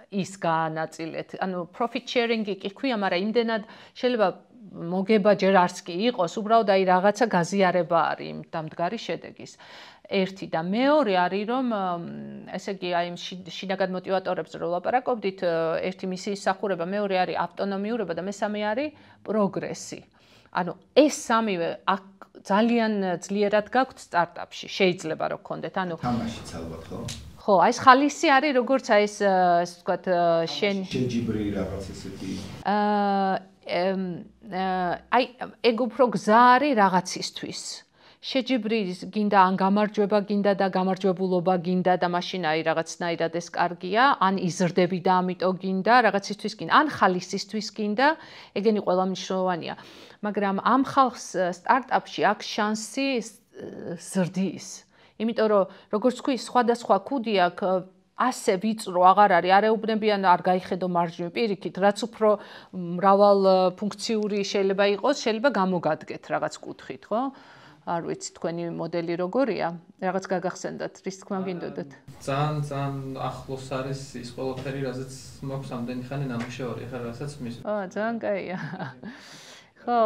ის გაანაწილეთ. ანუ profit sharing-ი კი ქვია, მაგრამ იმდენად შეიძლება მოგება ჯერ არც კი იყოს, უბრალოდ აი რაღაცა გაზიარება არის იმ დამდგარი შედეგის. ერთი და მეორე არის, რომ ესე იგი აი შინაგან მოტივატორებზე რო ვლაპარაკობდით, ერთი მისიის სახურება, მეორე არის ავტონომიურობა და მესამე არის პროგრესი. ანუ ეს სამივე ძალიან ძლიერად გაქვთ სტარტაპში, შეიძლება რომ გქონდეთ. ანუ თამაშიც ალბათ, ხო? ხო, აი ეს ხალისი არის, როგორც აი ეს ასე ვთქვათ, შეჯიბრი რაღაც ესეთი. აი ეგ უფრო გზა არის რაღაცისთვის. შეჯიბრი გინდა ან გამარჯვება გინდა და გამარჯვებულობა გინდა და მაშინ აი რაღაცნაირად ეს კარგია, ან იზრდები და ამიტომ გინდა, რაღაცისთვის გინდა, ან ხალისისთვის გინდა, ეგენი ყველა მნიშვნელოვანია. მაგრამ ამ ხალხს სტარტაპში აქვს შანსი ზრდის. იმიტომ რომ როგორც თქვი, სხვადასხვა ქუდი აქვს ასე ვიწრო აღარ არის, არ ეუბნებიან არ გაიხედო მარჯვნივ პირიქით, რაც უფრო მრავალ ფუნქციური შეიძლება იყოს, შეიძლება გამოგადგეთ რაღაც კუთხით, ხო? არ ვიცი თქვენი მოდელი როგორია, რაღაც გაგახსენდათ, რის თქმა გინდოდათ. ძალიან ახლოს არის ის ყველაფერი, რაზეც მაქვს ამდენი ხანი ნამუშევარი, ახლა რასაც მის. ძალიან კაია. ხო.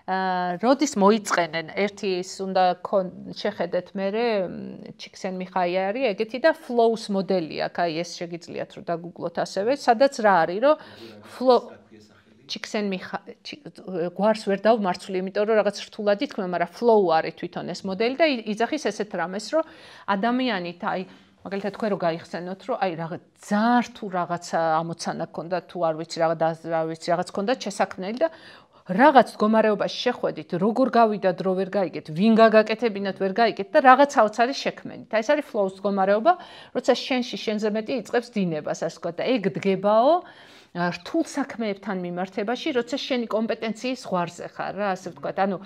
როდის მოიწყენენ ერთი ის უნდა შეხედეთ მე ჩიქსენ მიხაიარი ეგეთი და flows მოდელი აქვს აი ეს შეგიძლიათ რომ დაგუგლოთ ასევე სადაც რა არის რომ flow ჩიქსენ გვარს ვერ დავმარცვლი იმიტომ რომ რაღაც რთულად ითქმა მაგრამ flow არის თვითონ ეს მოდელი და იძახის ესეთ რამეს რომ ადამიანით აი მაგალითად თქვენ რო გაიხსენოთ რომ აი რაღაც ძალიან რთულ რაღაცა ამოცანა გქონდა თუ არ ვიცი რაღაც გქონდა შესაქმნელი და რაღაც მდგომარეობაში შეხვედით, როგორ გავიდა დრო ვერ გაიგეთ, ვინ გაგაკეთებინათ ვერ გაიგეთ და რაღაცაოც არის შექმნით. აი ეს არის flow-ს მდგომარეობა, როცა შენზე მეტი იწყებს დინებას, ასე ვთქვათ, და ეგ დგებაო რთულ საქმეებთან მიმართებაში, როცა შენი კომპეტენციის ზღვარზე ხარ რა, ასე ვთქვათ. ანუ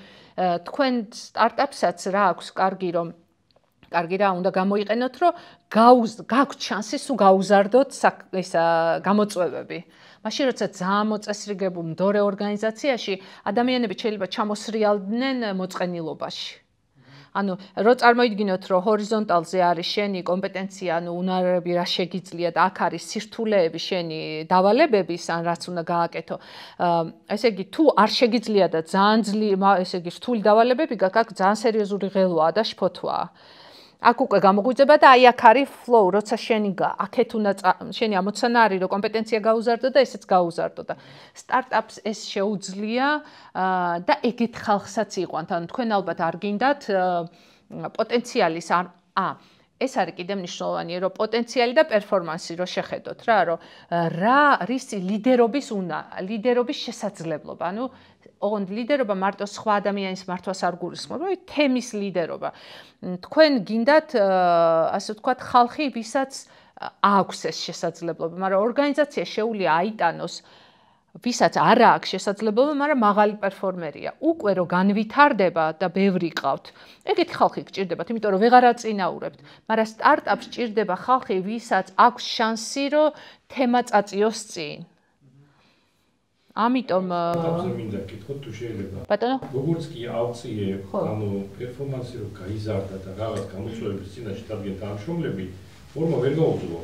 თქვენ სტარტაპსაც რა აქვს კარგი რომ კარგი რა უნდა გამოიყენოთ, რომ გაგვთ შანსი სულ გაუზარდოთ ისა გამოწვევები. მაშინ როცა ძალიან მოწესრიგებულ მდორე ორგანიზაციაში ადამიანები შეიძლება ჩამოსრიალდნენ მოწყენილობაში. ანუ რო წარმოიდგინოთ რომ ჰორიზონტალზე არის შენი კომპეტენცია, ანუ უნარები რა შეგიძლიათ, აქ არის სირთულეები შენი დავალებების, ან რაც უნდა გააკეთო. ესე იგი თუ არ შეგიძლია და ძალიან ესე იგი რთული დავალებები გაქვს, აქ ძალიან სერიოზული ღელვაა და შფოთვაა. აქ უკვე გამოგვიძება და აი აქ არის flow, როცა შენი აქეთ უნდა შენი ამოცანა არის რომ კომპეტენცია გაუზარდო და ესეც გაუზარდო და სტარტაპს ეს შეუძლია და ეგეთ ხალხსაც იყვანთ. ანუ თქვენ ალბათ არ გინდათ პოტენციალის ეს არის კიდე მნიშვნელოვანია რომ პოტენციალი და პერფორმანსი რო შეხედოთ რა რომ რისი ლიდერობის შესაძლებლობა. ანუ ოღონდ ლიდერობა მარტო სხვა ადამიანის მართვას არ გულისხმობს, თემის ლიდერობა. თქვენ გინდათ ასე ვთქვათ ხალხი, ვისაც აქვს ეს შესაძლებლობა, მაგრამ ორგანიზაცია შეუძლია აიტანოს ვისაც არ აქვს შესაძლებლობა, მაგრამ მაღალი პერფორმერია. უკვე რომ განვითარდება და ბევრი ყავთ. ეგეთი ხალხი გჭირდებათ, იმიტომ რომ ვეღარ აწინაურებთ, მაგრამ სტარტაპს ჭირდება ხალხი, ვისაც აქვს შანსი, რომ თემა წაწიოს წინ. ამიტომ მინდა გითხოთ თუ შეიძლება. ბატონო, როგორც კი ავწიე, ანუ პერფორმანსი რო გაიზარდა და რაღაც გამოწვევების წინაშე დადგენ თანამშრომლები, ფორმა ვერ გაუძლო.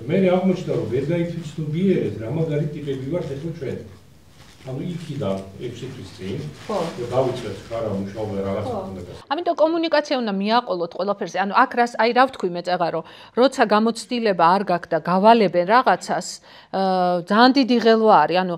მე აღმოჩნდა რომ ვერ გაიფიცნობიერეთ რა მაგარი ტიპები ვართ ეხლა ჩვენ. ანუ იქიდან 6 თვის წინ და დავიწყეთ ხარა მუშაობა რაღაც უნდა. ამიტომ კომუნიკაცია უნდა მიაყოლოთ ყველაფერზე. ანუ აქ რას აი რა ვთქვი მე წეღა რომ როცა გამოცდილება არ გაქვს და გავალებენ რაღაცას, ძალიან დიდი ღელვა არის. ანუ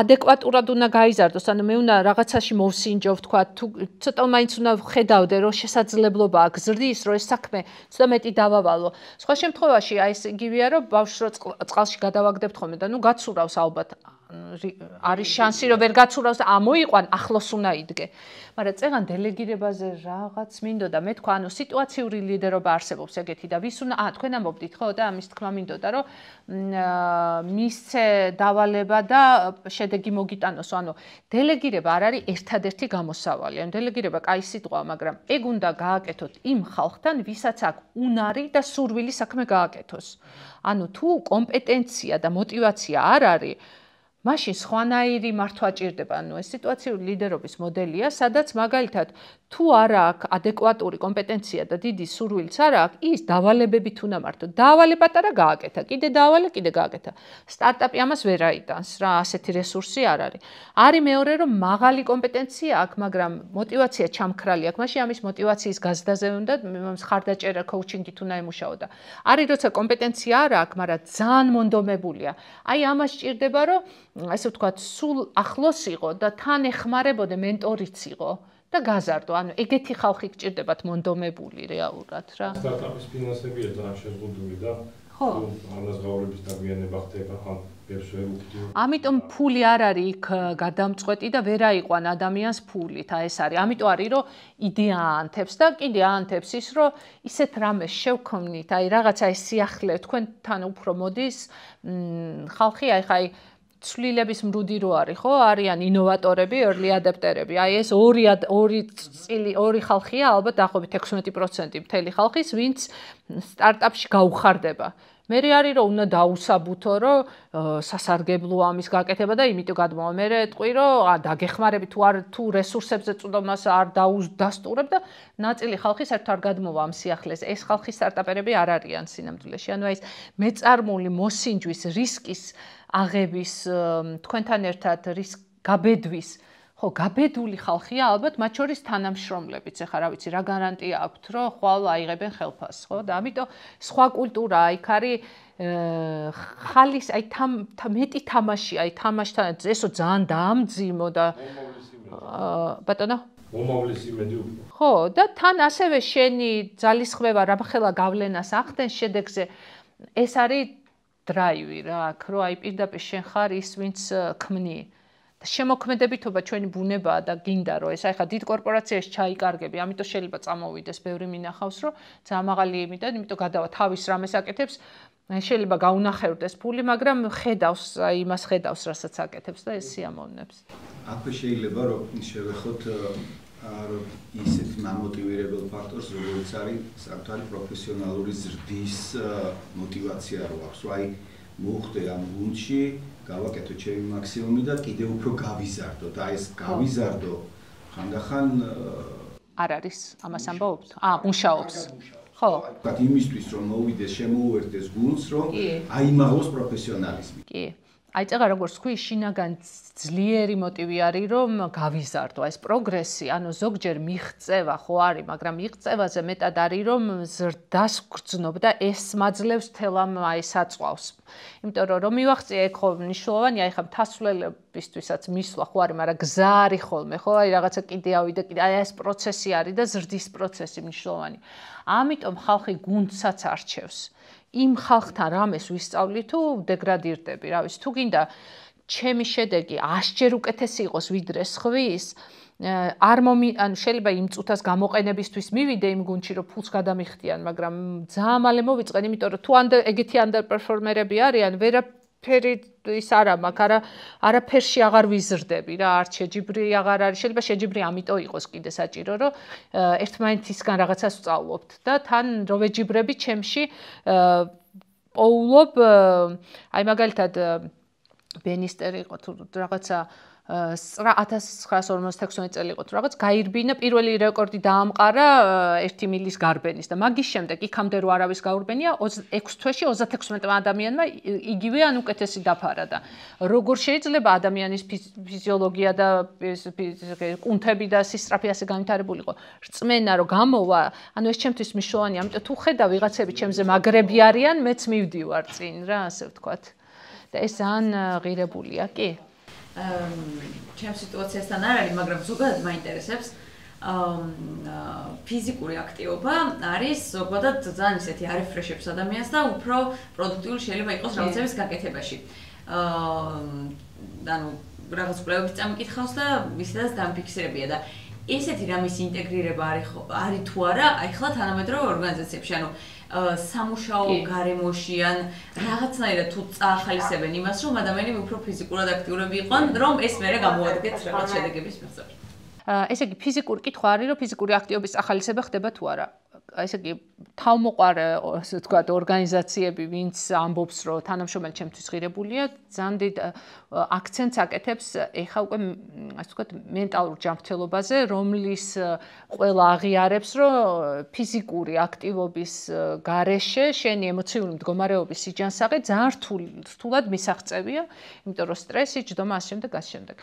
ადეკვატურად უნდა გაიზარდოს. ანუ მე უნდა რაღაცაში მოვსინჯო ვთქვა, თუ ცოტა მაინც უნდა ხედავდე რომ შესაძლებლობა აქვს ზრდის, რომ ეს საქმე ცოტა მეტი დავავალო. სხვა შემთხვევაში აი ეს იგივეა რომ ბავშვს რო წყალში გადავაგდებთ ხოლმე და ნუ გაცურავს ალბათ არის შანსი რომ ვერ გაცურავს და ამოიყვან ახლოს უნდა იდგე. მაგრამ წეგან დელეგირებაზე რაღაც მინდოდა მე თქვა, ანუ სიტუაციური ლიდერობა არსებობს ეგეთი და ვის უნდა თქვენ ამბობდით ხო და ამის თქმა მინდოდა რომ მისცე დავალება და შედეგი მოგიტანოს. ანუ დელეგირება არ არის ერთადერთი გამოსავალი. ანუ დელეგირება კაი სიტყვაა, მაგრამ ეგ უნდა გააკეთოთ იმ ხალხთან, ვისაც აქვს უნარი და სურვილი საქმე გააკეთოს. ანუ თუ კომპეტენცია და мотиваცია არ არის, მაშინ სხვანაირი მართვა ჭირდება. ანუ ეს სიტუაციური ლიდერობის მოდელია, სადაც მაგალითად თუ არ აქვს ადეკვატური კომპეტენცია და დიდი სურვილიც არ აქვს, ის დავალებებით უნდა მართო. დავალე პატარა გააკეთა, კიდე დავალე, კიდე გააკეთა. სტარტაპი ამას ვერ აიტანს რა, ასეთი რესურსი არ არის. არის მეორე რომ მაღალი კომპეტენცია აქვს, მაგრამ мотиваცია ჩამქრალი აქვს. მაშინ ამის мотиваციის გაზრდაზე უნდა მხარდაჭერა კოუჩინგით უნდა ემუშაო და არის როცა კომპეტენცია არ აქვს, მაგრამ ძალიან მონდომებულია. აი ამას ჭირდება რომ ასე ვთქვათ, სულ ახლოს იყო და თან ეხმარებოდე მენტორიც იყო და გაზარდო. ანუ ეგეთი ხალხი გჭირდებათ მონდომებული რეალურად რა. სტარტაპის ფინანსებია ძალიან შეზღუდული და ხო, ანაზღაურების დაგვიანება ხდება ამ ბევრს ვერ უხდიო. ამიტომ ფული არ არის იქ გადამწყვეტი და ვერ აიყვან ადამიანს ფულით. აი ეს არის. ამიტომ არის რომ იდეა ანთებს და კიდე ანთებს ის რომ ისეთ რამეს შევქმნით, აი რაღაცა ეს სიახლე თქვენთან უფრო მოდის ხალხი, აი ხაი ცვლილების მრუდი რო არის, ხო? არიან ინოვატორები, early adapterები. აი ეს ორი ხალხია, ალბათ დაახლოებით 16% მთელი ხალხის, ვინც სტარტაპში გაუხარდება. მე არის რომ უნდა დაუსაბუთო რომ სასარგებლო ამის გაკეთება და იმიტომ გადმოვა მე ეტყვი რომ დაგეხმარები თუ რესურსებზე წვდომას არ დასტურებ და ნაწილი ხალხი საერთოდ არ გადმოვა ამ სიახლეს ეს ხალხი სტარტაპერები არ არიან სინამდვილეში ანუ ეს მეწარმული მოსინჯვის რისკის აღების თქვენთან ერთად რისკ გაბედვის ხო, გაბედული ხალხია ალბათ, მათ შორის თანამშრომლებიც, ეხლა რა ვიცი, რა გარანტია აქვთ, რომ ხვალ აიღებენ ხელფასს, ხო? და ამიტომ სხვა კულტურაა, იქ არის ხალის, აი მეტი თამაში, აი თამაშთან ესო ძალიან დაამძიმო და ბატონო მომავლის იმედი უფრო. ხო, და თან ასევე შენი ძალისხმევა რამხელა გავლენას ახდენს შედეგზე, ეს არის დრაივი რა, აქ რომ აი პირდაპირ შენ ხარ ის, ვინც ქმნი. შემოქმედებითობა ჩვენი ბუნებაა და გინდა რომ ეს ახლა დიდ კორპორაციაში ჩაიკარგები, ამიტომ შეიძლება წამოვიდეს, ბევრი მინახავს, რომ ძალიან მაღალი იმიდან, იმიტომ გადავა თავის რამეს აკეთებს, შეიძლება გაუნახევრდეს ფული, მაგრამ ხედავს, აი იმას ხედავს, რასაც აკეთებს და ეს სიამოვნებს. აქვე შეიძლება რომ შევეხოთ რომ ისეთ მამოტივირებელ ფაქტორს, როგორც არის საკუთარი პროფესიონალური ზრდის мотиваცია რო აქვს, რომ აი მოხდე ამ გუნდში გავაკეთო ჩემი მაქსიმუმი და კიდევ უფრო გავიზარდო და ეს გავიზარდო ხანდახან არ არის ამას ამბობთ? მუშაობს. ხო. ბათ იმისთვის რომ მოვიდეს შემოუერთდეს გუნდს რომ აიმაღლოს პროფესიონალიზმი. კი. აი წეგა როგორც თქვი, შინაგან ძლიერი მოტივი არის რომ გავიზარდო. ეს პროგრესი, ანუ ზოგჯერ მიღწევა ხო არის, მაგრამ მიღწევაზე მეტად არის რომ ზრდას გრძნობ და ეს მაძლევს თელამ აი საწვავს. იმიტომ რომ მივახციე ეგ ხო მნიშვნელოვანია, აი ხა მთასვლებისთვისაც მისვლა ხო არის, მაგრამ გზა არის ხოლმე, ხო? აი რაღაცა კიდე ავიდა, კიდე აი ეს პროცესი არის და ზრდის პროცესი მნიშვნელოვანი. ამიტომ ხალხი გუნდსაც არჩევს. იმ ხალხთან რამეს ვისწავლი თუ დეგრადირდები, რა ვიცი, თუ გინდა ჩემი შედეგი 100-ჯერ უკეთესი იყოს ვიდრე სხვის, ანუ შეიძლება იმ წუთას გამოყენებისთვის მივიდე იმ გუნდში, რომ ფულს გადამიხდიან, მაგრამ ძალიან მალე მოვიწყენ, იმიტომ რომ თუ ეგეთი ანდერპერფორმერები არიან, ვერაფერი ის არ მაქვს, არაფერში აღარ ვიზრდები რა, არც შეჯიბრი აღარ არის, შეიძლება შეჯიბრი ამიტომ იყოს კიდე საჭირო, რომ ერთმანეთისგან რაღაცას ვწავლობთ და თან რო ვეჯიბრები ჩემში პოულობ, აი მაგალითად ბენისტერი იყო თუ რაღაცა 1956 წელი იყო თუ რაღაც გაირბინა პირველი რეკორდი დაამყარა 1 მილის გარბენის და მაგის შემდეგ იქამდე რო არავის გაურბენია 6 თვეში 36 ადამიანმა იგივე ან უკეთესი დაფარა და როგორ შეიძლება ადამიანის ფიზიოლოგია და კუნთები და სისწრაფე ასე განვითარებული იყო რწმენა რომ გამოვა ანუ ეს ჩემთვის მნიშვნელოვანია ამიტომ თუ ხედა ვიღაცები ჩემზე მაგრები არიან მეც მივდივარ წინ რა ასე ვთქვათ და ეს ძალიან ღირებულია კი ჩემ სიტუაციასთან არ არის, მაგრამ ზოგადად მაინტერესებს ფიზიკური აქტივობა არის ზოგადად ძალიან ისეთი არიფრეშებს ადამიანს და უფრო პროდუქტიული შეიძლება იყოს რაღაცების გაკეთებაში. ანუ რაღაც კვლევების წამიკითხავს და ისედაც დამფიქსირებია და ესეთი რამის ინტეგრირება არის თუ არა, აი ხლა თანამედროვე ორგანიზაციებში, ანუ სამუშაო გარემოში ან რაღაცნაირად თუ წაახალისებენ იმას, რომ ადამიანები უფრო ფიზიკურად აქტიურები იყვნენ, რომ ეს მერე გამოადგეთ რაღაც შედეგების მიღწევაში. ესე იგი ფიზიკური კითხვა არის, რომ ფიზიკური აქტივობის ახალისება ხდება თუ არა. ესე იგი თავმოყარე, ასე ვთქვათ, ორგანიზაციები, ვინც ამბობს, რომ თანამშრომელი ჩემთვის ღირებულია, ძალიან დიდ აქცენტს აკეთებს ეხა უკვე, ასე ვთქვათ, მენტალურ ჯანმრთელობაზე, რომლის ყველა აღიარებს, რომ ფიზიკური აქტივობის გარეშე შენი ემოციური მდგომარეობის სიჯანსაღი ძალიან რთულად მისაღწევია, იმიტომ რომ სტრესი, ჯდომა ასე შემდეგ, ასე შემდეგ.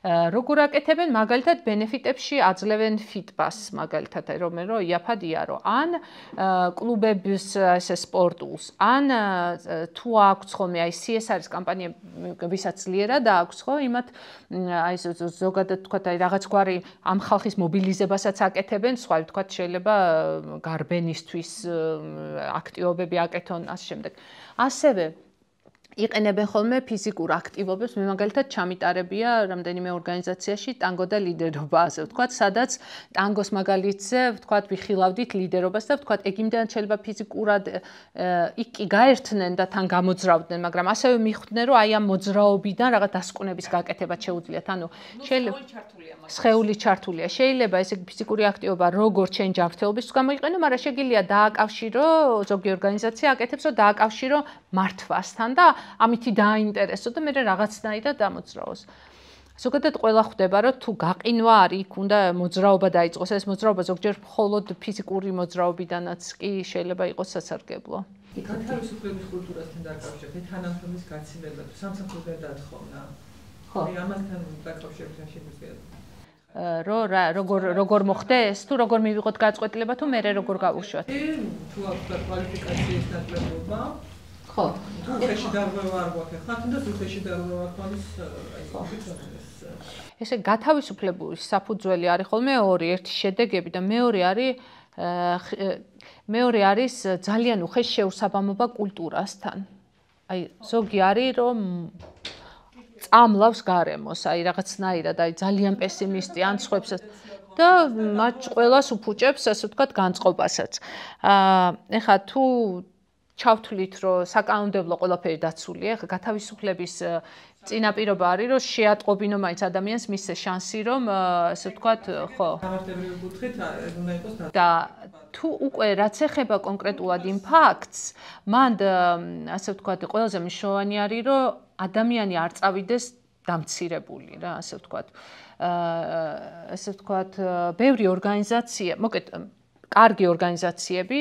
როგორ აკეთებენ მაგალითად ბენეფიტებში აძლევენ ფიტბას მაგალითად რომ იაფად იარო ან კლუბების ესე სპორტულს ან თუ აქვს ხოლმე აი CSR-ის კამპანიები ვისაც ძლიერად აქვს ხო იმათ აი ზოგადად თქვა აი რაღაც გვარი ამ ხალხის მობილიზებასაც აკეთებენ სხვა თქვა შეიძლება გარბენისთვის აქტივობები აკეთონ ასე შემდეგ ასევე იყენებენ ხოლმე ფიზიკურ აქტივობებს, მე მაგალითად ჩამიტარებია რამდენიმე ორგანიზაციაში ტანგო და ლიდერობა, ასე ვთქვათ, სადაც ტანგოს მაგალითზე ვთქვათ ვიხილავდით ლიდერობას და ვთქვათ ეგ იმდანაც შეიძლება ფიზიკურად იქ კი გაერთნენ და თან გამოძრავდნენ, მაგრამ ასევე მიხვდნენ, რომ აი ამ მოძრაობიდან რაღაც დასკვნების გაკეთება შეუძლიათ. ანუ შეიძლება სხეული ჩართულია. შეიძლება ესე ფიზიკური აქტივობა როგორ ჩვენ ჯანმრთელობის გამოიყენო, მაგრამ შეგიძლია დააკავშირო ზოგი ორგანიზაცია აკეთებს, რომ დააკავშირო მართვასთან და ამითი დააინტერესო და მე რაღაცნაირად დამოძრაოს. ზოგადად ყველა ხვდება, რომ თუ გაყინვა არის, იქ უნდა მოძრაობა დაიწყოს. ეს მოძრაობა ზოგჯერ მხოლოდ ფიზიკური მოძრაობიდანაც კი შეიძლება იყოს სასარგებლო. გათავისუფლების კულტურასთან დაკავშირებით თანამშრომლის გაცილება თუ სამსახურიდან დათხოვნა. ხო, ამასთან დაკავშირებით რა შეგვიძლია? როგორ მოხდეს? თუ როგორ მივიღოთ გაწყვეტილება თუ მე როგორ გავუშვათ? თუ აქვს კვალიფიკაციის ნაკლებობა ხო. უხეში დარღვევა არ გვაქვს. ხა თუნდაც უხეში დარღვევა ქონის ესე გათავისუფლების საფუძველი არის ხოლმე ორი, ერთი შედეგები და მეორე არის ძალიან უხეში შეუსაბამობა კულტურასთან. აი ზოგი არის რომ წამლავს გარემოს, აი რაღაცნაირად, აი ძალიან პესიმისტი ან სხვებს და მათ ყველას უფუჭებს, ასე ვთქვათ, განწყობასაც. ეხლა თუ ჩავთვლით, რომ საკანონმდებლო ყველაფერი დაცულია, ეხლა გათავისუფლების წინაპირობა არის, რომ შეატყობინო მაინც ადამიანს მისცე შანსი, რომ ასე ვთქვათ, ხო. გამართებრივი კუთხით უნდა იყოს და თუ უკვე რაც ეხება კონკრეტულად იმ ფაქტს, მან ასე ვთქვათ, ყველაზე მნიშვნელოვანი არის, რომ ადამიანი არ წავიდეს დამცირებული რა, ასე ვთქვათ. ასე ვთქვათ, ბევრი ორგანიზაცია, მოკეთ, კარგი ორგანიზაციები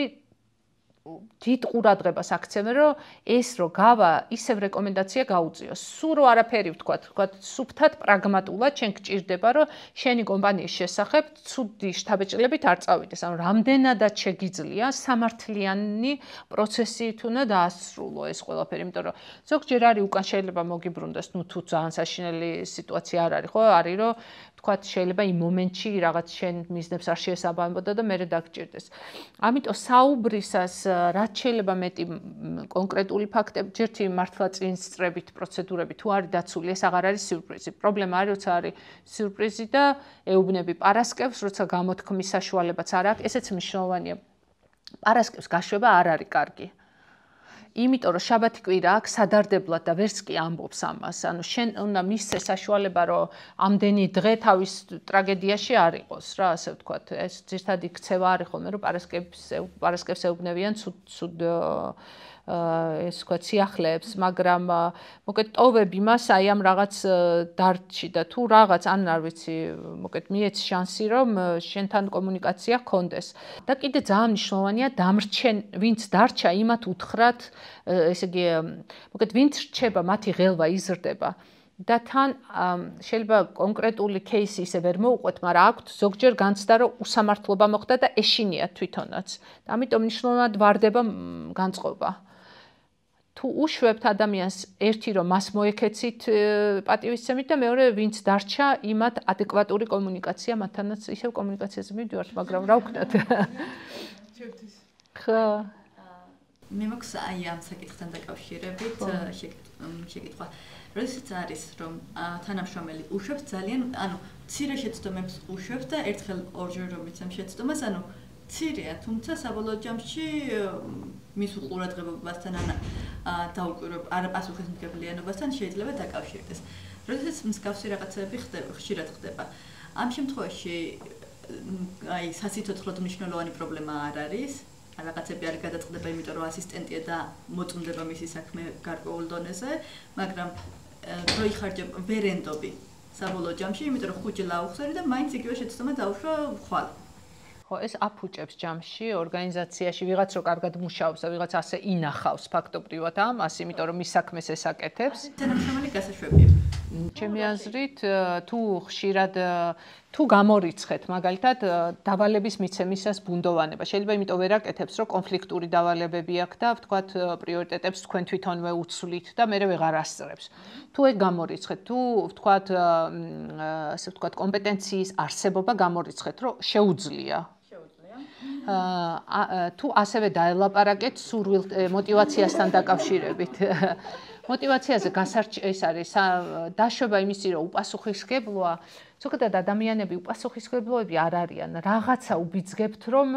დიდ ყურადღებას აქცევენ, რომ ეს რო გავა, ისევ რეკომენდაცია გაუწიოს. სულ რო არაფერი ვთქვათ, სუფთად პრაგმატულად ჩვენ გჭირდება, რომ შენი კომპანიის შესახებ ცუდი შთაბეჭდილებით არ წავიდეს. ანუ რამდენადაც შეგიძლია სამართლიანი პროცესით უნდა დაასრულო ეს ყველაფერი, იმიტომ რომ ზოგჯერ არის უკან შეიძლება მოგიბრუნდეს, ნუ თუ ძალიან საშინელი სიტუაცია არ არის, ხო? არის რომ ვთქვათ, შეიძლება იმ მომენტში რაღაც შენ მიზნებს არ შეესაბამებოდა და მე დაგჭირდეს. ამიტომ საუბრისას რაც შეიძლება მეტი კონკრეტული ფაქტები, ჯერთი მართლა წინსწრებით პროცედურები თუ არის დაცული, ეს აღარ არის სიურპრიზი. პრობლემა არის, როცა არის სიურპრიზი და ეუბნები პარასკევს, როცა გამოთქმის საშუალებაც არ აქვს, ესეც მნიშვნელოვანია. პარასკევს გაშვება არ არის კარგი. იმიტომ რომ შაბათი კვირა აქვს სადარდებლად და ვერც კი ამბობს ამას. ანუ შენ უნდა მისცე საშუალება, რომ ამდენი დღე თავის ტრაგედიაში არ იყოს რა, ასე ვთქვათ. ეს ძირთადი ქცევა არის ხოლმე, რომ პარასკევს ეუბნებიან ცუდ ეს ვთქვათ სიახლეებს, მაგრამ მოკეთ ტოვებ იმას აი ამ რაღაც დარჩი და თუ რაღაც ან არ ვიცი, მოკეთ მიეც შანსი რომ შენთან კომუნიკაცია გქონდეს. და კიდე ძალიან მნიშვნელოვანია დამრჩენ, ვინც დარჩა, იმათ უთხრათ, ესე იგი, მოკეთ ვინც რჩება, მათი ღელვა იზრდება. და თან შეიძლება კონკრეტული кейსი ისე ვერ მოუყვეთ, მაგრამ აქვთ ზოგჯერ განცდა, რომ უსამართლობა მოხდა და ეშინიათ თვითონაც. და ამიტომ მნიშვნელოვნად ვარდება განწყობა. თუ უშვებთ ადამიანს ერთი რომ მას მოეკეცით პატივისცემით და მეორე ვინც დარჩა, იმათ ადეკვატური კომუნიკაცია, მათთანაც ისევ კომუნიკაციაზე მივდივართ, მაგრამ რა ვქნათ? ხო. მე მაქვს აი ამ საკითხთან დაკავშირებით შეკითხვა. როდესაც არის რომ თანამშრომელი უშვებს ძალიან, ანუ მცირე შეცდომებს უშვებს და ერთხელ ორჯერ რომ იცემ შეცდომას, ანუ მცირეა, თუმცა საბოლოო ჯამში მის ყურადღებასთან არ პასუხისმგებლიანობასთან შეიძლება დაკავშირდეს. როდესაც მსგავსი რაღაცები ხშირად ხდება. ამ შემთხვევაში აი სასიცოცხლოდ მნიშვნელოვანი პრობლემა არ არის. რაღაცები არ გადაწყდება, იმიტომ რომ ასისტენტია და მოწმდება მისი საქმე გარკვეულ დონეზე, მაგრამ პროიხარჯებ ვერენდობი საბოლოო ჯამში, იმიტომ რომ ხუჭი ლაუხსარი და მაინც იგივე შეცდომა დაუშვა ხვალ. ხო, ეს აფუჭებს ჯამში ორგანიზაციაში ვიღაც რო კარგად მუშაობს და ვიღაც ასე ინახავს ფაქტობრივად ამას, იმიტომ რომ მის საქმეს ეს აკეთებს. თანამშრომელი გასაშვებია. ჩემი აზრით, თუ ხშირად თუ გამორიცხეთ, მაგალითად, დავალების მიცემისას ბუნდოვანება. შეიძლება იმიტომ ვერ აკეთებს, რომ კონფლიქტური დავალებები აქვს და ვთქვათ, პრიორიტეტებს თქვენ თვითონვე უცვლით და მე ვეღარ ასწრებს. თუ ეგ გამორიცხეთ, თუ ვთქვათ, ასე ვთქვათ, კომპეტენციის არსებობა გამორიცხეთ, რომ შეუძლია. თუ ასევე დაელაპარაკეთ სურვილ მოტივაციასთან დაკავშირებით. мотивациაზე ეს არის დაშვება იმისი, რომ უპასუხისმგებლოა. ზოგადად ადამიანები უპასუხისმგებლოები არ არიან. რაღაცა უბიძგებთ, რომ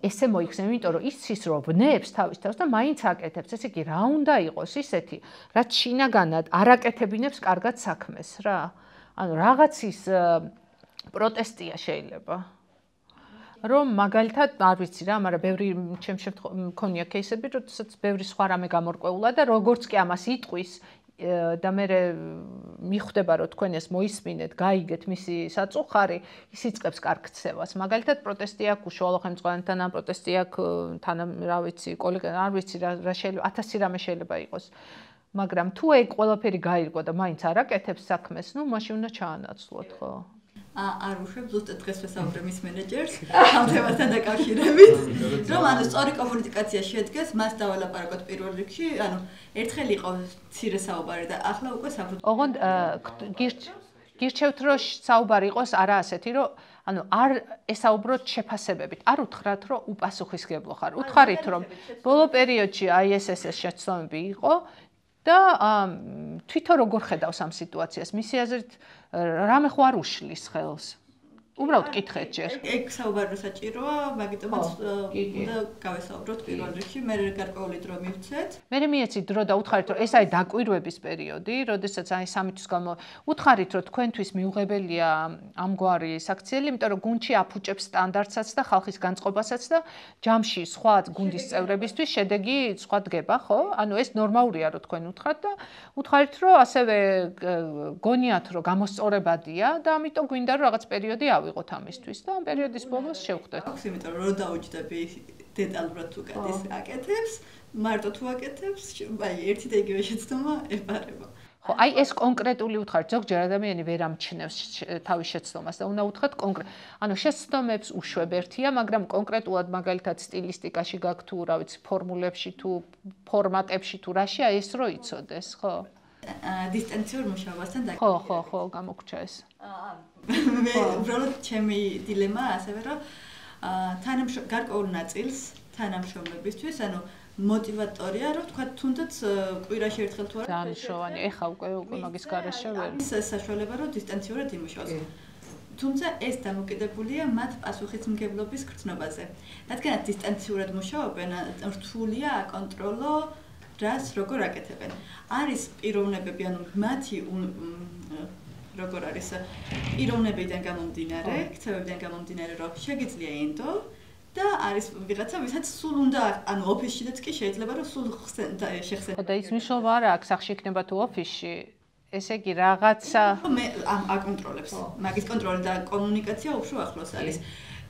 ესე მოიქცნენ, იმიტომ რომ იცის, რომ ვნებს თავის თავს და მაინც აკეთებს. ესე იგი, რა უნდა იყოს ისეთი, რაც შინაგანად არ აკეთებინებს კარგად საქმეს რა. ანუ რაღაცის პროტესტია შეიძლება. რომ მაგალითად არ ვიცი რა, მაგრამ ბევრი ჩემ მქონია кейსები, როდესაც ბევრი სხვა რამე გამორკვეულა და როგორც კი ამას იტყვის და მე მიხვდება, რომ თქვენ ეს მოისმინეთ, გაიგეთ მისი საწუხარი, ის იწყებს კარგ ქცევას. მაგალითად, პროტესტი აქვს უშუალო ხელმძღვანელთან, ან პროტესტი აქვს თან, რა ვიცი, კოლეგა, არ ვიცი რა შეიძლება, 1000 რამე შეიძლება იყოს. მაგრამ თუ ეგ ყველაფერი გაირკვა და მაინც არ აკეთებს საქმეს, ნუ მაშინ უნდა ჩაანაცვლოთ, ხო? არ უშვებ ზუსტად დღეს ვესაუბრე მის მენეჯერს ამ თემასთან დაკავშირებით, რომ ანუ სწორი კომუნიკაცია შედგეს, მას დავალაპარაკოთ პირველ რიგში, ანუ ერთხელ იყო მცირე საუბარი და ახლა უკვე საფუძველი. ოღონდ გირჩევთ, რომ საუბარი იყოს არა ასეთი, რომ ანუ არ ესაუბროთ შეფასებებით. არ უთხრათ, რომ უპასუხისმგებლო ხარ. უთხარით, რომ ბოლო პერიოდში ISS-ის შეცდომები იყო და თვითონ როგორ ხედავს ამ სიტუაციას? მისი აზრით რამე ხო არ უშლის ხელს. უბრალოდ კითხეთ ჯერ. ეგ საუბარი საჭიროა, მაგიტომაც უნდა გავესაუბროთ პირველ რიგში, მე გარკვეული დრო მივცეთ. მე მიეცით დრო და უთხარით, რომ ეს არის დაკვირვების პერიოდი, როდესაც აი 3 თვის გამო უთხარით, რომ თქვენთვის მიუღებელია ამგვარი საქციელი, იმიტომ რომ გუნდში აფუჭებს სტანდარტსაც და ხალხის განწყობასაც და ჯამში სხვა გუნდის წევრებისთვის შედეგი სხვა დგება, ხო? ანუ ეს ნორმალურია, რომ თქვენ უთხართ და უთხარით, რომ ასევე გონიათ, რომ გამოსწორებადია და ამიტომ გვინდა რომ რაღაც პერიოდი ავიღოთ ამისთვის და ამ პერიოდის ბოლოს შევხვდეთ. აქვს, იმიტომ რომ დაუჯდები დეტალურად თუ გადის აკეთებს, მარტო თუ აკეთებს, აი ერთი და იგივე შეცდომა ეპარება. ხო, აი ეს კონკრეტული უთხარით, ზოგჯერ ადამიანი ვერ ამჩნევს თავის შეცდომას და უნდა უთხრათ ანუ შეცდომებს უშვებ ერთია, მაგრამ კონკრეტულად მაგალითად სტილისტიკაში გაქვს თუ რა ვიცი, ფორმულებში თუ ფორმატებში თუ რაში, აი ეს რო იცოდეს, ხო? დისტანციურ მუშაობასთან დაკავშირებით. ხო, გამოგჩა ეს. მე უბრალოდ ჩემი დილემა ასევე რომ გარკვეულ ნაწილს თანამშრომლებისთვის, ანუ მოტივატორია, რომ თქვა თუნდაც კვირაში ერთხელ თუ არა დანიშნოვანი, ეხა უკვე მაგის გარეშე ვერ. ის საშუალება რომ დისტანციურად იმუშაოს. თუმცა ეს დამოკიდებულია მათ პასუხისმგებლობის გრძნობაზე. რადგანაც დისტანციურად მუშაობენ, რთულია აკონტროლო რას როგორ აკეთებენ. არის პიროვნებები, ანუ მათი როგორ არის პიროვნებიდან გამომდინარე, ქცევებიდან გამომდინარე, რომ შეგიძლია ენდო და არის ვიღაცა, ვისაც სულ უნდა, ანუ ოფისშიც კი შეიძლება რომ სულ შეხსენო. და ის მნიშვნელობა არა აქვს, სახში იქნება თუ ოფისში. ესე იგი რაღაცა მე აკონტროლებს. მაგის კონტროლი და კომუნიკაცია უფრო ახლოს არის.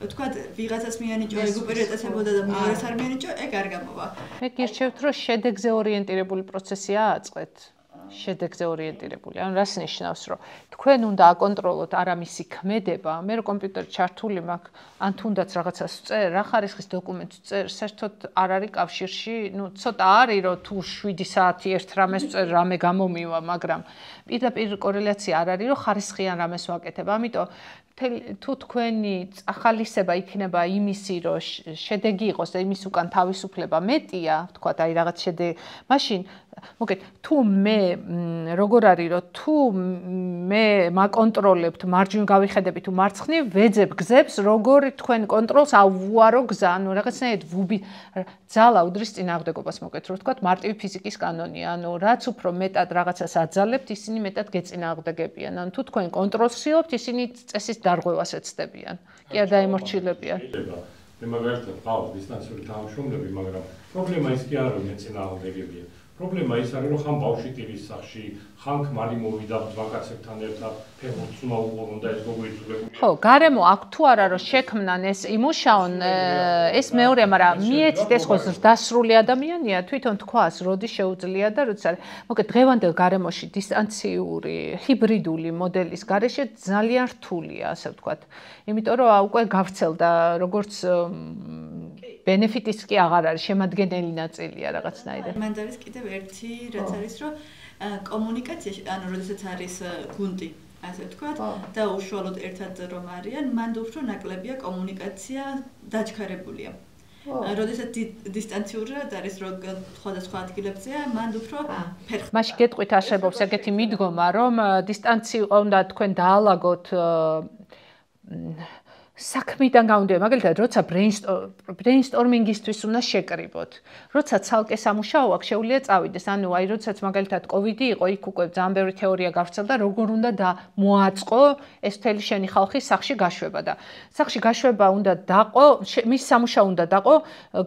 თქვათ ვიღაცას მიანიჭო, ეგ უპირატესებოდა და მეორეს არ მიანიჭო, ეგ არ გამოვა. მე გირჩევთ, რომ შედეგზე ორიენტირებული პროცესი აწყეთ. შედეგზე ორიენტირებული. ანუ რას ნიშნავს, რომ თქვენ უნდა აკონტროლოთ არა მისი ქმედება, მე რო კომპიუტერი ჩართული მაქვს, ან თუნდაც რაღაცას წერ, რა ხარისხის დოკუმენტს წერ, საერთოდ არ არის კავშირში, ნუ ცოტა არის, რომ თუ 7 საათი ერთ რამეს წერ, რამე გამომივა, მაგრამ პირდაპირ კორელაცია არ არის, რომ ხარისხიან რამეს ვაკეთებ. ამიტომ თუ თქვენი ახალისება იქნება იმისი, რომ შედეგი იყოს და იმის უკან თავისუფლება მეტია, თქვათ აი რაღაც შედეგი, მაშინ მოგეთ, თუ მე როგორ არის, რომ თუ მე მაკონტროლებთ, მარჯვნივ გავიხედები თუ მარცხნივ, ვეძებ გზებს, როგორ თქვენ კონტროლს ავუარო გზა, ანუ რაღაცნაირად ძალა უდრის წინააღმდეგობას, მოგეთ, რომ თქვათ მარტივი ფიზიკის კანონია, ანუ რაც უფრო მეტად რაღაცას აძალებთ, ისინი მეტად გეწინააღმდეგებიან. ანუ თუ თქვენ კონტროლს ხილობთ, ისინი წესის დარღვევას ეცდებიან. კი არ დაემორჩილებიან. მე მაგალითად ყავს დისტანციური თანამშრომლები, მაგრამ პრობლემა ის კი არა, რომ ეწინააღმდეგებიან. პრობლემა ის არის, რომ ხან ბავშვი ტირის სახში, ხან ქმარი მოვიდა ვაკაცებთან ერთად, ფეხბურთს უნდა უყურონ და ეს გოგოიწულებია. ხო, გარემო აქ თუ არა რომ შექმნან ეს იმუშაონ, ეს მეორეა, მაგრამ მიეცით ეს ხო ზრდასრული ადამიანია, თვითონ თქვას, როდი შეუძლია და როცა მოგეთ დღევანდელ გარემოში დისტანციური, ჰიბრიდული მოდელის გარეშე ძალიან რთულია, ასე ვთქვათ. იმიტომ რომ უკვე გავრცელდა როგორც ბენეფიტის კი აღარ არის, შემადგენელი ნაწილია რაღაცნაირად. მანდ არის კიდევ ერთი, რაც არის, რომ კომუნიკაციაში, ანუ როდესაც არის გუნდი, ასე ვთქვათ, და უშუალოდ ერთად რომ არიან, მანდ უფრო ნაკლებია კომუნიკაცია დაჩქარებულია. როდესაც დისტანციურად არის რო სხვადასხვა ადგილებზეა, მან უფრო ფერხ. მაშინ გეტყვით არსებობს ეგეთი მიდგომა, რომ დისტანცია უნდა თქვენ დაალაგოთ საქმიდან გამომდინარე, მაგალითად, როცა ბრეინსტორმინგისთვის უნდა შეკრიბოთ, როცა ცალკე სამუშაო აქვს, შეუძლია წავიდეს. ანუ აი, როდესაც მაგალითად COVID იყო, იქ უკვე ძალიან ბევრი თეორია გავრცელდა, როგორ უნდა მოაწყო ეს მთელი შენი ხალხის სახში გაშვება და სახში გაშვება უნდა დაყო, მის სამუშაო უნდა დაყო,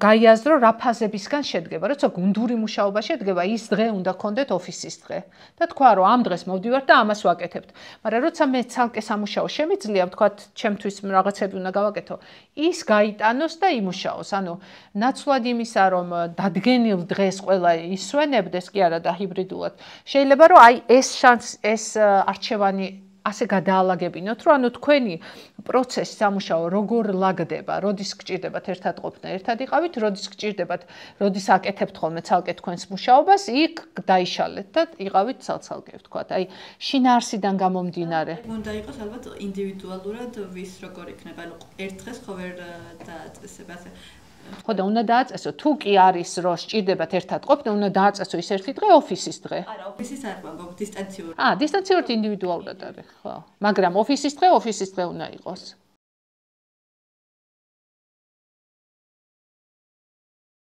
გაიაზრო რა ფაზებისგან შედგება. როცა გუნდური მუშაობა შედგება, ის დღე უნდა გქონდეთ ოფისის დღე. და თქვა, რომ ამ დღეს მოვდივართ და ამას ვაკეთებთ. მაგრამ როცა მე ცალკე სამუშაო შემიძლია, ვთქვათ, ჩემთვის რაღაცები უნდა გავაკეთო, ის გაიტანოს და იმუშაოს. ანუ ნაცვლად იმისა, რომ დადგენილ დღეს ყველა ისვენებდეს, კი არა და ჰიბრიდულად. შეიძლება რომ აი ეს არჩევანი ასე გადაალაგებინოთ, რომ ანუ თქვენი პროცესი სამუშაო როგორ ლაგდება, როდის გჭირდებათ ერთად ყოფნა, ერთად იყავით, როდის გჭირდებათ, როდის აკეთებთ ხოლმე ცალკე თქვენს მუშაობას, იქ დაიშალეთ და იყავით ცალ-ცალკე, ვთქვათ. აი შინაარსიდან გამომდინარე. უნდა იყოს ალბათ ინდივიდუალურად ვის როგორ იქნება, ანუ ერთ დღეს ხო ვერ დააწესებ ასე. ხო და უნდა დააწესო, თუ კი არის რომ სჭირდებათ ერთად ყოფნა, უნდა დააწესო ის ერთი დღე ოფისის დღე. არა, ოფისის არ ვამბობ, დისტანციურად. დისტანციურად ინდივიდუალურად არის, ხო. მაგრამ ოფისის დღე უნდა იყოს.